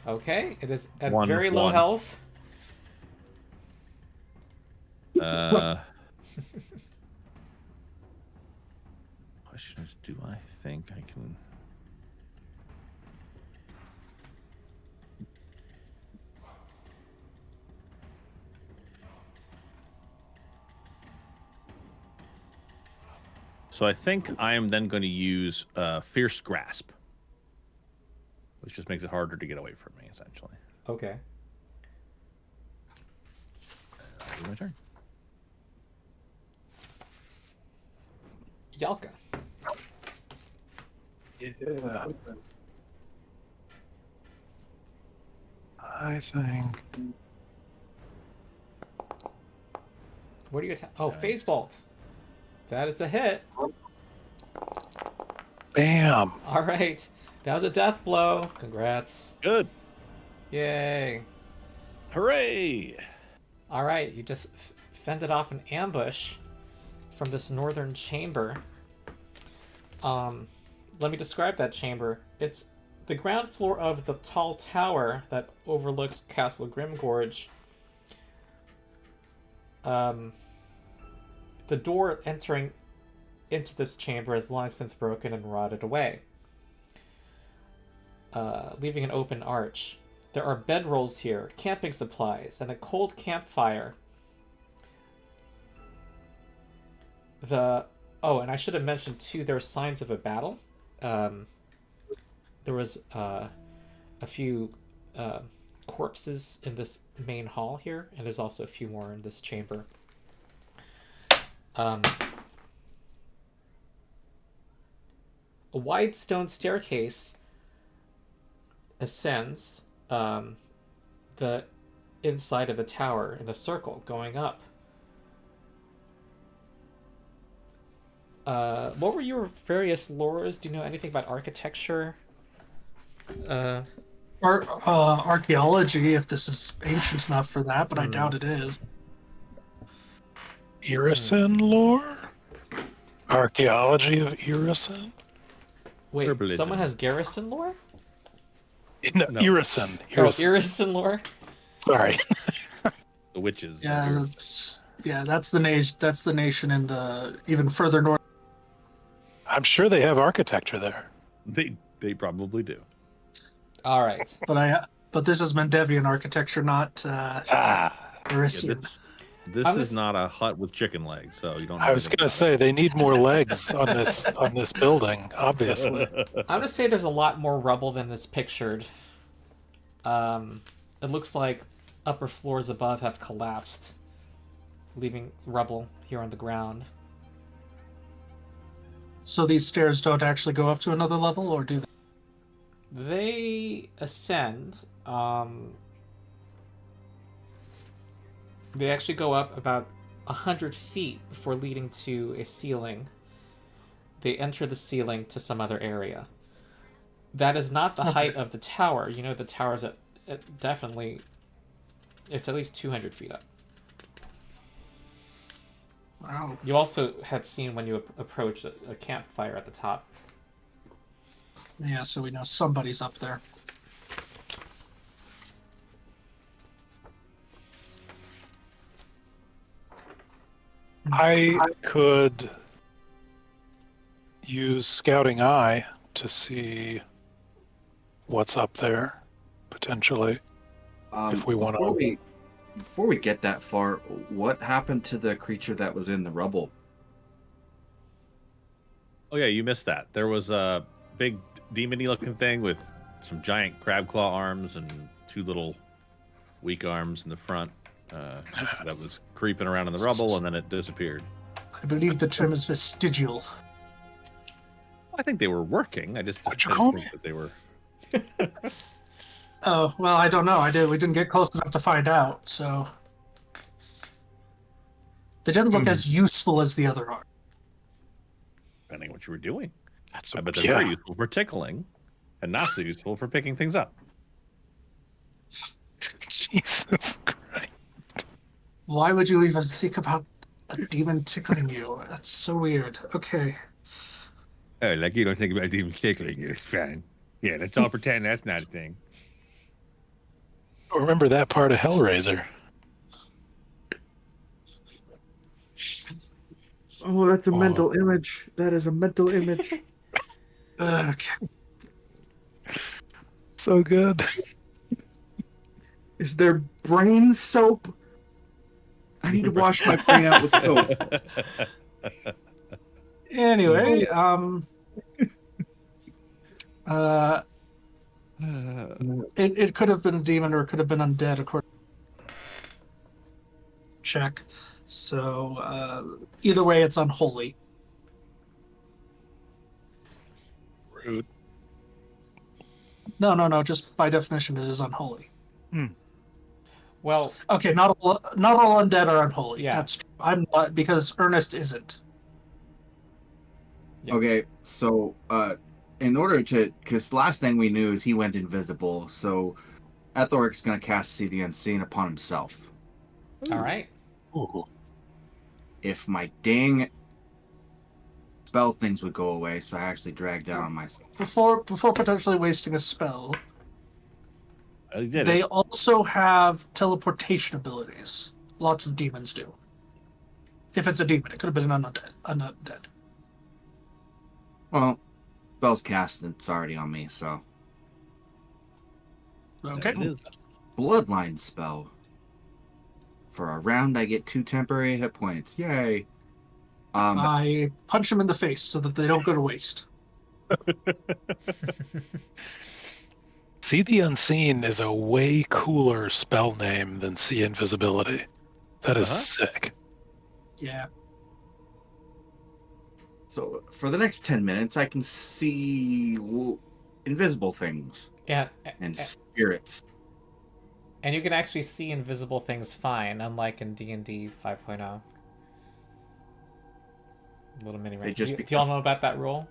Okay, it is at One, very low one. health. Question is, do I think I can? So I think I am then going to use Fierce Grasp, which just makes it harder to get away from me, essentially. Okay. That'll be my turn. Yalka. Yeah. I think. What are you attack? Oh, Nice. phase bolt. That is a hit. Bam. All right. That was a death blow. Congrats. Good. Yay. Hooray! All right, you just fended off an ambush from this northern chamber. Let me describe that chamber. It's the ground floor of the tall tower that overlooks Castle Grimgorge. The door entering into this chamber has long since broken and rotted away. leaving an open arch. There are bedrolls here, camping supplies, and a cold campfire. Oh, and I should have mentioned too, there are signs of a battle. There was a few corpses in this main hall here, and there's also a few more in this chamber. A wide stone staircase ascends the inside of the tower in a circle going up. What were your various lores? Do you know anything about architecture? Archaeology, if this is ancient enough for that, but I doubt it is. Irison lore? Archaeology of Irison? Wait, Herbalism. someone has garrison lore? No, No. Irison. Oh, Irison lore? Sorry. The witches. Yeah, that's the nation. That's the nation in the even further north. I'm sure they have architecture there. They probably do. All right. But this is Mendevian architecture, not Irisian. This I'm is just- not a hut with chicken legs, so you don't. I was gonna say they need more legs on this building, obviously. I'm gonna say there's a lot more rubble than is pictured. It looks like upper floors above have collapsed, leaving rubble here on the ground. So these stairs don't actually go up to another level, or do they? They ascend. They actually go up about 100 feet before leading to a ceiling. They enter the ceiling to some other area. That is not the height of the tower. You know, the tower's at definitely... It's at least 200 feet up. Wow. You also had seen when you approached a campfire at the top. Yeah, so we know somebody's up there. I could use scouting eye to see what's up there, potentially. If we wanna- Before we get that far, what happened to the creature that was in the rubble? Oh yeah, you missed that. There was a big demony looking thing with some giant crab claw arms and two little weak arms in the front. That was creeping around in the rubble, and then it disappeared. I believe the term is vestigial. I think they were working. I just What'd you didn't call think me? that they were. Oh, well, I don't know. We didn't get close enough to find out, so they didn't look as useful as the other are. Depending on what you were doing. That's I bet they're very useful for tickling, and not so useful for picking things up. Jesus Christ. Why would you even think about a demon tickling you? That's so weird. Okay. Oh, like you don't think about demons tickling you. It's fine. Yeah, let's all pretend that's not a thing. Remember that part of Hellraiser. Oh, that's a mental image. That is a mental image. Okay. So good. Is there brain soap? I need to wash my brain out with soap. Anyway, it could have been a demon or it could have been undead, according to check. So either way, it's unholy. Rude. No. Just by definition, it is unholy. Well, Okay, not all undead are unholy. Yeah. That's true. I'm not, because Ernest isn't. Yeah. Okay, so in order to, because last thing we knew is he went invisible, so Aethelric's going to cast See the Unseen upon himself. all right. Ooh. If my dang spell things would go away, so I actually dragged down myself. Before potentially wasting a spell, I did they it. also have teleportation abilities. Lots of demons do. If it's a demon, it could have been an undead. Well, spell's cast and it's already on me, so. Okay. It is. Bloodline spell. For a round, I get 2 temporary hit points. Yay! I punch them in the face so that they don't go to waste. See the Unseen is a way cooler spell name than See Invisibility. That is sick. Yeah. So for the next 10 minutes, I can see invisible things Yeah, and spirits. and you can actually see invisible things fine, unlike in D&D 5.0. Little mini range. Do y'all know about that rule?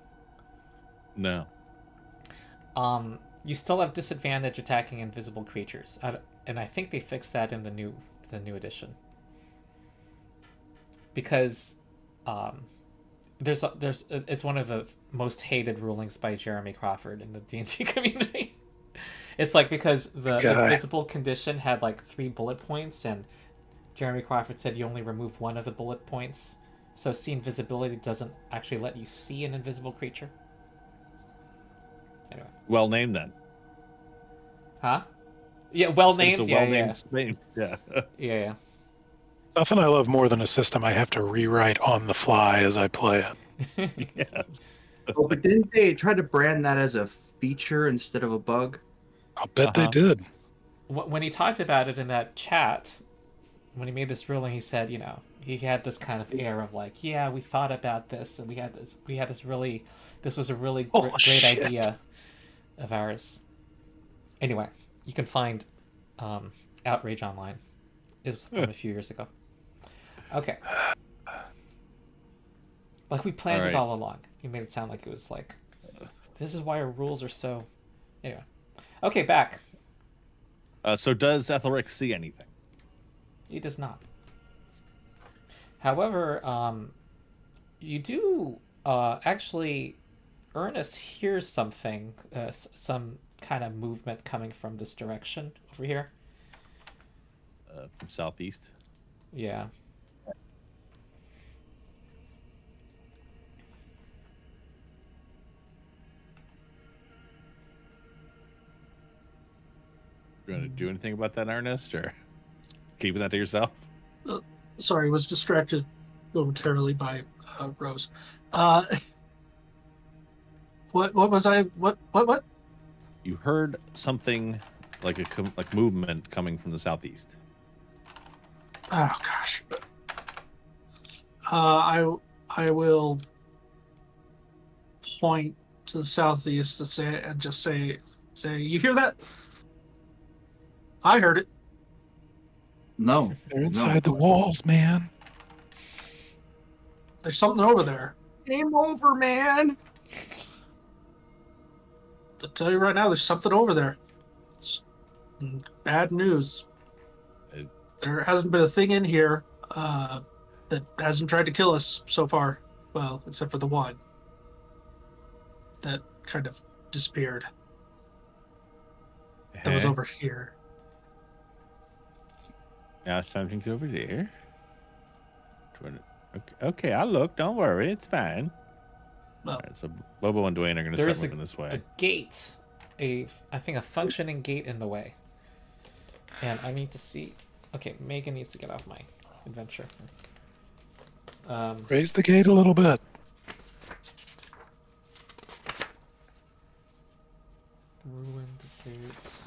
No. You still have disadvantage attacking invisible creatures, and I think they fixed that in the new edition. Because, it's one of the most hated rulings by Jeremy Crawford in the D&D community. It's like because the invisible condition had like 3 bullet points, and Jeremy Crawford said you only remove 1 of the bullet points. So see invisibility doesn't actually let you see an invisible creature. Anyway. Well named then. Huh? Yeah, well named. It's a well-named name. Yeah. Yeah. Nothing I love more than a system I have to rewrite on the fly as I play it. Yeah. Oh, but didn't they try to brand that as a feature instead of a bug? I'll bet they did. When he talked about it in that chat, when he made this ruling, he said, he had this kind of air of like, yeah, we thought about this, and this was a really great idea of ours. Anyway, you can find Outrage online. It was from a few years ago. Okay. Like we planned it all along. You made it sound like it was like, this is why our rules are so... Anyway. Okay, back. So does Aethelric see anything? He does not. However, you do actually... Ernest hears something, some kind of movement coming from this direction over here. From southeast. Yeah. You want to do anything about that, Ernest, or keeping that to yourself? Sorry, was distracted momentarily by Rose. What was I? What? You heard something like movement coming from the southeast. Oh gosh. I will point to the southeast and just say, you hear that? I heard it. No. They're inside the walls, man. There's something over there. Game over, man. I'll tell you right now, there's something over there. It's bad news. There hasn't been a thing in here that hasn't tried to kill us so far. Well, except for the one that kind of disappeared. That was over here. Now something's over there. Okay, I'll look. Don't worry, it's fine. Well, right, so Bobo and Dwayne are going to start looking this way. A gate, I think a functioning gate in the way. And I need to see. Okay, Megan needs to get off my adventure. Raise the gate a little bit. Ruined gates.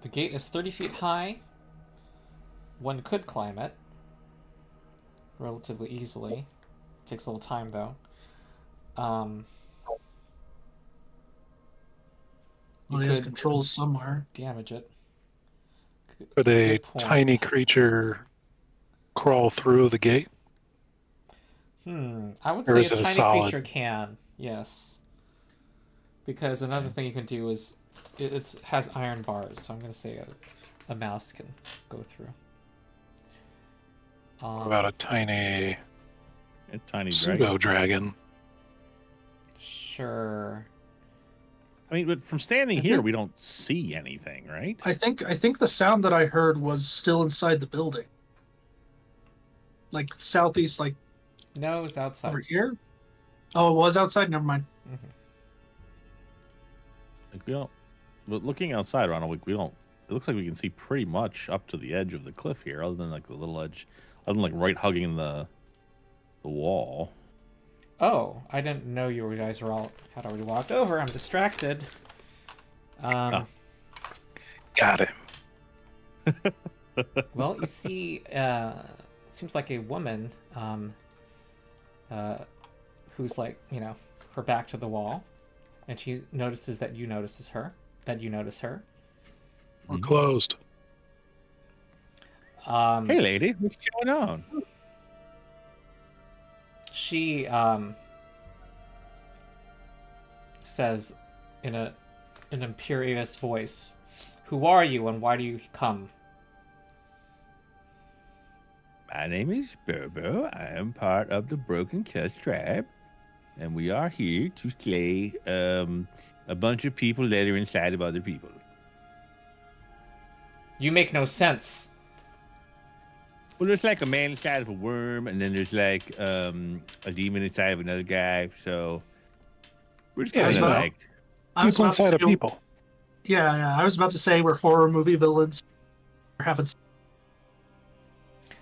The gate is 30 feet high. One could climb it relatively easily. Takes a little time though. Well, he has controls somewhere. Damage it. Could a tiny creature crawl through the gate? I would Or say is a it a tiny solid? creature can, yes. Because another thing you can do is it has iron bars, so I'm going to say a mouse can go through. What about a tiny A tiny pseudo dragon? Sure. I mean, but from standing I here, think- we don't see anything, right? I think the sound that I heard was still inside the building. Like southeast, like No, it's outside. over here. Oh, it was outside. Never mind. Mhm. Like we don't. But looking outside, Ronald, we don't. It looks like we can see pretty much up to the edge of the cliff here, other than like the little edge, other than like right hugging the wall. Oh, I didn't know you guys were all had already walked over. I'm distracted. Ah. Got him. Well, you see, it seems like a woman who's like, her back to the wall, and she notices that you notice her. We're closed. Hey, lady, what's going on? She says in an imperious voice, "Who are you and why do you come?" My name is Bobo. I am part of the Broken Curse tribe, and we are here to slay a bunch of people that are inside of other people. You make no sense. Well, there's like a man inside of a worm, and then there's like a demon inside of another guy. So we're just Yeah, kind of well, like, I was People about to inside of say- people. Yeah. I was about to say we're horror movie villains. We're having.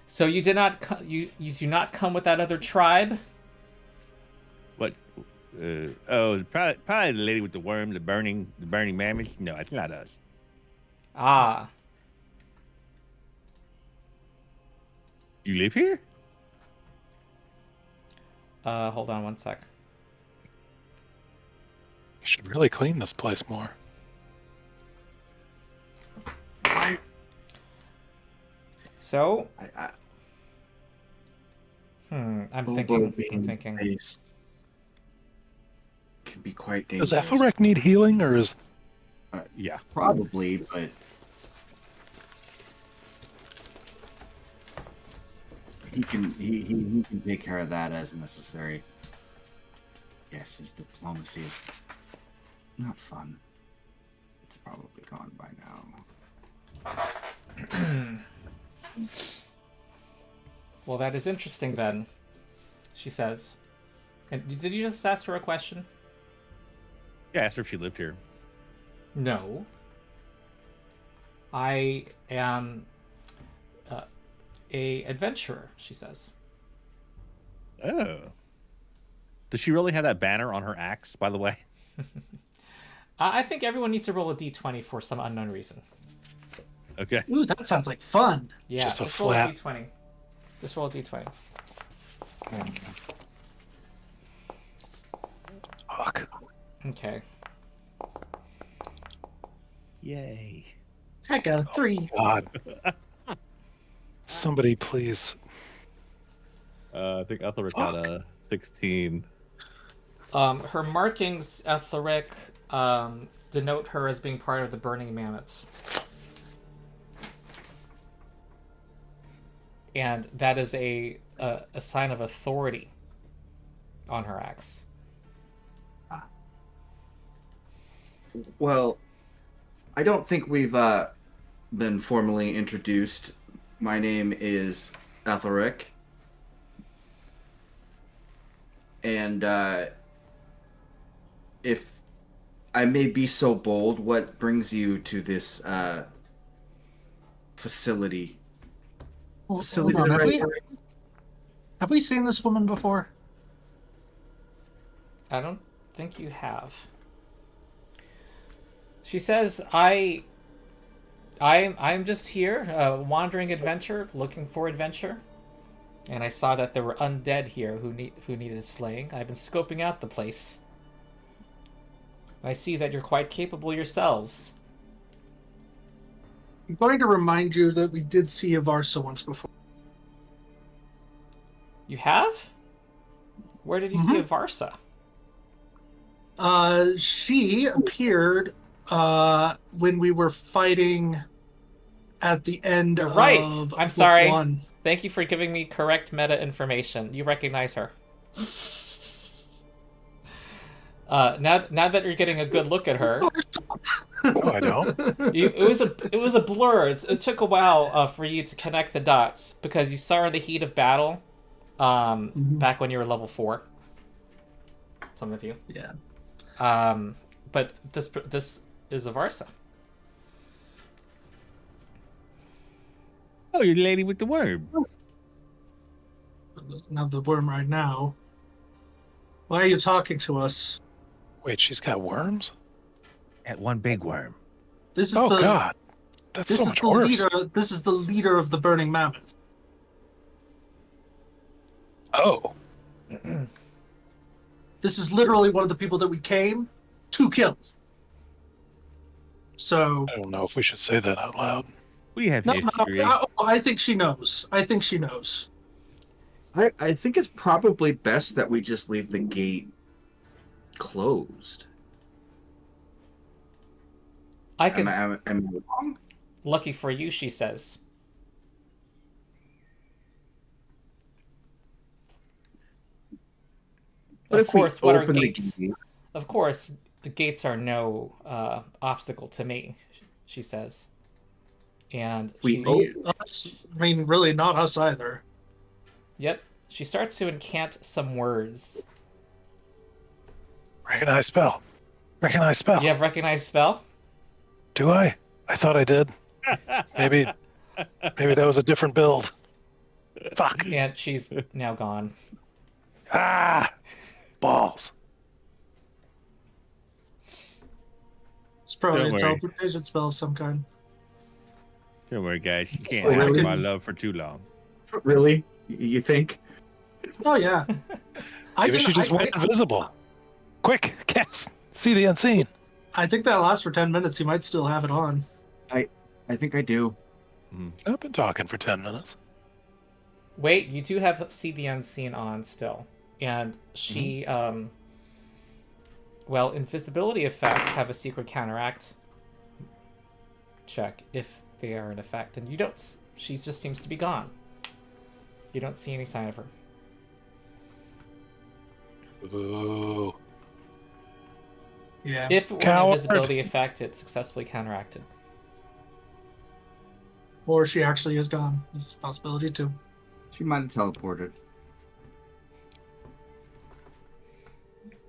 So you did not you do not come with that other tribe? what? Probably the lady with the worm, the burning mammoth. No, it's not us. Ah, You live here? hold on one sec. You should really clean this place more. So, I I'm Bobo thinking. being nice can be quite dangerous. Does Aethelric need healing, or is Yeah. Probably, but he can take care of that as necessary. Yes, his diplomacy is not fun. It's probably gone by now. Well, that is interesting then, she says. And did you just ask her a question? Yeah, I asked her if she lived here. No. I am a adventurer, she says. Oh. Does she really have that banner on her axe, by the way? I think everyone needs to roll a d20 for some unknown reason. Okay. Ooh, that sounds like fun. Yeah, Just a just roll a flat- d20. Just roll a d20. fuck? Okay. Yay. I got a 3. God. Somebody please. I think Aethelric got a 16. Her markings, Aethelric, denote her as being part of the Burning Mammoths. And that is a sign of authority on her axe. Well, I don't think we've been formally introduced. My name is Aethelric. And if I may be so bold, what brings you to this facility? Facility. Hold on, have we seen this woman before? I don't think you have. She says, I'm just here, wandering adventure, looking for adventure. And I saw that there were undead here who needed slaying. I've been scoping out the place. I see that you're quite capable yourselves. I'm going to remind you that we did see Avarsa once before. You have? Where did you see Avarsa? She appeared when we were fighting at the end You're right. of I'm book sorry. 1. Thank you for giving me correct meta information. You recognize her. Now that you're getting a good look at her, Oh, I don't. it was a blur. It took a while for you to connect the dots because you saw her in the heat of battle, back when you were level 4. Some of you. Yeah. But this is Avarsa. Oh, you're the lady with the worm. Doesn't have the worm right now. Why are you talking to us? Wait, she's got worms? That one big worm. This is Oh, the God. That's this so is much the worse. leader. This is the leader of the Burning Mammoth. Oh. This is literally one of the people that we came to kill. So I don't know if we should say that out loud. We have no, history. I think she knows. I think she knows. I think it's probably best that we just leave the gate closed. I can. Am I wrong? Lucky for you, she says. But Of if we course, what are open the gates? gate- Of course, the gates are no obstacle to me, she says. And We she, Us, I mean, really not us either. yep, she starts to incant some words. Recognize spell. Recognize spell. You have recognized spell? Do I? I thought I did. Maybe that was a different build. Fuck. And she's now gone. Ah! Balls. It's probably Don't a worry. teleportation spell of some kind. Don't worry, guys. You can't Oh, have really? my love for too long. Really? You think? Oh yeah. Maybe she just went invisible. Quick, cast. See the unseen. I think that lasts for 10 minutes. He might still have it on. I think I do. I've been talking for 10 minutes. Wait, you do have See the Unseen on still. And she, well, invisibility effects have a secret counteract check if they are in effect. And you don't, she just seems to be gone. You don't see any sign of her. Ooh. Yeah. If it were an Coward. invisibility effect, it's successfully counteracted. Or she actually is gone. It's a possibility too. She might have teleported.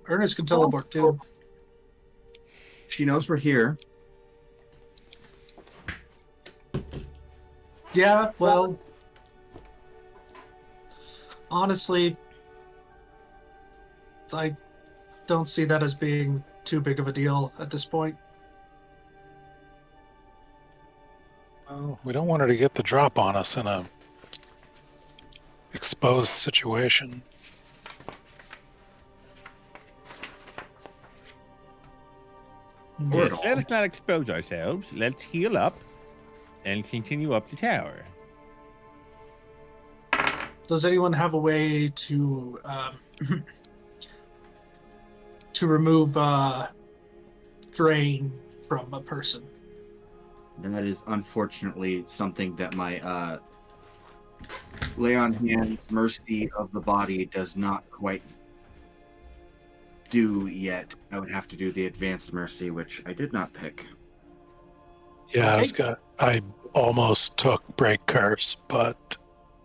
Ernest can teleport too. She knows we're here. Yeah, well, honestly, I don't see that as being too big of a deal at this point. Oh, we don't want her to get the drop on us in a exposed situation. Yes, let us not expose ourselves. Let's heal up and continue up the tower. Does anyone have a way to to remove drain from a person? And that is unfortunately something that my lay on hands mercy of the body does not quite do yet. I would have to do the advanced mercy, which I did not pick. Yeah, Okay. I almost took break curse, but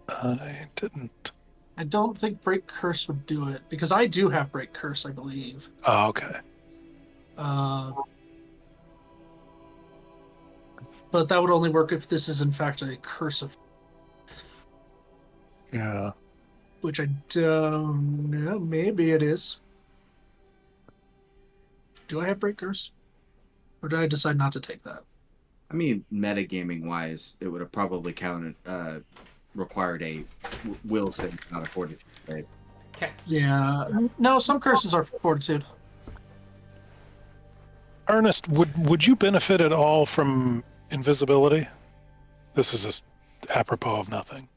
I didn't. I don't think break curse would do it because I do have break curse, I believe. Oh, okay. But that would only work if this is in fact a curse of, Yeah. which I don't know. Maybe it is. Do I have break curse, or did I decide not to take that? I mean, metagaming wise, it would have probably required a will save, not a fortitude save. Okay. Yeah. No, some curses are fortitude. Ernest, would you benefit at all from invisibility? This is just apropos of nothing.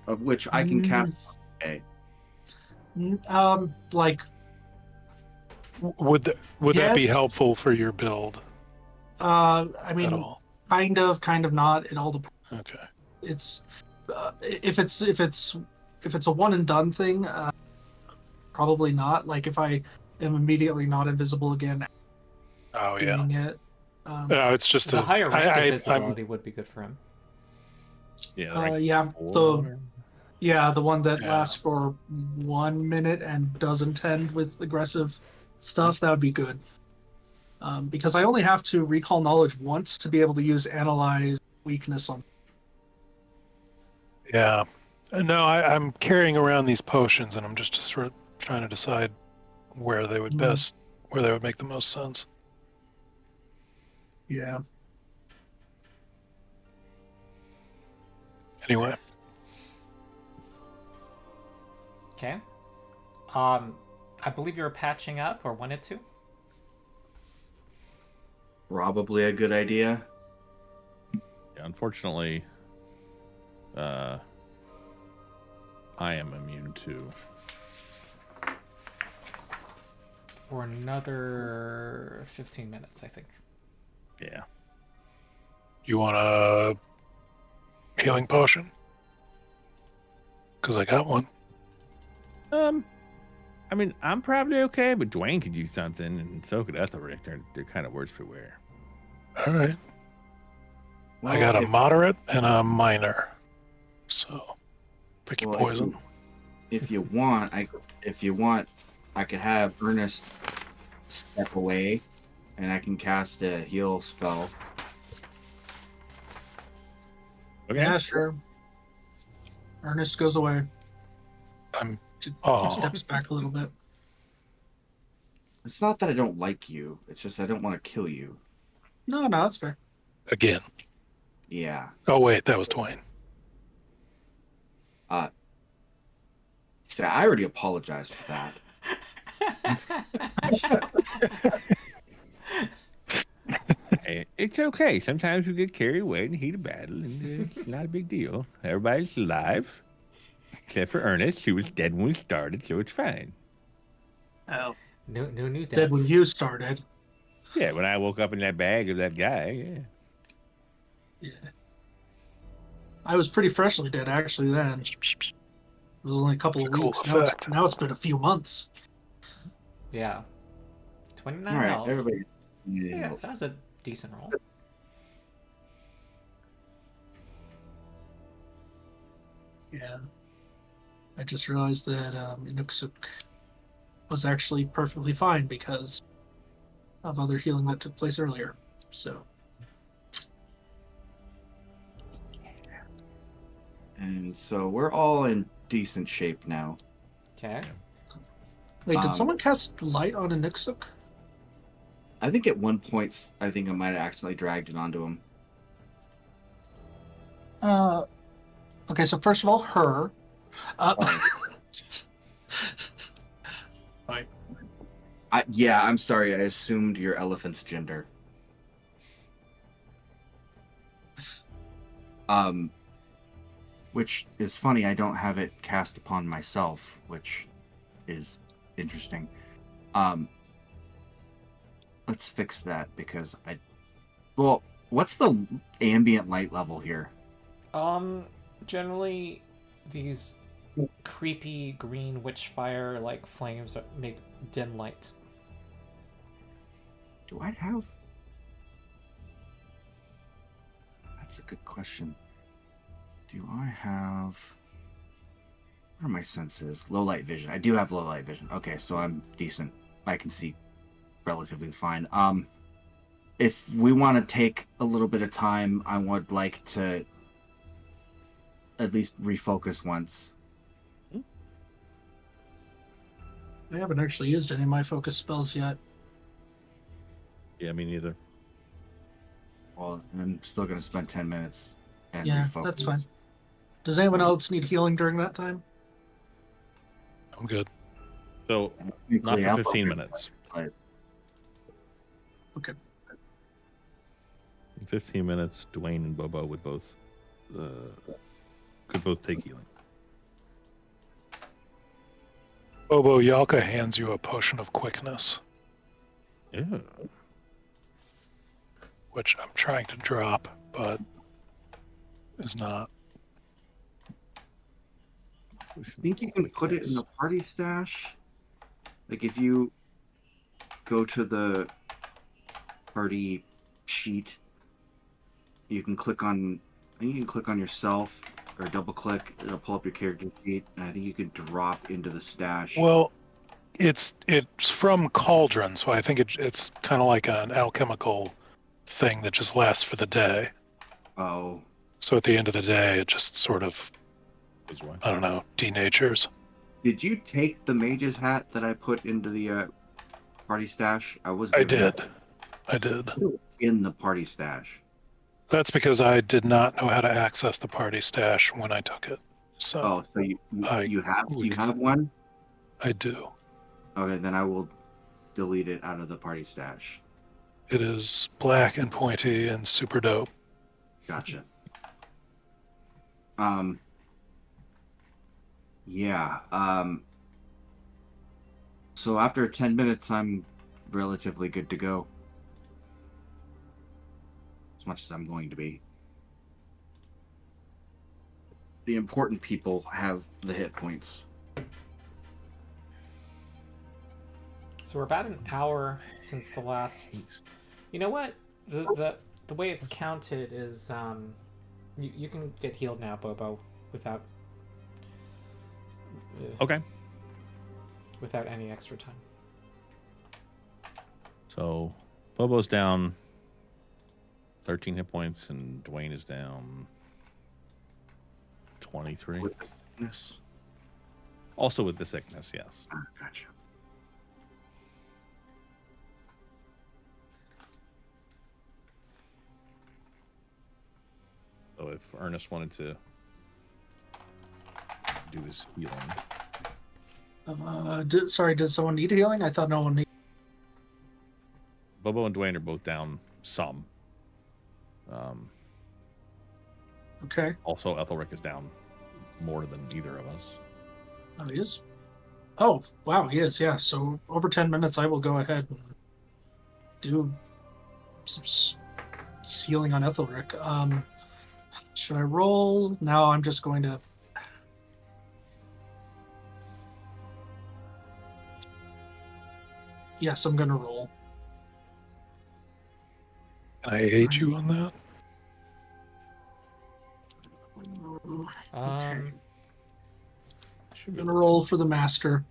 Of which I can cast. Okay. Like, Would that be Yes. helpful for your build I at mean, all? kind of not. It all depends. Okay. It's if it's a one and done thing, probably not. Like if I am immediately not invisible again Oh yeah. doing it. No, it's just The higher rank of I'm visibility would be good for him. Yeah. Yeah, the one that Yeah. lasts for 1 minute and doesn't end with aggressive stuff, that would be good. Because I only have to recall knowledge once to be able to use analyze weakness on. Yeah. No, I'm carrying around these potions, and I'm just sort of trying to decide where they would make the most sense. Yeah. Anyway. Okay. I believe you were patching up or wanted to. Probably a good idea. Yeah, unfortunately, I am immune to. For another 15 minutes, I think. Yeah. You want a healing potion? Because I got one. I mean, I'm probably okay, but Dwayne could use something, and so could Aethelric. They're kind of worse for wear. All right. Well, I got a moderate and a minor. So, pick your poison. If you want, I could have Ernest step away, and I can cast a heal spell. Okay. Yeah, sure. Ernest goes away. Steps back a little bit. It's not that I don't like you. It's just I don't want to kill you. No, that's fair. Again. Yeah. Oh wait, that was Dwayne. See, I already apologized for that. Hey, it's okay. Sometimes we get carried away in the heat of battle, and it's not a big deal. Everybody's alive, except for Ernest, who was dead when we started, so it's fine. Oh. No new deaths. Dead when you started. Yeah, when I woke up in that bag of that guy, Yeah. I was pretty freshly dead actually then. It was only a couple of It's a weeks. cool effect. Now it's been a few months. Yeah. 29 All right, health. everybody's. Yeah, that was a decent roll. Yeah. I just realized that Inuksuk was actually perfectly fine because of other healing that took place earlier. So. And so we're all in decent shape now. Okay. Wait, did someone cast light on Inuksuk? I think at one point, I think I might have accidentally dragged it onto him. Okay, so first of all, her. Fine. Yeah, I'm sorry. I assumed your elephant's gender. Which is funny. I don't have it cast upon myself, which is interesting. Let's fix that because well, what's the ambient light level here? Generally, these creepy green witchfire like flames make dim light. Do I have? That's a good question. Do I have? What are my senses? Low light vision. I do have low light vision. Okay, so I'm decent. I can see relatively fine. If we want to take a little bit of time, I would like to at least refocus once. I haven't actually used any of my focus spells yet. yeah, me neither. Well, I'm still going to spend 10 minutes and Yeah, refocus. that's fine. Does anyone else need healing during that time? I'm good. So, not Technically, for I'll 15 focus, minutes. but Okay. In 15 minutes, Dwayne and Bobo would both could both take healing. Bobo, Yalka hands you a potion of quickness, Yeah. which I'm trying to drop, but is not. I think you can put it in the party stash. Like if you go to the party sheet, you can click on. I think you can click on yourself or double click. It'll pull up your character sheet, and I think you could drop into the stash. Well, it's from Cauldron, so I think it's kind of like an alchemical thing that just lasts for the day. Oh, So at the end of the day, it just sort of, Is one. I don't know, denatures. did you take the mage's hat that I put into the party stash? I given did. that. I did. It's still in the party stash. That's because I did not know how to access the party stash when I took it. So Oh, so you have one? I do. Okay, then I will delete it out of the party stash. It is black and pointy and super dope. Gotcha. Yeah. So after 10 minutes, I'm relatively good to go. As much as I'm going to be. The important people have the hit points. So we're about an hour since the last. You know what? The way it's counted is you can get healed now, Bobo, without. Okay. Without any extra time. So Bobo's down 13 hit points, and Dwayne is down 23. With the sickness. Also with the sickness, yes. Ah, gotcha. So if Ernest wanted to do his healing. Did someone need healing? I thought no one needed. Bobo and Dwayne are both down some. Okay. Also, Aethelric is down more than either of us. Oh, he is? Oh, wow, he is, yeah. So over 10 minutes, I will go ahead and do some healing on Aethelric. Should I roll? No, I'm just going to... Yes, I'm going to roll. Can I aid you on that? Okay. Should I'm be going to roll for the master.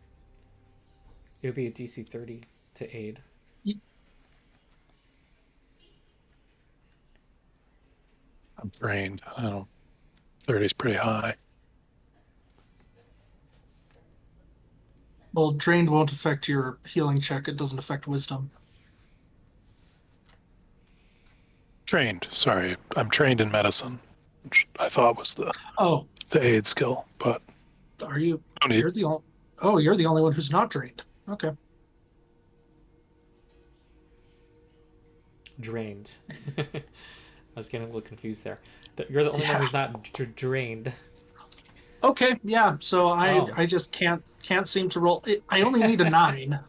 It would be a DC 30 to aid. I'm trained. I don't. 30 is pretty high. Well, drained won't affect your healing check. It doesn't affect wisdom. Trained. Sorry, I'm trained in medicine, which I thought was the Oh, aid skill, but are you? no need. You're the only. Oh, you're the only one who's not drained. Okay. Drained. I was getting a little confused there. You're the only one who's not drained. Okay. Yeah. So Oh. I just can't seem to roll. I only need a 9.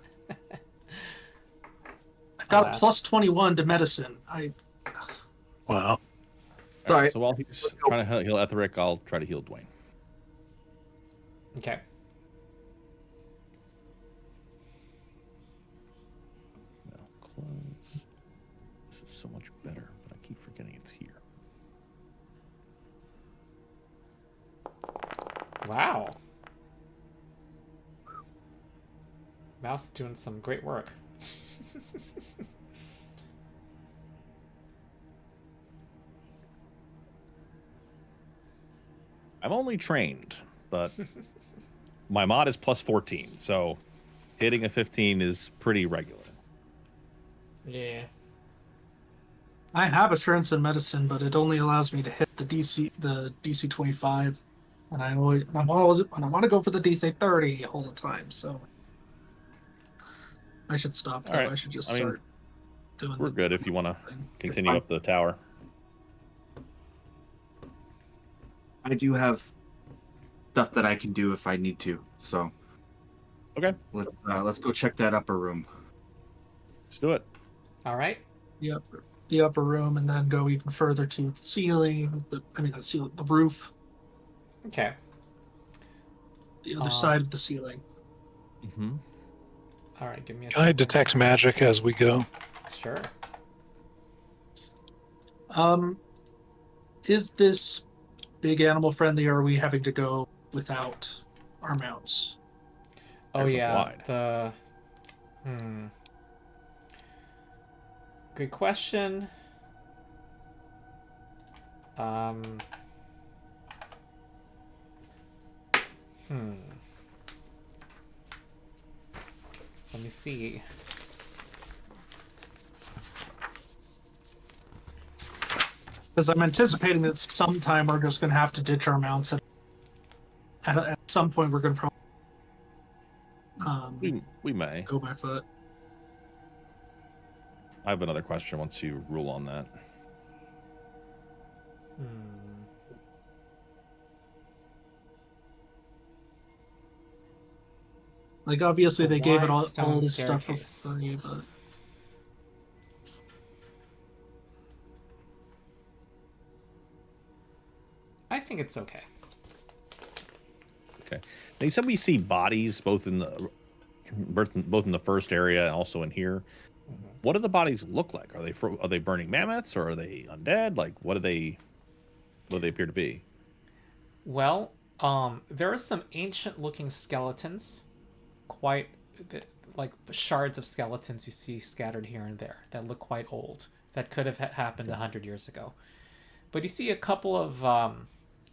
I've got Alas. a plus 21 to medicine. Wow. All Sorry. right, so while he's trying to heal Aethelric, I'll try to heal Dwayne. Okay. No, close. This is so much better, but I keep forgetting it's here. Wow. Mouse is doing some great work. I'm only trained, but my mod is plus 14, so hitting a 15 is pretty regular. Yeah. I have assurance in medicine, but it only allows me to hit the DC 25, and I want to go for the DC 30 all the time. So I should stop. Though. All right. I should just I mean, start doing. We're good if you want to continue up the tower. I do have stuff that I can do if I need to. So Okay, let's go check that upper room. let's do it. All right. The upper room, and then go even further to the ceiling. The roof. Okay. The other side of the ceiling. Mm-hmm. All right, give me a Can I second. detect magic as we go? Sure. Is this big animal friendly, or are we having to go without our mounts? Oh There's a yeah, wide. the good question. Um Let me see. Because I'm anticipating that sometime we're just going to have to ditch our mounts, and at some point we're going to probably We may. go by foot. I have another question once you rule on that. Like, obviously, The they gave it wide all stone this stuff for staircase. free, but I think it's okay. Okay. Now you said we see bodies both in the first area and also in here. What do the bodies look like? Are they burning mammoths, or are they undead? Like, what do they appear to be? Well, there are some ancient-looking skeletons, quite like shards of skeletons you see scattered here and there that look quite old. That could have happened 100 years ago. But you see a couple of.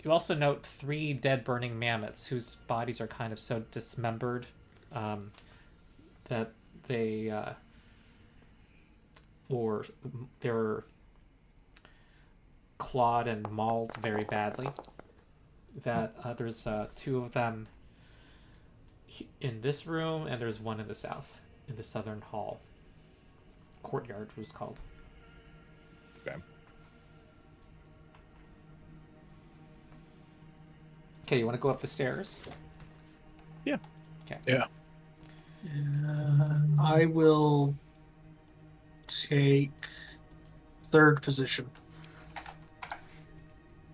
You also note 3 dead burning mammoths whose bodies are kind of so dismembered that they or they're clawed and mauled very badly. That there's 2 of them in this room, and there's one in the southern hall. Courtyard was called. Okay. Okay, you want to go up the stairs? Yeah. Okay. Yeah. I will take 3rd position.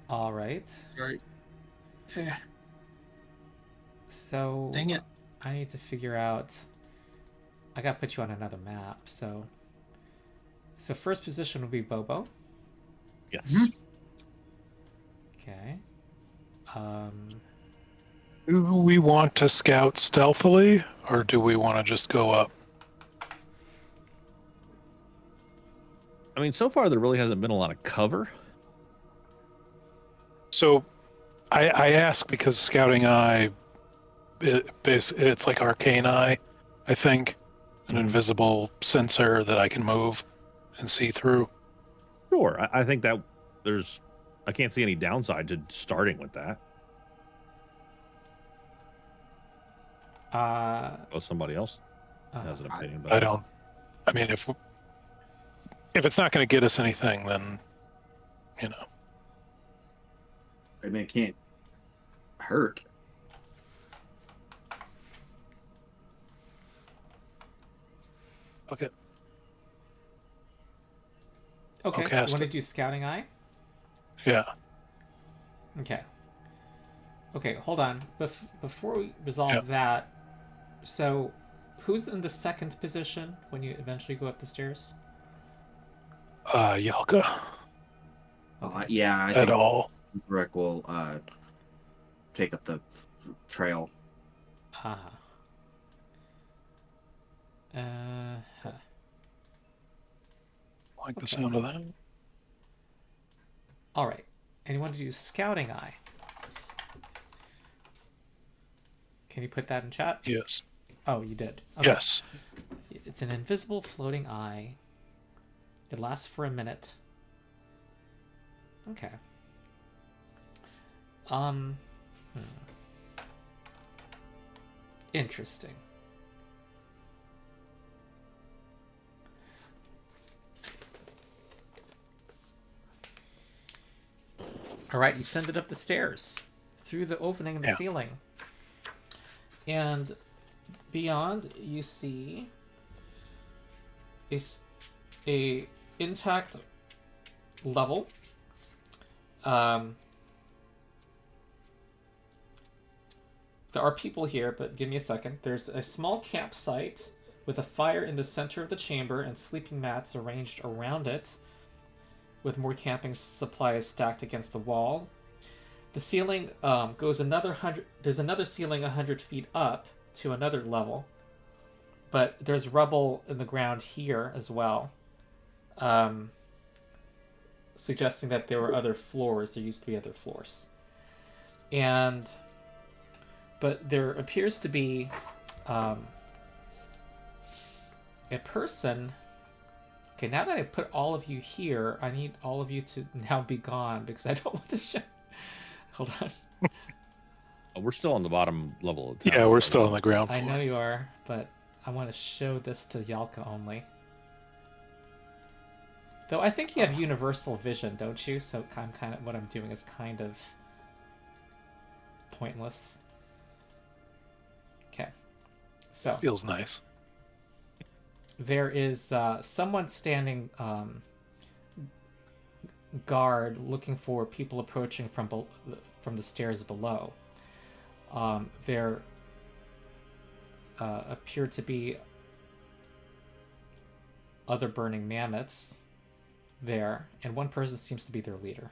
All right. Sorry. So Dang it. I need to figure out. I gotta put you on another map. So first position would be Bobo. Yes. Okay. Do we want to scout stealthily, or do we want to just go up? I mean, so far there really hasn't been a lot of cover. So, I ask because scouting eye, it's like arcane eye, I think, an invisible sensor that I can move and see through. Sure. I think that I can't see any downside to starting with that. Oh, somebody else has an opinion about I it. don't. I mean, if it's not going to get us anything, then you know. I mean, it can't hurt. Okay. Okay. You cast want to it. do scouting eye? Yeah. Okay. Okay, hold on. Before we resolve that, so who's in the 2nd position when you eventually go up the stairs? Yalka. Okay. Yeah, I At think all. Rick will take up the trail. Huh. Like the sound of that. All right. And you want to do scouting eye? Can you put that in chat? Yes. Oh, you did. Okay. Yes. It's an invisible floating eye. It lasts for a minute. Okay. Interesting. All right, you send it up the stairs through the opening in the ceiling. And beyond, you see a intact level. There are people here, but give me a second. There's a small campsite with a fire in the center of the chamber and sleeping mats arranged around it, with more camping supplies stacked against the wall. The ceiling goes another 100. There's another ceiling 100 feet up to another level, but there's rubble in the ground here as well, suggesting that there were other floors. There used to be other floors, but there appears to be a person. Okay, now that I put all of you here, I need all of you to now be gone because I don't want to show. Hold on. We're still on the bottom level of town. Yeah, we're still on the ground floor. I know you are, but I want to show this to Yalka only. Though I think you have universal vision, don't you? So what I'm doing is kind of pointless. Okay. So Feels nice. there is someone standing guard looking for people approaching from the stairs below. There appear to be other burning mammoths there, and one person seems to be their leader.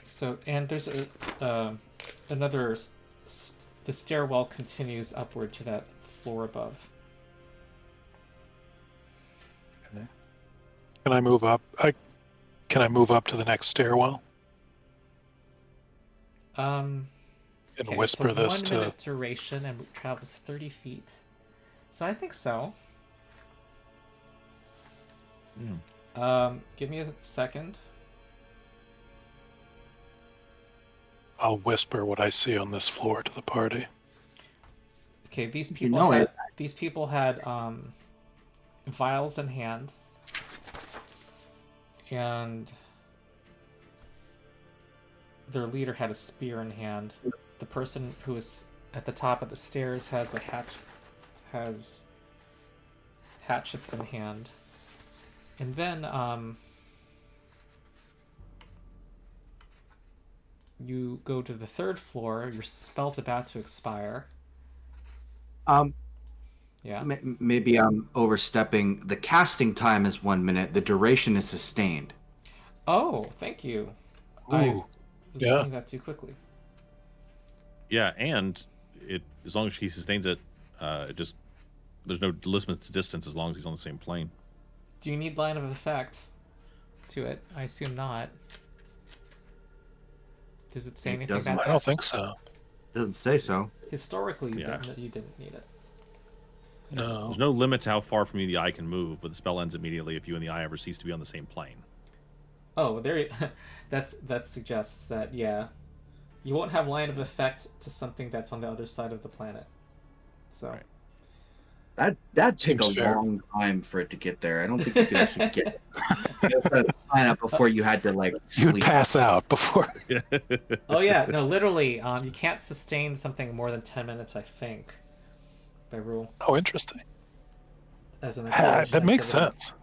So, and there's another. The stairwell continues upward to that floor above. Can I move up? Can I move up to the next stairwell and Okay, whisper so this 1 to? minute duration and travels 30 feet. So I think so. Give me a second. I'll whisper what I see on this floor to the party. Okay, these You people know had it. these people had vials in hand, and their leader had a spear in hand. The person who is at the top of the stairs has hatchets in hand, and then you go to the third floor. Your spell's about to expire. Yeah. Maybe I'm overstepping. The casting time is 1 minute. The duration is sustained. Oh, thank you. I Ooh, was yeah. reading that too quickly. Yeah, and as long as he sustains it, there's no limit to distance as long as he's on the same plane. Do you need line of effect to it? I assume not. Does it say It anything doesn't. about I that? don't think so. Doesn't say so. Historically, Yeah. you didn't need it. No. There's no limit to how far from you the eye can move, but the spell ends immediately if you and the eye ever cease to be on the same plane. Oh, there. That suggests that you won't have line of effect to something that's on the other side of the planet. So. Right. That'd take a Seems fair. long time for it to get there. I don't think you could actually get sign up before you had to You'd sleep. pass out before. Oh yeah, no, literally, you can't sustain something more than 10 minutes, I think, by rule. Oh, interesting. As an That makes activity. sense.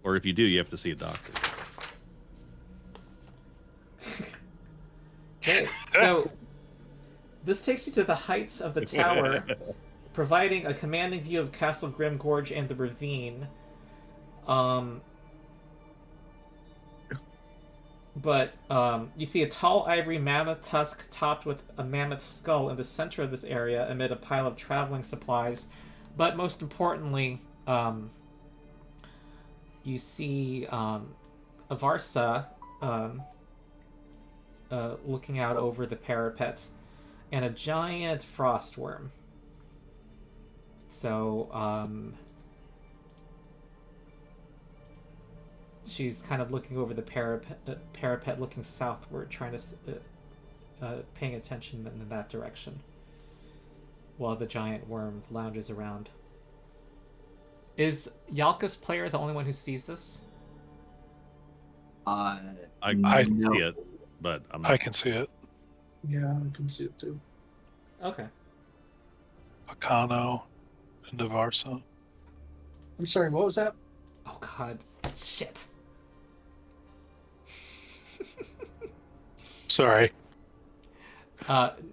Or if you do, you have to see a doctor. Okay, so this takes you to the heights of the tower, providing a commanding view of Castle Grim Gorge and the ravine. But you see a tall ivory mammoth tusk topped with a mammoth skull in the center of this area amid a pile of traveling supplies. But most importantly, you see Avarsa looking out over the parapet, and a giant frost worm. So, she's kind of looking over the parapet, looking southward, trying to paying attention in that direction, while the giant worm lounges around. Is Yalka's player the only one who sees this? I No. can see it, but I'm not. I can see it. Yeah, I can see it too. Okay. Akano and Devarsa. I'm sorry, what was that? Oh god. Shit. Sorry.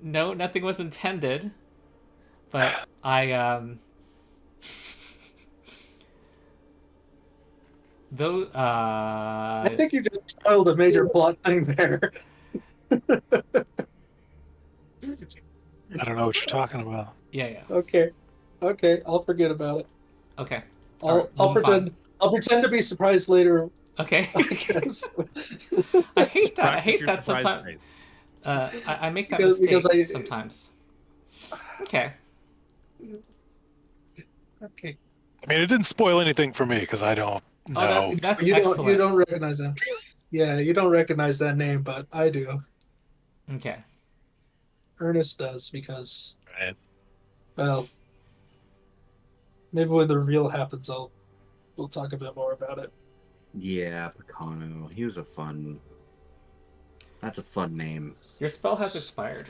No, nothing was intended. But though I think you just spoiled a major plot thing there. I don't know what you're talking about. yeah. Okay, I'll forget about it. Okay. I'll Alright, pretend. I'll pretend to be surprised later. Okay. I guess. I hate that. I Practice hate your that surprise sometimes. face. I make that Because- mistake because sometimes. Okay. Okay. I mean, it didn't spoil anything for me because I don't know. That's You excellent. don't recognize that. Yeah, you don't recognize that name, but I do. Okay. Ernest does because, Right. well, maybe when the reveal happens, we'll talk a bit more about it. Yeah, Picano. He was a fun. That's a fun name. Your spell has expired.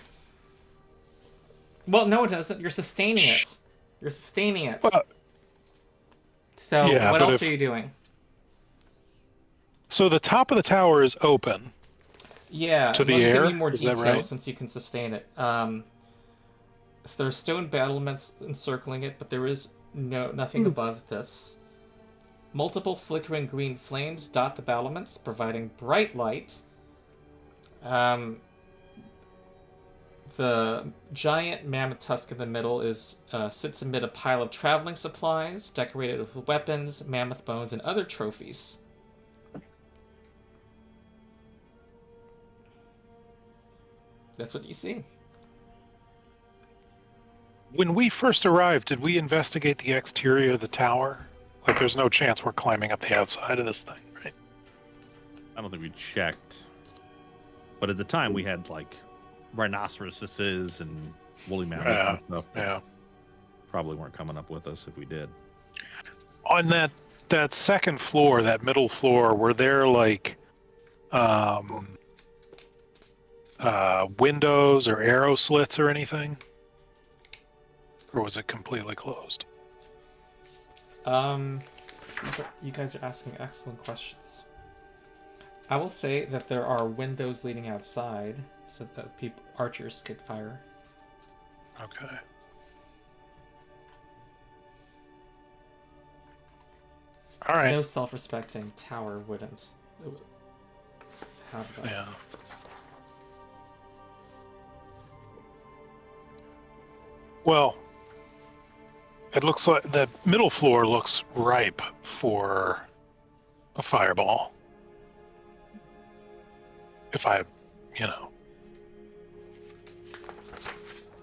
Well, no, it doesn't. You're sustaining it. You're sustaining it. Well, So, yeah, what but else if- are you doing? So the top of the tower is open. Yeah, To the let me give air? you more Is that details right? since you can sustain it. So there's stone battlements encircling it, but there is nothing above this. Multiple flickering green flames dot the battlements, providing bright light. The giant mammoth tusk in the middle sits amid a pile of traveling supplies, decorated with weapons, mammoth bones, and other trophies. That's what you see. When we first arrived, did we investigate the exterior of the tower? Like, there's no chance we're climbing up the outside of this thing, right? I don't think we checked. But at the time, we had like rhinoceroses and woolly mammoths and stuff. that Yeah. Probably weren't coming up with us if we did. On that second floor, that middle floor, were there like windows or arrow slits or anything? Or was it completely closed? You guys are asking excellent questions. I will say that there are windows leading outside, so that archers could fire. Okay. All right. No self-respecting tower wouldn't have that. Yeah. Well, it looks like the middle floor looks ripe for a fireball. If I,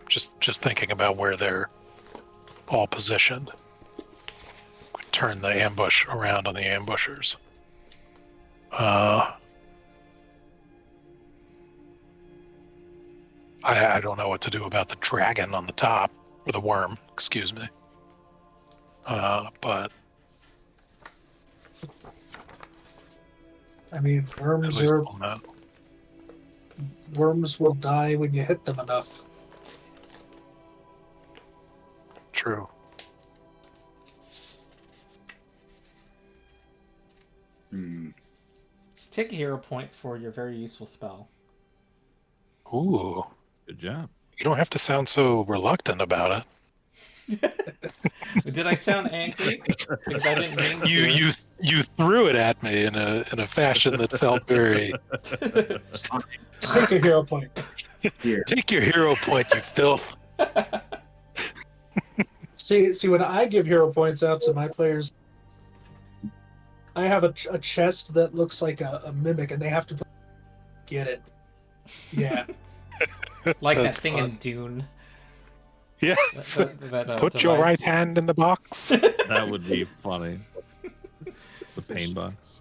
just thinking about where they're all positioned, could turn the ambush around on the ambushers. I don't know what to do about the dragon on the top, or the worm, excuse me. But I mean, at least we'll know. worms will die when you hit them enough. True. Take a hero point for your very useful spell. Ooh, Good job. you don't have to sound so reluctant about it. Did I sound angry? Because I didn't mean to. You threw it at me in a fashion that felt very. Take a hero point. Here. Take your hero point, you filth. See, when I give hero points out to my players, I have a chest that looks like a mimic, and they have to get it. Yeah. Like That's that thing fun. in Dune. Yeah. That Put your device. right hand in the box. That would be funny. The pain box.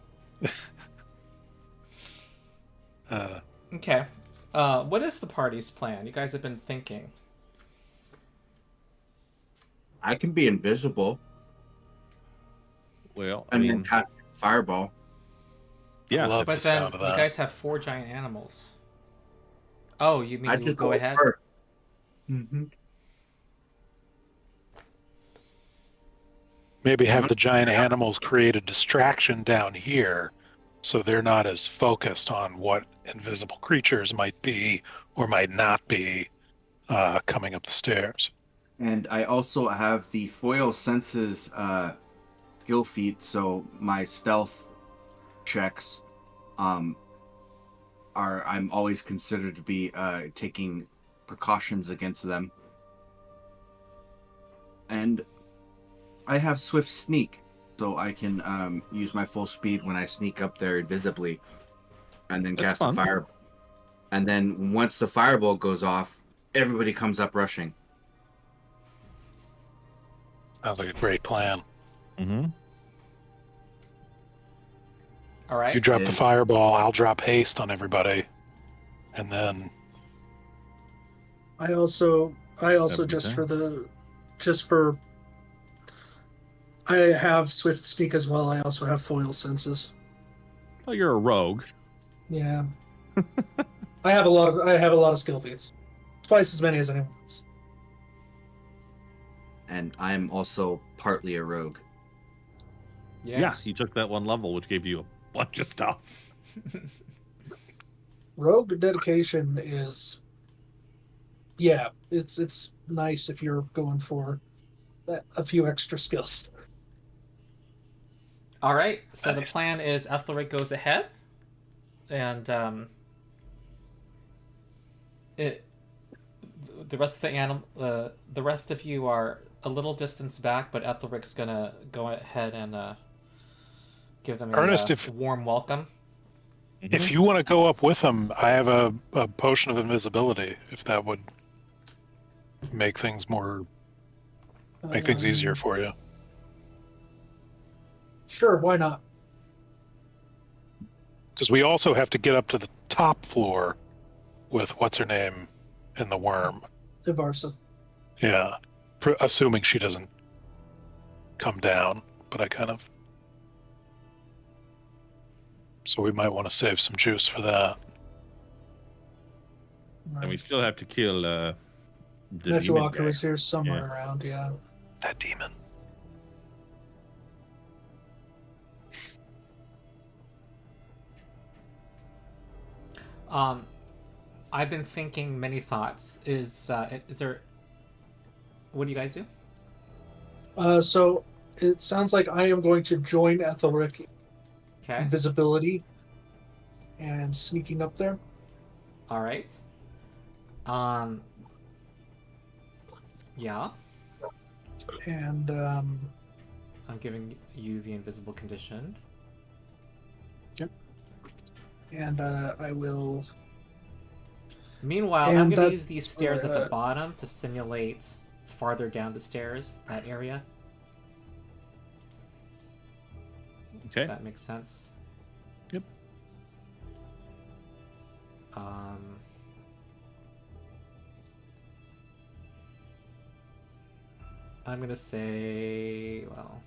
Okay. What is the party's plan? You guys have been thinking. I can be invisible Well, I and mean, then cast fireball. yeah. love But the then sound of you that. guys have 4 giant animals. Oh, you mean I you just go ahead? first. Mm-hmm. Maybe have the giant animals create a distraction down here so they're not as focused on what invisible creatures might be or might not be coming up the stairs. And I also have the foil senses skill feat, so my stealth checks are I'm always considered to be taking precautions against them. And I have swift sneak, so I can use my full speed when I sneak up there invisibly, and then That's cast a fun. fire. And then once the firebolt goes off, everybody comes up rushing. Sounds like a great plan. Mm-hmm. All right. You drop the Yeah. fireball, I'll drop haste on everybody, and then I also That'd be just fair. for I have swift sneak as well. I also have foil senses. Well, you're a rogue. Yeah. I have a lot of skill feats. Twice as many as anyone else. And I'm also partly a rogue. Yes. Yeah, you took that one level, which gave you a bunch of stuff. Rogue dedication is, yeah, it's nice if you're going for a few extra skills. All right. So Nice. the plan is Aethelric goes ahead, and the rest of the rest of you are a little distance back, but Ethelric's gonna go ahead and give them a Ernest, warm welcome. if you want to go up with them, I have a potion of invisibility. If that would make things easier for you. Sure, why not? Because we also have to get up to the top floor with what's her name and the worm. Ivarsa. Yeah, assuming she doesn't come down, but I kind of. So we might want to save some juice for that. And we still have to kill the demon Metuaka guy. is here somewhere around, yeah. That demon. I've been thinking many thoughts. Is there? What do you guys do? So it sounds like I am going to join Aethelric Okay. invisibility and sneaking up there. All right. Yeah. And I'm giving you the invisible condition. I will. Meanwhile, And I'm going to that- use these stairs at the bottom to simulate farther down the stairs, that area. Okay. If that makes sense. Yep. I'm going to say, well,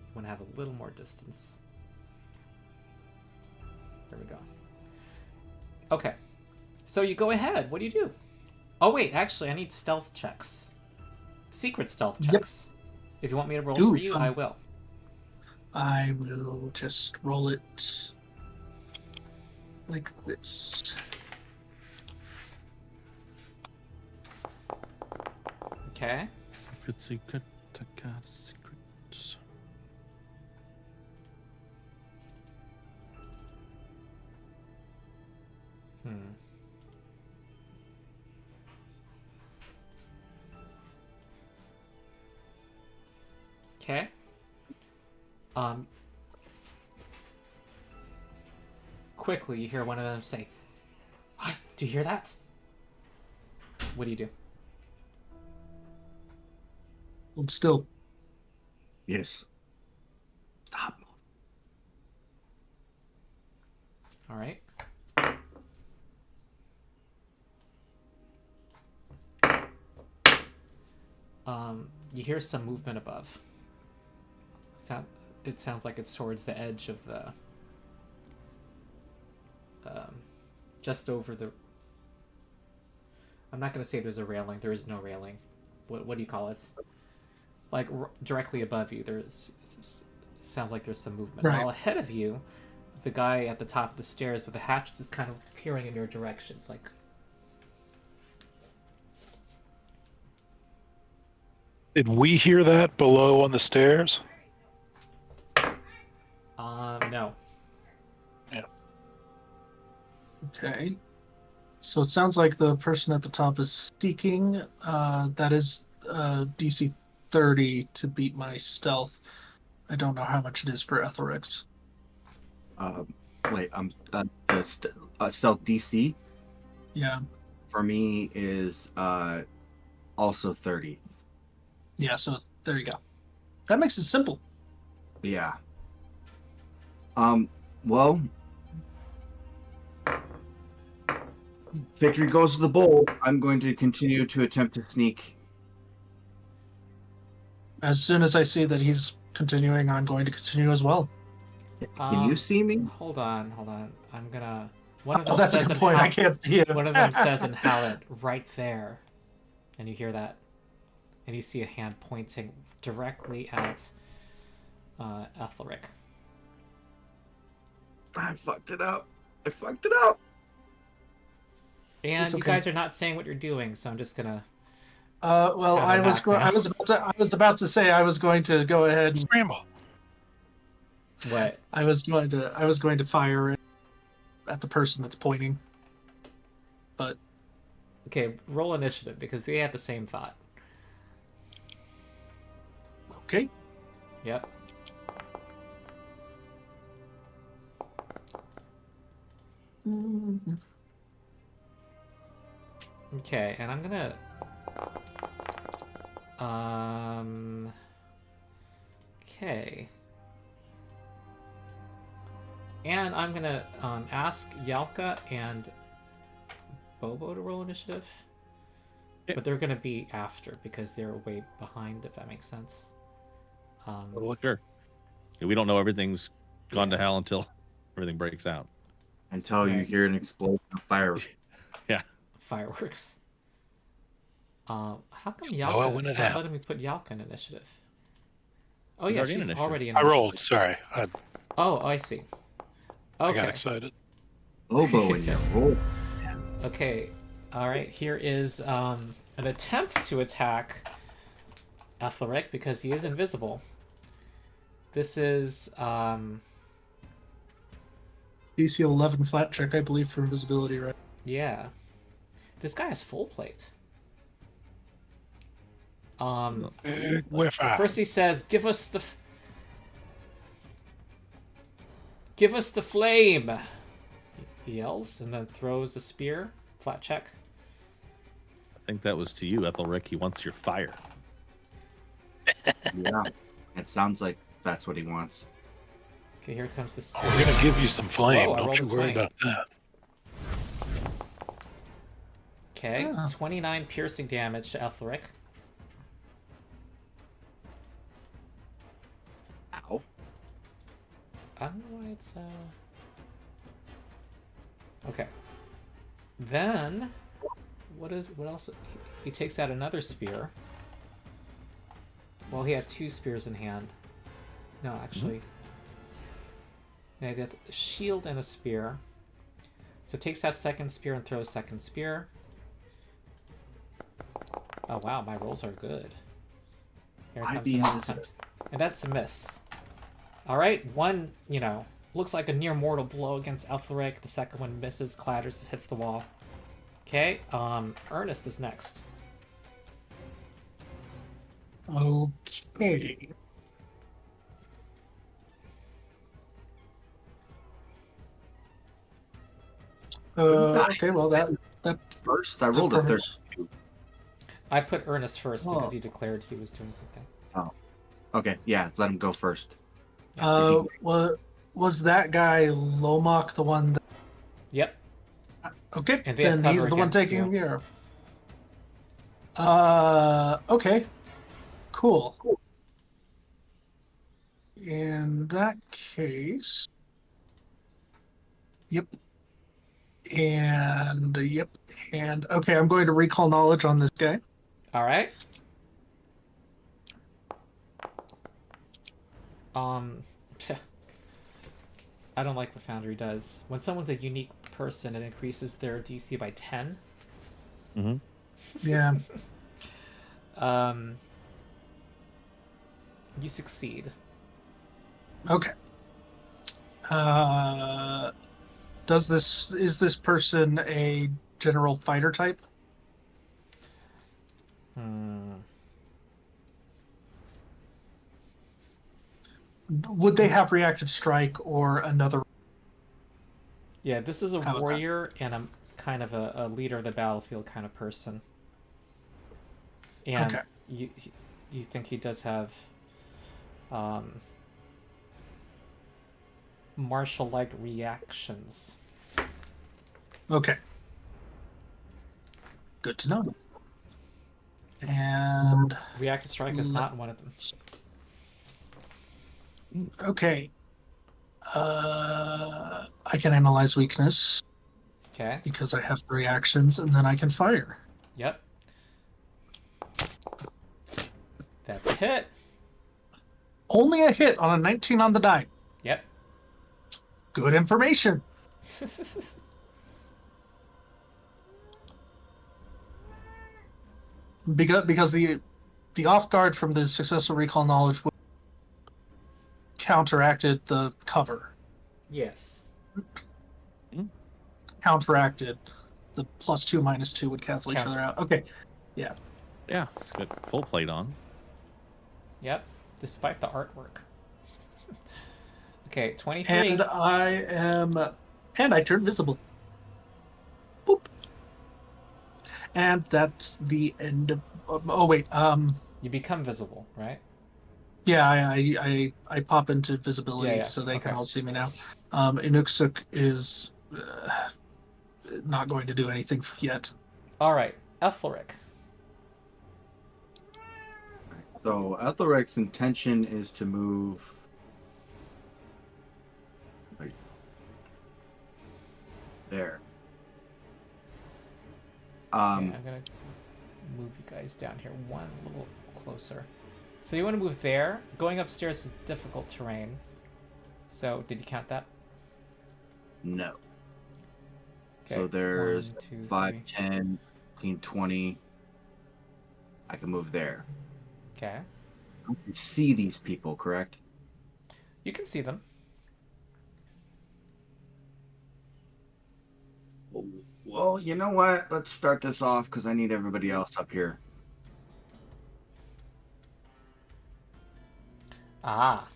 I'm going to have a little more distance. There we go. Okay. So you go ahead. What do you do? Oh, wait. Actually, I need stealth checks. Secret stealth Yep. checks. If you want me to roll Ooh, for you, fun. I will. I will just roll it like this. Okay. Secret, secrets. Okay. Quickly, you hear one of them say, "Hi, do you hear that?" What do you do? Hold still. Yes. Stop. All right. You hear some movement above. It sounds like it's towards the edge of the, just over the. I'm not gonna say there's a railing. There is no railing. What do you call it? Like directly above you, sounds like there's some movement. Right. While ahead of you, the guy at the top of the stairs with the hatchets is kind of peering in your direction. It's like, Did we hear that below on the stairs? no. Okay. So it sounds like the person at the top is seeking. That is DC 30 to beat my stealth. I don't know how much it is for Aethelric. Wait, the stealth DC Yeah. for me is also 30. Yeah, so there you go. That makes it simple. Yeah. Well, victory goes to the bold. I'm going to continue to attempt to sneak. As soon as I see that he's continuing, I'm going to continue as well. Can you see me? Hold on. I'm gonna. One of them Oh, that's a says good in point. Hal- I can't see him. One of them says in Howlet, right there, and you hear that, and you see a hand pointing directly at Aethelric. I fucked it up. And It's you okay. guys are not saying what you're doing, so I'm just gonna. Well, Have a I was knockdown. about to say I was going to go ahead. And, Scramble. What? I was going to fire it at the person that's pointing. But Okay, roll initiative because they had the same thought. okay. Yep. Mhm. Okay, and I'm gonna. Okay. And I'm gonna ask Yalka and Bobo to roll initiative. Yeah. But they're gonna be after because they're way behind, if that makes sense. Well, sure. Yeah, we don't know everything's gone to hell until everything breaks out. Until you Right. hear an explosion of fire. Fireworks. How come Oh, Yalka when is it not happened. letting me put Yalka in initiative? Oh She's yeah, already in she's initiative. already in I initiative. rolled. Sorry, I Oh, I see. got Okay. excited. Bobo in your roll. Okay. All right. Here is an attempt to attack Aethelric because he is invisible. This is DC 11 flat check, I believe, for invisibility, right? yeah. This guy has full plate. Big whiffer. First he says, "Give us the flame." He yells and then throws a spear. Flat check. I think that was to you, Ethelric. He wants your fire. Yeah. It sounds like that's what he wants. Okay, here comes the. We're gonna give you some flame. Whoa, I Don't rolled you a worry 20. about that. Okay, Ah. 29 piercing damage to Aethelric. Ow. I don't know why it's okay. Then what else? He takes out another spear. Well, he had two spears in hand. No, actually. Yeah, he had a shield and a spear. So takes out second spear and throws second spear. Oh wow, my rolls are good. Here I'd comes be another invisible. attempt. And that's a miss. Alright, one, looks like a near mortal blow against Aethelric. The second one misses, clatters, hits the wall. Okay, Ernest is next. Okay. Okay, well that First, I rolled a permits. 32. I put Ernest first Oh. because he declared he was doing something. Okay, yeah, let him go first. Was that guy Lomok the one that, Yep. okay, And they have then cover he's the one against taking you. care of. Okay. Cool. In that case. Yep. And okay, I'm going to recall knowledge on this guy. Alright. I don't like what Foundry does. When someone's a unique person, it increases their DC by 10. Mm-hmm. Yeah. You succeed. Okay. Is this person a general fighter type? Would they have reactive strike or another? Yeah, this is a How about that? warrior and a kind of a leader of the battlefield kind of person. And Okay. you think he does have martial-like reactions. Okay. Good to know. And Reactive strike is not one of them. okay. I can analyze weakness Okay. because I have the reactions, and then I can fire. Yep. That's a hit. Only a hit on a 19 on the die. Yep. Good information. Because the off guard from the successful recall knowledge counteracted the cover. Yes. Counteracted the +2 -2 would cancel each other out. Okay. Yeah, it's got full plate on. Yep. Despite the artwork. Okay, 23. And I turn visible. Boop. And that's the end of. Oh wait. You become visible, right? Yeah, I pop into visibility Yeah. so they can Okay. all see me now. Inuksuk is not going to do anything yet. All right, Aethelric. So Aethelric's intention is to move. Right there. Okay, I'm gonna move you guys down here one little closer. So you want to move there. Going upstairs is difficult terrain. So did you count that? No. Okay, So there's 1, 2, 5, 3. 10, 15, 20. I can move there. Okay. I can see these people, correct? You can see them. Well, you know what? Let's start this off because I need everybody else up here. Ah.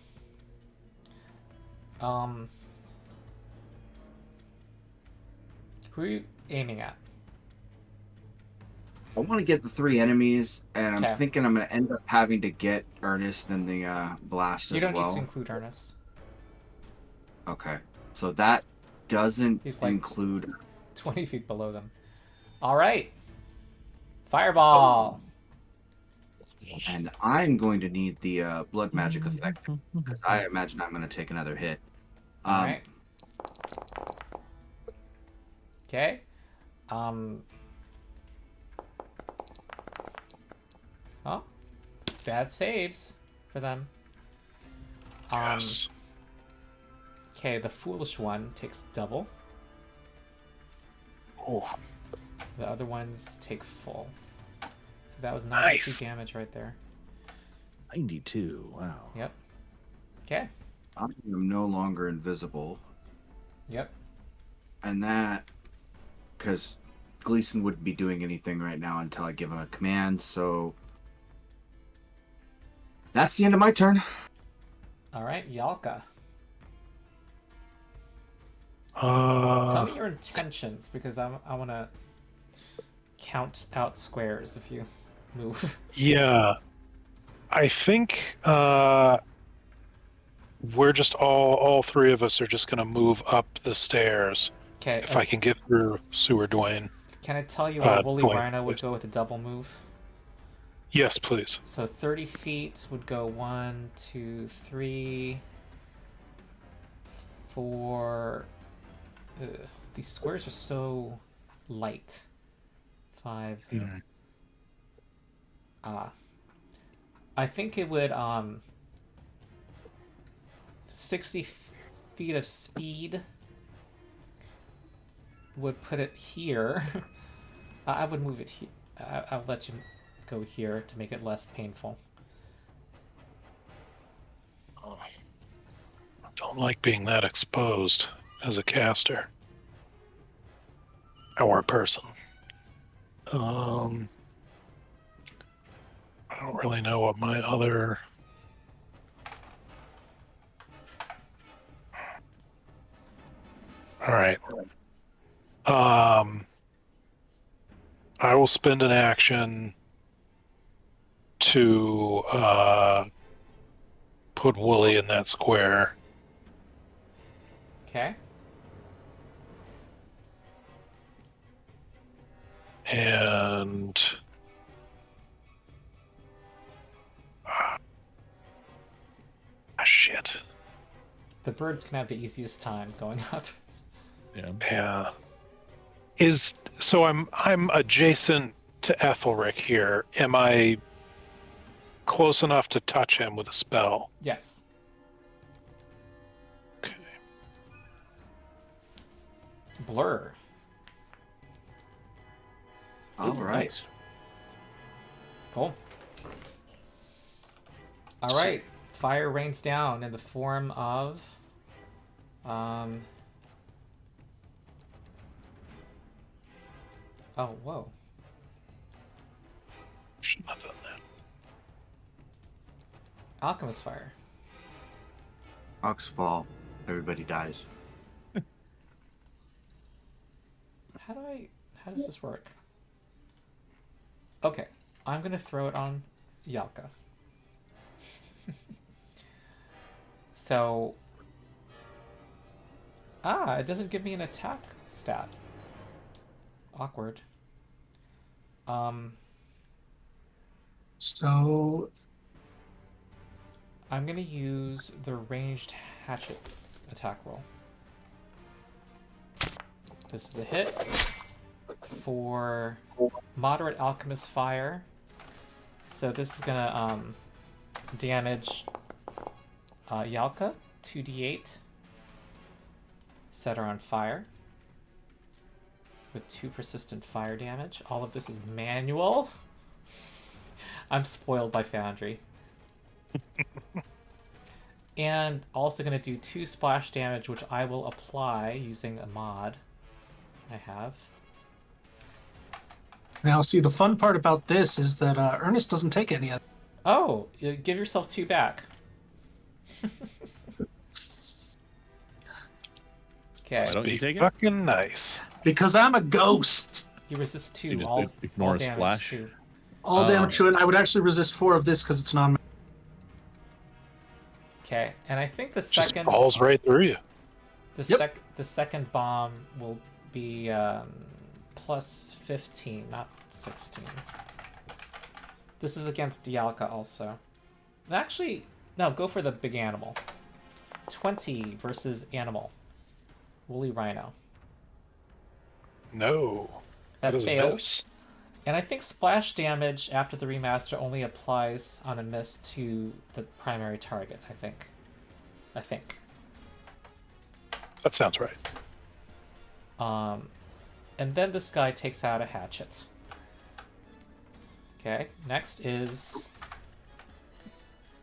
Who are you aiming at? I want to get the 3 enemies, and I'm Okay. thinking I'm going to end up having to get Ernest and the blast You as don't well. need to include Ernest. Okay. So that doesn't He's like- include... 20 feet below them. All right. Fireball. And I'm going to need the blood magic effect because I imagine I'm going to take another hit. All right. Okay. Oh, bad saves for them. Yes. Okay, the foolish one takes double. Oh, The other ones take full. So that was 92 Nice. damage right there. 92. Wow. Yep. Okay. I am no longer invisible. Yep. And that... Because Gleason wouldn't be doing anything right now until I give him a command, so... That's the end of my turn. All right, Yalka. Tell me your intentions because I want to count out squares if you move. yeah. I think we're just all 3 of us are just gonna move up the stairs Okay. if I can get through Sewer Dwayne. Can I tell you how Woolly Dwayne, Rhino would please. go with a double move? Yes, please. So 30 feet would go 1, 2, 3, 4. These squares are so light. 5. Mm. I think it would 60 feet of speed would put it here. I would move it here. I'll let you go here to make it less painful. I don't like being that exposed as a caster. Or a person. I don't really know what my other... Alright. I will spend an action to put Wooly in that square. Okay. And shit. The birds can have the easiest time going up. Yeah. Yeah. So I'm adjacent to Aethelric here. Am I close enough to touch him with a spell? Yes. Okay. Blur. All right. Nice. Cool. All right. Fire rains down in the form of oh, whoa. Should not have done that. Alchemist fire. Rocks fall. Everybody dies. How does this work? Okay, I'm gonna throw it on Yalka. So, it doesn't give me an attack stat. Awkward. So I'm gonna use the ranged hatchet attack roll. This is a hit for moderate alchemist fire. So this is gonna damage Yalka, 2d8. Set her on fire with 2 persistent fire damage. All of this is manual. I'm spoiled by Foundry. And also going to do 2 splash damage, which I will apply using a mod I have. now, see, the fun part about this is that Ernest doesn't take any of it. Oh, give yourself 2 back. Okay. Why don't you Be take it? fucking nice. Because I'm a ghost. You resist 2. You just all ignore a damage splash? 2. All Oh. damage to it. I would actually resist 4 of this because it's non. Okay, and I think the Just second falls right through you. the second bomb will be plus 15, not 16. This is against Yalka also. Actually, no, go for the big animal. 20 versus animal. Woolly rhino. No. That is a fails. miss. And I think splash damage after the remaster only applies on a miss to the primary target, I think. That sounds right. And then this guy takes out a hatchet. Okay, next is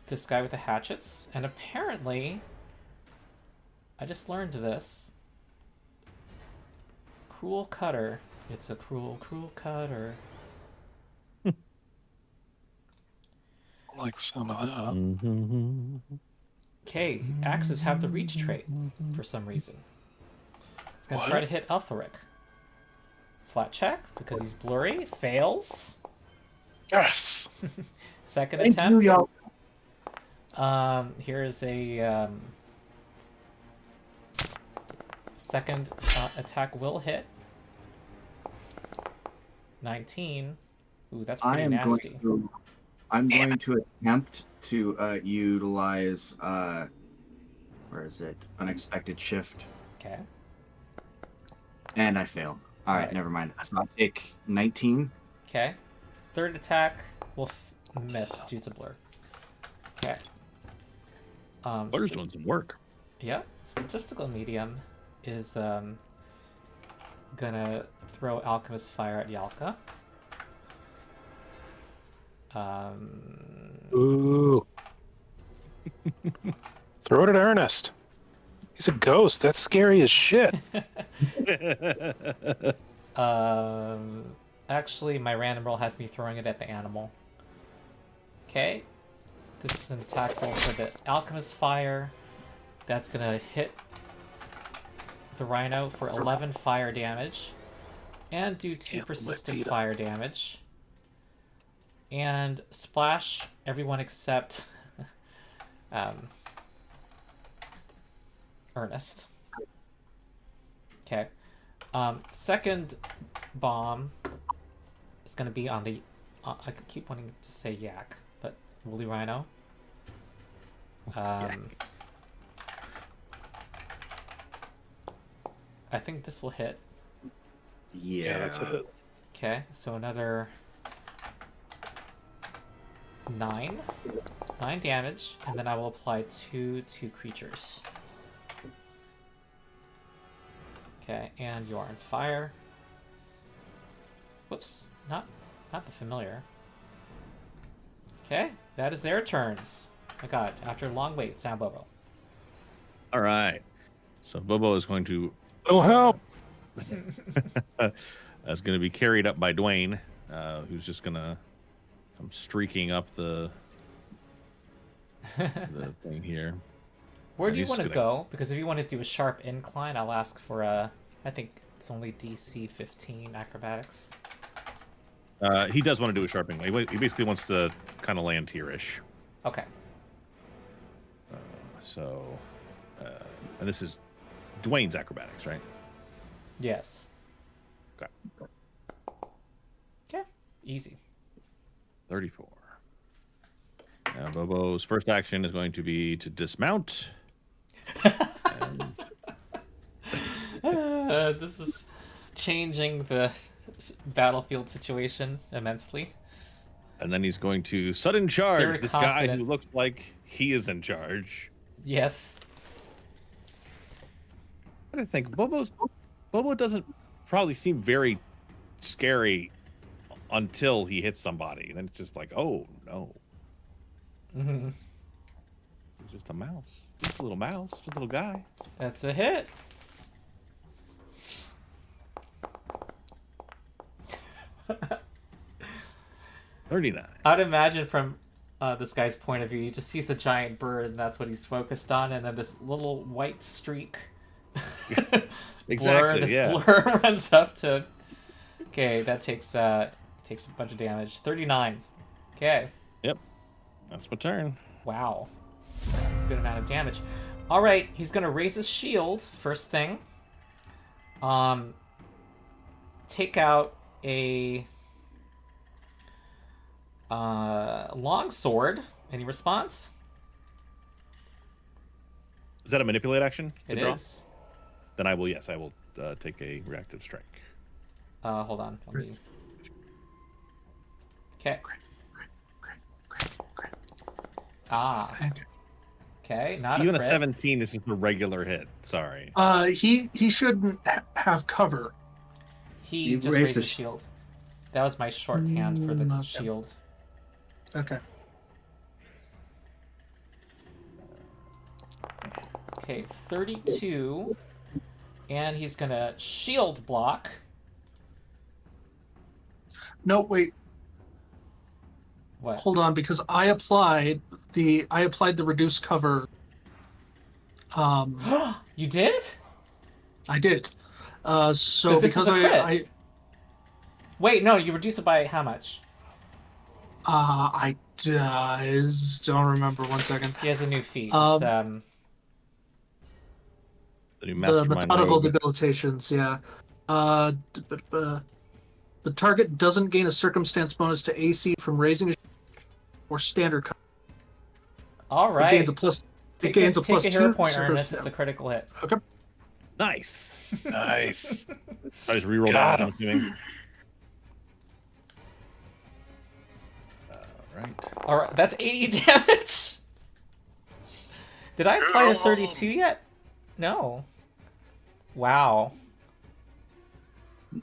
this guy with the hatchets. And apparently, I just learned this. Cruel cutter. It's a cruel, cruel cutter. I like the sound of that. Mm-hmm. Okay, axes have the reach trait for some reason. It's gonna try to hit Aethelric. Flat check, because he's blurry. Fails. Yes. Second Thank attempt. you, y'all. Here's a second attack will hit. 19. Ooh, that's I pretty am nasty. I'm going to attempt to utilize where is it? Unexpected shift. Okay. And I fail. All right, Alright. never mind. So I'll take 19. Okay. Third attack will miss due to blur. Okay. Blur's doing some work. Yeah, statistical medium is gonna throw alchemist fire at Yalka. Ooh. Throw it at Ernest. He's a ghost. That's scary as shit. Actually, my random roll has me throwing it at the animal. Okay. This is an attack roll for the alchemist fire. That's gonna hit the rhino for 11 fire damage. And do 2 persistent fire damage. And splash everyone except Ernest. Okay. Second bomb is going to be on the... I keep wanting to say yak, but woolly rhino. I think this will hit. Yeah, that's a hit. Okay, so another 9 damage, and then I will apply 2 to creatures. Okay, and you are on fire. Whoops, not the familiar. Okay, that is their turns. My god, after a long wait, it's now Bobo. All right. So Bobo is going to Little help. that's going to be carried up by Dwayne, who's just going to come streaking up the thing here. Where do you He's want to gonna- go? Because if you want to do a sharp incline, I'll ask for a... I think it's only DC 15 acrobatics. He does want to do a sharpening. He basically wants to kind of land here-ish. Okay. And this is Dwayne's acrobatics, right? Yes. Okay. Okay. Easy. 34. Now Bobo's first action is going to be to dismount. This is changing the battlefield situation immensely. And then he's going to sudden charge Very this guy confident. who looks like he is in charge. Yes. I don't think Bobo doesn't probably seem very scary until he hits somebody. Then it's just like, oh no, Mm-hmm. it's just a mouse, just a little mouse, just a little guy. That's a hit. $39. I'd imagine from this guy's point of view, he just sees a giant bird and that's what he's focused on, and then this little white streak Exactly, blur runs up to... Okay, that takes a bunch of damage. 39. Okay. Yep, that's my turn. Wow. Good amount of damage. Alright, he's gonna raise his shield, first thing. Take out a long sword. Any response? Is that a manipulate action to It draw? is. Then I will take a reactive strike. Hold on. Let me... Okay. Ah. Okay, not Even a a crit. 17 is just a regular hit. Sorry. He shouldn't have cover. He You just raised raised the his shield. That was my shorthand for the Okay. shield. Okay. Okay, 32. And he's gonna shield block. No, wait. What? Hold on, because I applied the reduced cover. You did? I did. So So this because is a crit. I Wait, no, you reduce it by how much? I don't remember. 1 second. He has a new feat. Um, It's, The new The mastermind methodical rogue. debilitations, yeah. The target doesn't gain a circumstance bonus to AC from raising a or standard cover. all right. It gains a plus. It gains a plus Take a hero 2 point, circum- Ernest. It's a critical hit. Okay. Nice. Nice. I just rerolled Got that. I'm him. assuming. Right. All right, that's 80 damage. Did I apply the 32 yet? No. Wow.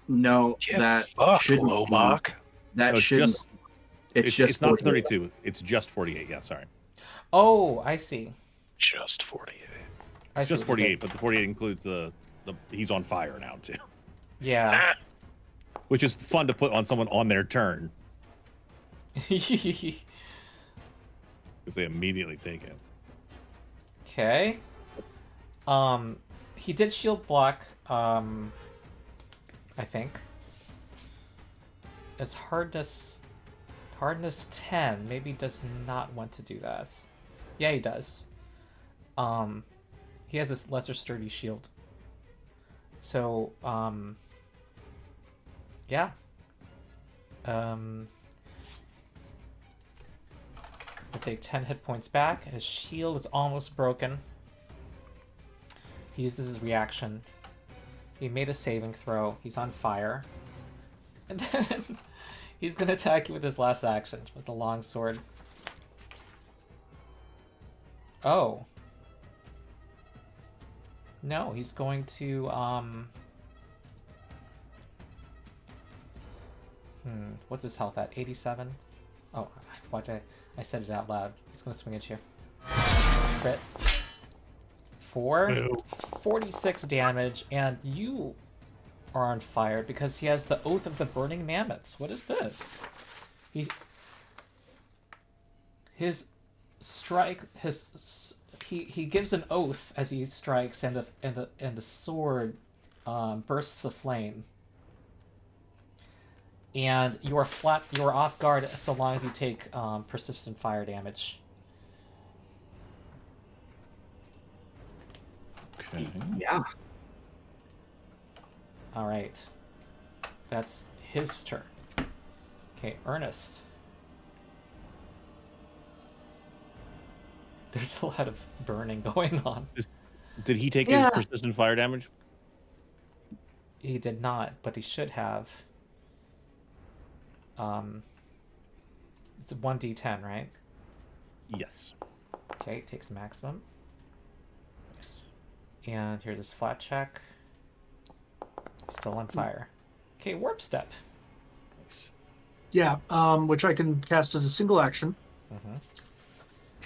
No, Get that fucked, shouldn't be. Lomach. That No, it's shouldn't. just It's just it's not 48. 32. It's just 48. Yeah, sorry. Oh, I see. Just 48. I It's see just what you 48, did. but the 48 includes the he's on fire now too, Yeah. which is fun to put on someone on their turn because they immediately take it. Okay. He did shield block, I think. As hardness 10, maybe does not want to do that. Yeah, he does. He has this lesser sturdy shield. So, yeah. He'll take 10 hit points back. His shield is almost broken. He uses his reaction. He made a saving throw. He's on fire. And then he's going to attack you with his last action with the long sword. Oh. No, he's going to, what's his health at? 87? Oh, why did I said it out loud. He's going to swing at you. Crit. 4. 46 damage, and you are on fire because he has the Oath of the Burning Mammoths. What is this? His strike, he gives an oath as he strikes, and the sword bursts aflame. And you are off guard so long as you take persistent fire damage. Okay. Yeah. All right, that's his turn. Okay, Ernest. There's a lot of burning going on. Did he take Yeah. his persistent fire damage? He did not, but he should have. It's a 1d10, right? Yes. Okay, takes maximum. And here's his flat check. Still on fire. Okay, warp step. Nice. Yeah, which I can cast as a single action,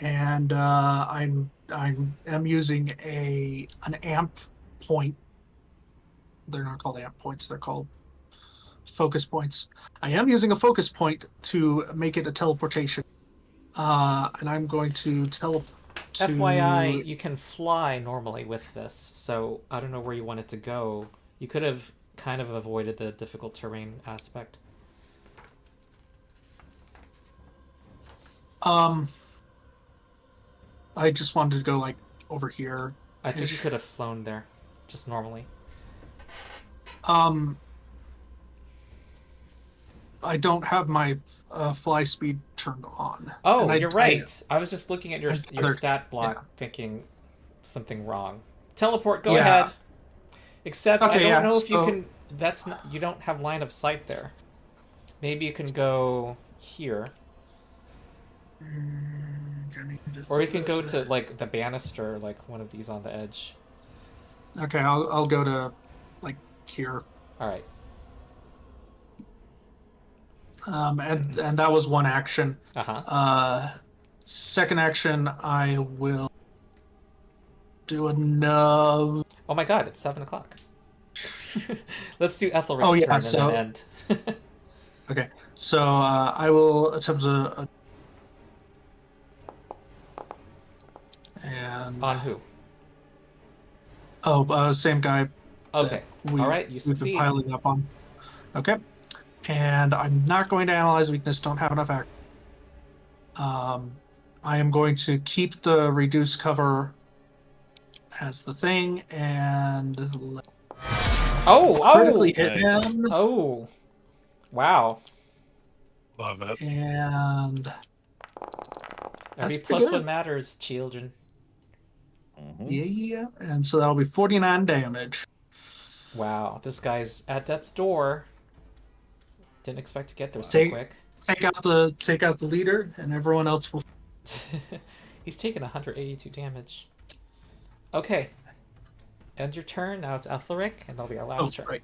and I'm using an amp point. They're not called amp points; they're called focus points. I am using a focus point to make it a teleportation, and I'm going to teleport. FYI, you can fly normally with this, so I don't know where you want it to go. You could have kind of avoided the difficult terrain aspect. I just wanted to go like over here. I think you could have flown there, just normally. I don't have my fly speed turned on. Oh, And you're right. I was just looking at your other- stat block, yeah. thinking something wrong. Teleport, go Yeah. ahead. Except Okay, I don't yeah, know if you so- can. That's not. You don't have line of sight there. Maybe you can go here, or you can go to like the banister, like one of these on the edge. Okay, I'll go to like here. All right. And that was one action. Second action, I will do another. Oh my God! It's 7:00. Let's do Ethelric's Oh, yeah, turn and so- then end. Okay, so I will attempt and On who? same guy. Okay. All right. You We've been succeed. piling up on. Okay, and I'm not going to analyze weakness. Don't have enough act. I am going to keep the reduced cover as the thing and critically hit Nice. him. Oh. Wow. Love it. And Every pretty plus good. one matters, children. Mhm. yeah, and so that'll be 49 damage. Wow, this guy's at death's door. Didn't expect to get there so Take- quick. Take out the leader, and everyone else will. He's taken 182 damage. Okay. end your turn. Now it's Aethelric, and that'll be our last turn. Right.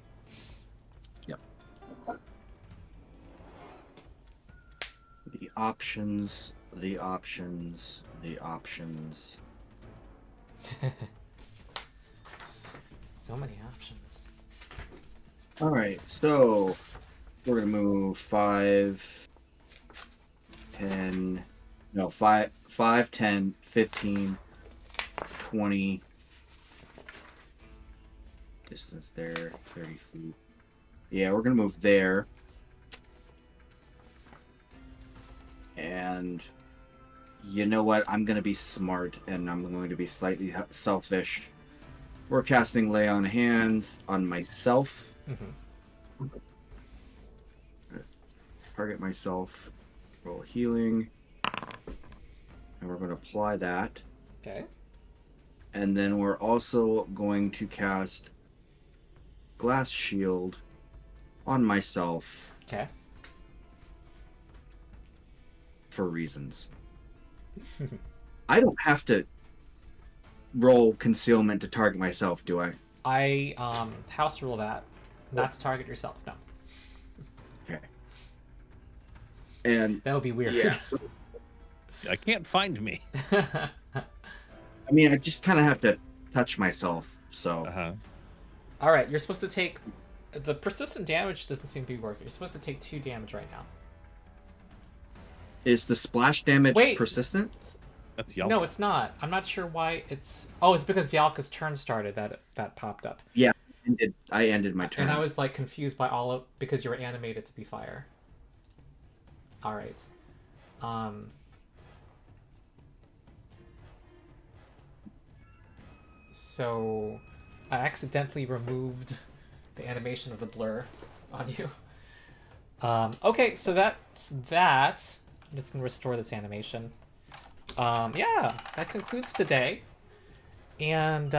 Yep. The options, the options, the options. So many options. All right, so we're gonna move 5, 10, no, 5, 10, 15, 20. Distance there, 30 feet. Yeah, we're gonna move there. And you know what? I'm gonna be smart, and I'm going to be slightly selfish. We're casting Lay on Hands on myself. Mm-hmm. Target myself. Roll healing. And we're going to apply that. Okay. And then we're also going to cast Glass Shield on myself. Okay. For reasons. I don't have to roll concealment to target myself, do I? I house rule that. Not to target yourself, no. Okay. And That would be weird. yeah. I can't find me. I mean, I just kind of have to touch myself, so. Alright, you're supposed to take... The persistent damage doesn't seem to be working. You're supposed to take 2 damage right now. Is the splash damage Wait. persistent? That's Yalka. No, it's not. I'm not sure why it's... Oh, it's because Yalka's turn started that popped up. Yeah, I ended my turn. And I was like confused by all of... Because you were animated to be fire. Alright. So... I accidentally removed the animation of the blur on you. Okay, so that's that. I'm just gonna restore this animation. Yeah, that concludes today. And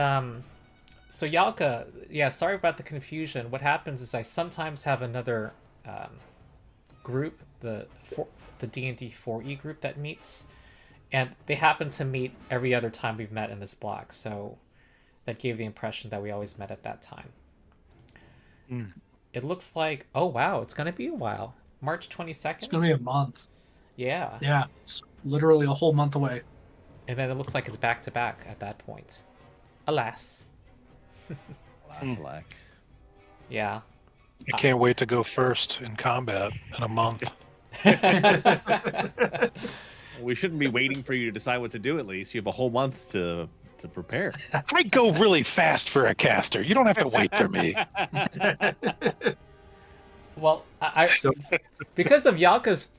so Yalka, yeah, sorry about the confusion. What happens is I sometimes have another group, the D&D 4E group that meets, and they happen to meet every other time we've met in this block. So that gave the impression that we always met at that time. It looks like, oh wow, it's gonna be a while. March 22nd. It's gonna be a month. Yeah. Yeah, it's literally a whole month away. And then it looks like it's back to back at that point. Alas. Lack. Yeah. I can't wait to go first in combat in a month. We shouldn't be waiting for you to decide what to do. At least you have a whole month to prepare. I go really fast for a caster. You don't have to wait for me. Well, I because of Yalka's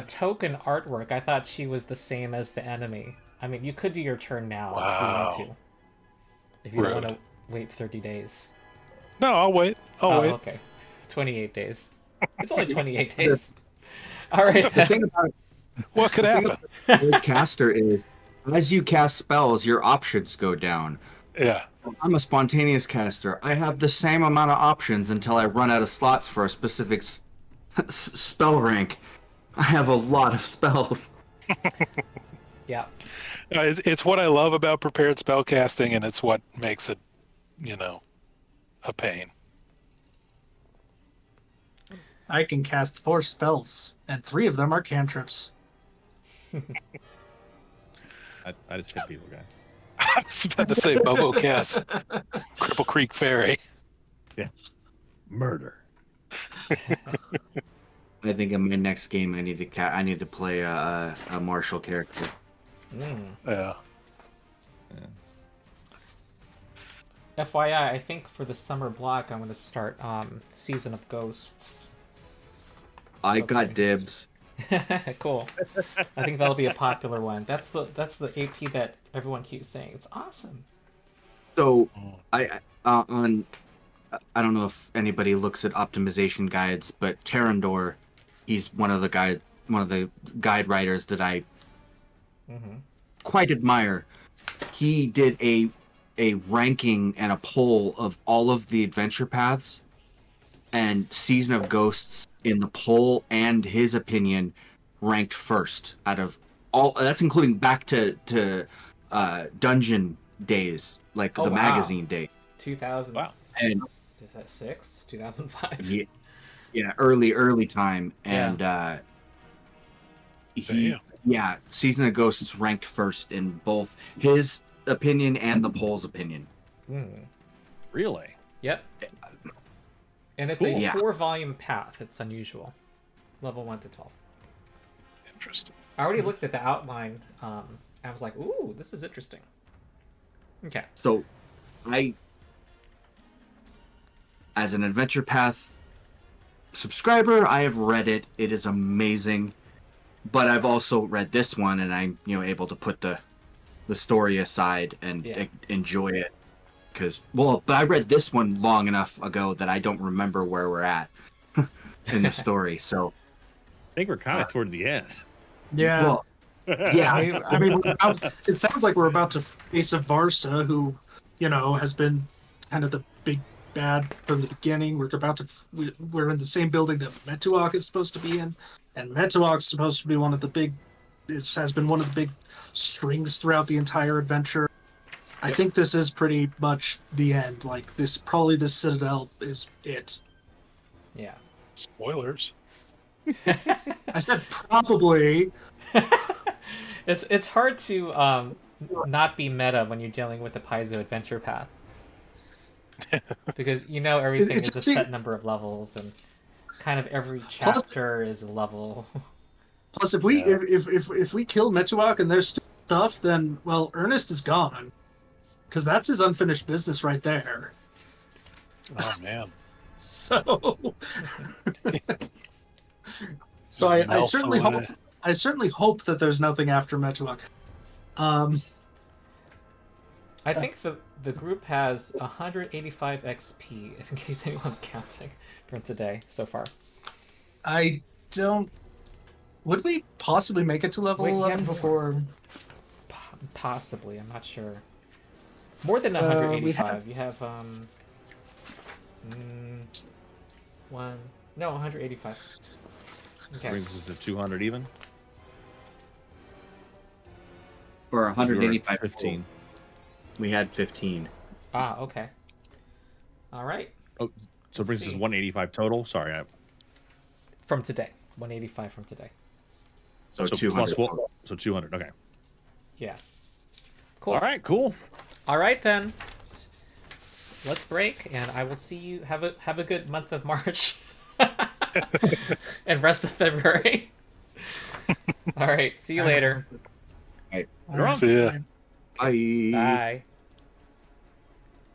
token artwork, I thought she was the same as the enemy. I mean, you could do your turn now Wow. if you want to. If you don't Rude. want to wait 30 days. No, I'll wait. I'll wait. Okay. 28 days. It's only 28 days. All right. The thing about What could happen? a caster is, as you cast spells, your options go down. Yeah. I'm a spontaneous caster. I have the same amount of options until I run out of slots for a specific spell rank. I have a lot of spells. Yeah. It's what I love about prepared spell casting, and it's what makes it, a pain. I can cast 4 spells, and 3 of them are cantrips. I just hit people, guys. I was about to say Bobo cast Cripple Creek Ferry. Murder. I think in my next game, I need to play a martial character. Yeah. FYI, I think for the summer block, I'm going to start Season of Ghosts. I Of got things. dibs. Cool. I think that'll be a popular one. That's the AP that everyone keeps saying. It's awesome. So I don't know if anybody looks at optimization guides, but Terrandor, he's one of the guide writers that I quite admire. He did a ranking and a poll of all of the adventure paths, and Season of Ghosts in the poll and his opinion ranked first out of all. That's including back to dungeon days, like Oh, the wow. magazine day. 2006, 2005. Yeah, early time, and Damn. Season of Ghosts is ranked first in both his opinion and the poll's opinion. Really? Yep. And it's Cool. a Yeah. 4-volume path. It's unusual. Level 1 to 12. Interesting. I already looked at the outline. I was like, ooh, this is interesting. Okay. So, as an Adventure Path subscriber, I have read it. It is amazing. But I've also read this one, and I'm able to put the story aside and enjoy it. But I read this one long enough ago that I don't remember where we're at in the story. So I think we're kind of toward the end. Yeah. well, yeah, I mean, it sounds like we're about to face a Varsa who, has been kind of the big bad from the beginning. We're in the same building that Metuok is supposed to be in, and Metuok's supposed to be one of the big. It has been one of the big strings throughout the entire adventure. I think this is pretty much the end. Like this Citadel is it. Yeah. Spoilers. I said probably. It's hard to not be meta when you're dealing with the Paizo adventure path. Because everything is a set number of levels, and kind of every chapter is a level. Plus, if we kill Metuok and there's stuff, then Ernest is gone, because that's his unfinished business right there. Oh man. So, I certainly hope. I certainly hope that there's nothing after Metuok. I think the group has 185 XP, if in case anyone's counting, from today so far. I don't. Would we possibly make it to level 11 before? Possibly, I'm not sure. More than 185. You have 185. Okay. Brings us to 200 even. or We were at 185. 15. We had 15. Ah, okay. All right. So it brings us 185 total. Sorry. From today. 185 from today. So So 200. plus what? So 200. Okay. Yeah. Cool. All right. Cool. All right then. Let's break, and I will see you. Have a good month of March, and rest of February. All right. See you later. Right. You're on. See ya. Bye. Bye.